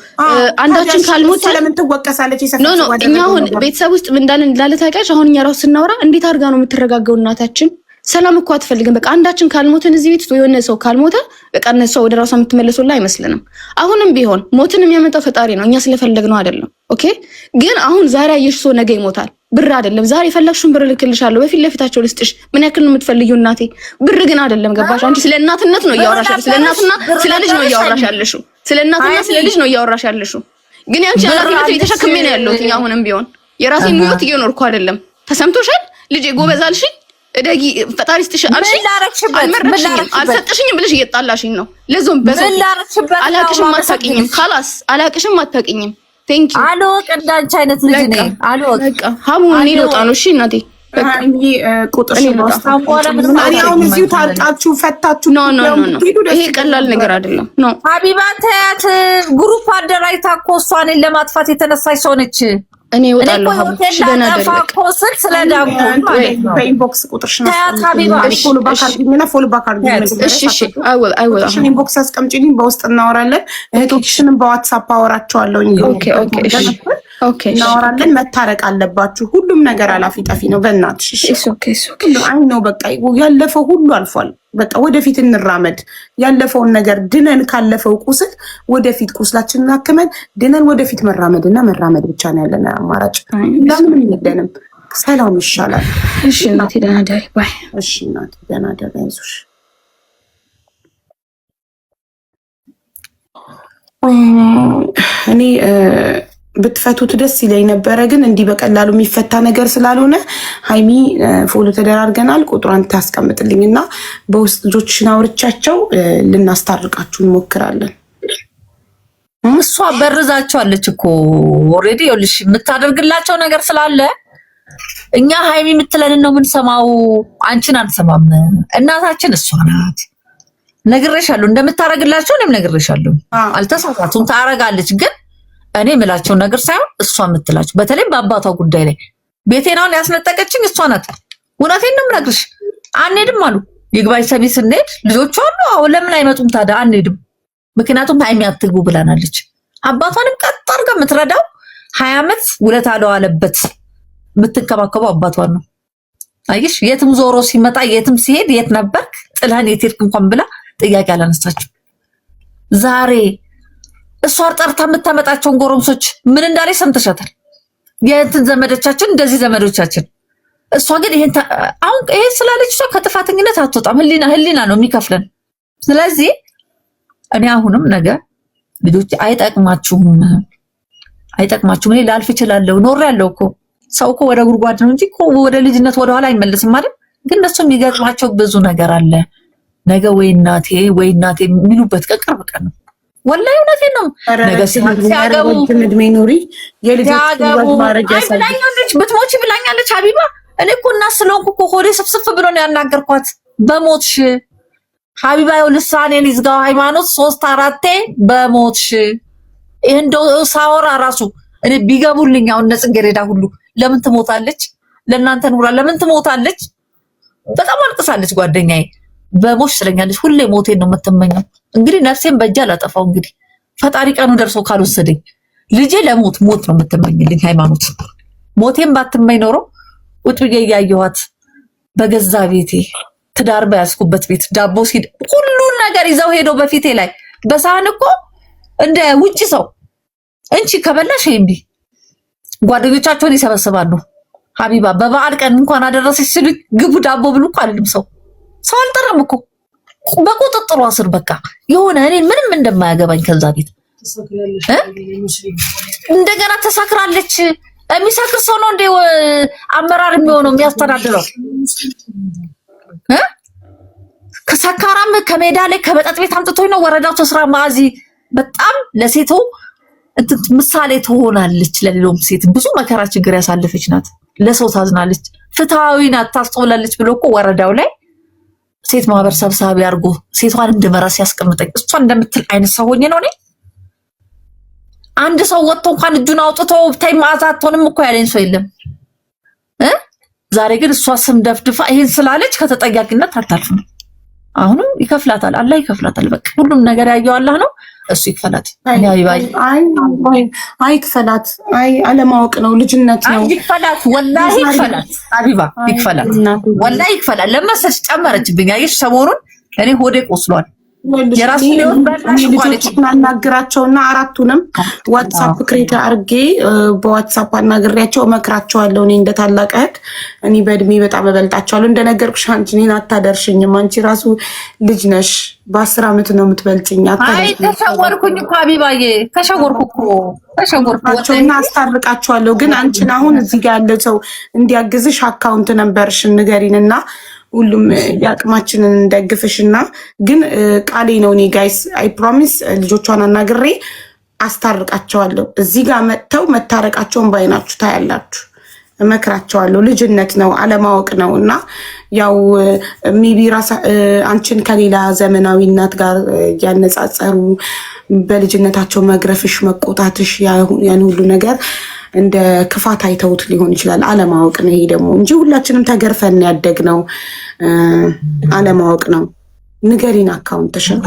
አንዳችን ካልሞተ
ለምን ትወቀሳለች? የሰፈር
ኖ እኛ አሁን ቤተሰብ ውስጥ ምን እንዳለ ታውቂያለሽ? አሁን እኛ ራሱ ስናወራ እንዴት አድርጋ ነው የምትረጋጋው እናታችን? ሰላም እኮ አትፈልግም። በቃ አንዳችን ካልሞተን እዚህ ቤት የሆነ ሰው ካልሞተ በቃ እነሱ ወደ ራሷ የምትመለሱላ አይመስልንም። አሁንም ቢሆን ሞትን የሚያመጣው ፈጣሪ ነው፣ እኛ ስለፈለግነው አይደለም። ኦኬ ግን አሁን ዛሬ አየሽ ሰው ነገ ይሞታል። ብር አይደለም ዛሬ የፈለግሽውን ብር ልክልሻለሁ፣ በፊት ለፊታቸው ልስጥሽ። ምን ያክል ነው የምትፈልጊው እናቴ? ብር ግን አይደለም። ገባሽ? አንቺ ስለ እናትነት ነው እያወራሽ ያለሽው፣ ስለ እናትና ስለ ልጅ ነው እያወራሽ ያለሽው፣ ስለ እናትና ስለ ልጅ ነው እያወራሽ ያለሽው። ግን ያንቺ ኃላፊነት የተሸክሜ ነው ያለሁት። አሁንም ቢሆን የራሴን ህይወት እየኖርኩ አይደለም። ተሰምቶሻል ልጄ? ጎበዛልሽ እደጊ ፈጣሪ ስትሽ አርሽ አልሰጥሽኝም ብለሽ እየጣላሽኝ ነው። ለዞም በዘው አላቅሽም አታውቂኝም። خلاص አላቅሽም አታውቂኝም። ቴንክ ዩ አልወቅ እንዳንቺ አይነት ልጅ ነኝ። አልወቅ በቃ ሀሙ እኔ ልወጣ ነው። እሺ እናቴ በቃ እኔ ቁጥሽ ነው አስታውቋላ። ምንም አሁን እዚሁ ታርቃችሁ ፈታችሁ ነው። ይሄ ቀላል ነገር አይደለም። ኖ ሀቢባ ተያት ግሩፕ አደራጅታ እኮ እሷን ለማጥፋት የተነሳች ሰው ነች። እኔ እወጣለሁ ሀቢባ ገና ደረቅ ስለዳምኩ ማለት ነው። በኢንቦክስ ቁጥርሽን ፎሎ ባክ አድርጊኝና ፎሎ ባክ አድርጊኝ። እሺ አይወጣ ኢንቦክስ አስቀምጪልኝ፣ በውስጥ እናወራለን። እህቶችሽንም በዋትስአፕ አወራቸዋለሁ። ኦኬ እናወራለን። መታረቅ አለባችሁ። ሁሉም ነገር አላፊ ጠፊ ነው። በእናትሽ እሺ አይ ነው በቃ ያለፈው ሁሉ አልፏል። በቃ ወደፊት እንራመድ። ያለፈውን ነገር ድነን ካለፈው ቁስል ወደፊት ቁስላችንን አክመን ድነን ወደፊት መራመድና መራመድ ብቻ ነው ያለን አማራጭ። ለምንም የለንም። ሰላም ይሻላል። እሺ እናቴ ደህና ደሪ ባይ። እሺ እናቴ ደህና ደሪ አይዞሽ። እኔ ብትፈቱት ደስ ይለኝ ነበረ፣ ግን እንዲህ በቀላሉ የሚፈታ ነገር ስላልሆነ ሃይሚ ፎሎ ተደራርገናል። ቁጥሯን ታስቀምጥልኝና በውስጥ ልጆችሽን አውርቻቸው ልናስታርቃችሁ እንሞክራለን።
እሷ በርዛቸዋለች እኮ ኦልሬዲ ይኸውልሽ የምታደርግላቸው ነገር ስላለ እኛ ሃይሚ የምትለንን ነው የምንሰማው፣ አንቺን አንሰማም። እናታችን እሷ ናት። ነግሬሻለሁ እንደምታረግላቸው እኔም ነግሬሻለሁ። አልተሳሳቱም፣ ታረጋለች። ግን እኔ የምላቸው ነገር ሳይሆን እሷ የምትላቸው በተለይ በአባቷ ጉዳይ ላይ ቤቴናውን ያስነጠቀችኝ እሷ ናት። እውነቴን ነው የምነግርሽ። አንሄድም አሉ ይግባኝ ሰሚ ስንሄድ ልጆቹ አሉ። አሁን ለምን አይመጡም ታዲያ? አንሄድም ምክንያቱም ሃይሚ አትግቡ ብላናለች። አባቷንም ቀጥ አድርጋ የምትረዳው 20 ዓመት ውለታ አለበት የምትንከባከበው አባቷን ነው። አየሽ የትም ዞሮ ሲመጣ የትም ሲሄድ የት ነበርክ ጥላን የት ሄድክ እንኳን ብላ ጥያቄ አላነሳችም። ዛሬ እሷ ጠርታ የምታመጣቸውን ጎረምሶች ምን እንዳለች ሰምተሻታል? የእንትን ዘመዶቻችን እንደዚህ ዘመዶቻችን። እሷ ግን ይሄን አሁን ይሄ ስላለች እሷ ከጥፋተኝነት አትወጣም። ህሊና ነው የሚከፍለን። ስለዚህ እኔ አሁንም ነገ ልጆች አይጠቅማችሁም። እኔ ላልፍ እችላለሁ። ኖሬያለሁ እኮ ሰው እኮ ወደ ጉድጓድ ነው እንጂ እኮ ወደ ልጅነት ወደኋላ አይመለስም አይደል? ግን እነሱ የሚገጥማቸው ብዙ ነገር አለ። ነገ ወይ እናቴ የሚሉበት ቅርብ ቀን ነው። ወላሂ እውነቴን ነው። ነገ ሲያገቡ
እድሜ ኑሪ
ብላኛለች፣ ብትሞቺ ብላኛለች ሀቢባ። እኔ እኮ እናት ስለሆንኩ እኮ ሆዴ ስፍስፍ ብሎ ነው ያናገርኳት። በሞትሽ ሀቢባ ይኸው ልሳኔን ይዝጋው ሃይማኖት 3-4 በሞትሽ ይሄ እንደው ሳወራ ራሱ እኔ ቢገቡልኝ አሁን ጽጌረዳ ሁሉ ለምን ትሞታለች? ለእናንተ ኑራ ለምን ትሞታለች? በጣም አልቅሳለች ጓደኛዬ። በሞሽ ስለኛለች። ሁሌ ሞቴን ነው የምትመኘው። እንግዲህ ነፍሴን በእጅ አላጠፋው። እንግዲህ ፈጣሪ ቀኑ ደርሶ ካልወሰደኝ ልጄ ለሞት ነው የምትመኝልኝ ሃይማኖት። ሞቴን ባትመኝ ኖሮ ቁጭ ብዬ እያየኋት በገዛ ቤቴ ትዳር በያዝኩበት ቤት ዳቦ ሲድ ሁሉን ነገር ይዘው ሄዶ በፊቴ ላይ በሳህን እኮ እንደ ውጪ ሰው እንቺ ከበላሽ እምቢ ጓደኞቻቸውን ይሰበስባሉ። ሀቢባ በበዓል ቀን እንኳን አደረሰች ሲሉ ግቡ ዳቦ ብሉ እኮ አይደለም ሰው አልጠራም እኮ በቁጥጥሯ ስር በቃ የሆነ እኔ ምንም እንደማያገባኝ ከዛ ቤት እንደገና ተሳክራለች። የሚሰክር ሰው ነው እንደ አመራር የሚሆነው የሚያስተዳድረው ከሰካራም ከሜዳ ላይ ከመጠጥ ቤት አምጥቶኝ ነው ወረዳው ተስራ ማዚ በጣም ለሴቶ ምሳሌ ትሆናለች። ለሌሎም ሴት ብዙ መከራ ችግር ያሳለፈች ናት። ለሰው ታዝናለች፣ ፍትሃዊ ናት፣ ታስተውላለች ብሎ እኮ ወረዳው ላይ ሴት ማህበር ሰብሳቢ አድርጎ ሴቷን እንድመራ ሲያስቀምጠኝ እሷ እንደምትል አይነት ሰው ሆኜ ነው እኔ። አንድ ሰው ወጥቶ እንኳን እጁን አውጥቶ ታይ ማዛቶንም እኮ ያለኝ ሰው የለም። ዛሬ ግን እሷ ስም ደፍድፋ ይሄን ስላለች ከተጠያቂነት አታልፍም። አሁንም ይከፍላታል፣ አላህ ይከፍላታል። በቃ ሁሉም ነገር ያየው አላህ ነው፣ እሱ ይክፈላት።
አይ ክፈላት፣ አይ አለማወቅ ነው፣ ልጅነት ነው።
ይክፈላት፣ ወላሂ ይክፈላት፣ ሀቢባ ይክፈላት፣ ወላሂ ይክፈላት። ለመሰልሽ ጨመረችብኝ። አየሽ ሰሞኑን እኔ ሆዴ ቆስሏል። የራሱ ሊሆን
ልጆችን አናግራቸውና አራቱንም ዋትሳፕ ክሬት አድርጌ በዋትሳፕ አናግሬያቸው እመክራቸዋለሁ። እኔ እንደ ታላቅ እህት እኔ በእድሜ በጣም እበልጣቸዋለሁ። እንደነገርኩሽ አንቺ እኔን አታደርሽኝም። አንቺ ራሱ ልጅ ነሽ፣ በ10 ዓመት ነው የምትበልጭኝ።
አይ ተሸወርኩኝ እኮ ሀቢባዬ፣ ተሸወርኩና
አስታርቃቸዋለሁ። ግን አንቺን አሁን እዚህ ጋር ያለ ሰው እንዲያግዝሽ አካውንት ነበርሽን ንገሪንና ሁሉም የአቅማችንን እንደግፍሽና ግን ቃሌ ነው። እኔ ጋይስ አይ ፕሮሚስ ልጆቿን አናግሬ አስታርቃቸዋለሁ። እዚህ ጋር መጥተው መታረቃቸውን ባይናችሁ ታያላችሁ። እመክራቸዋለሁ። ልጅነት ነው፣ አለማወቅ ነው እና ያው ሜቢ ራሳ አንቺን ከሌላ ዘመናዊ እናት ጋር እያነጻጸሩ በልጅነታቸው መግረፍሽ፣ መቆጣትሽ ያን ሁሉ ነገር እንደ ክፋት አይተውት ሊሆን ይችላል። አለማወቅ ነው ይሄ ደግሞ እንጂ ሁላችንም ተገርፈን ያደግነው አለማወቅ ነው። ንገሪን አካውንትሽን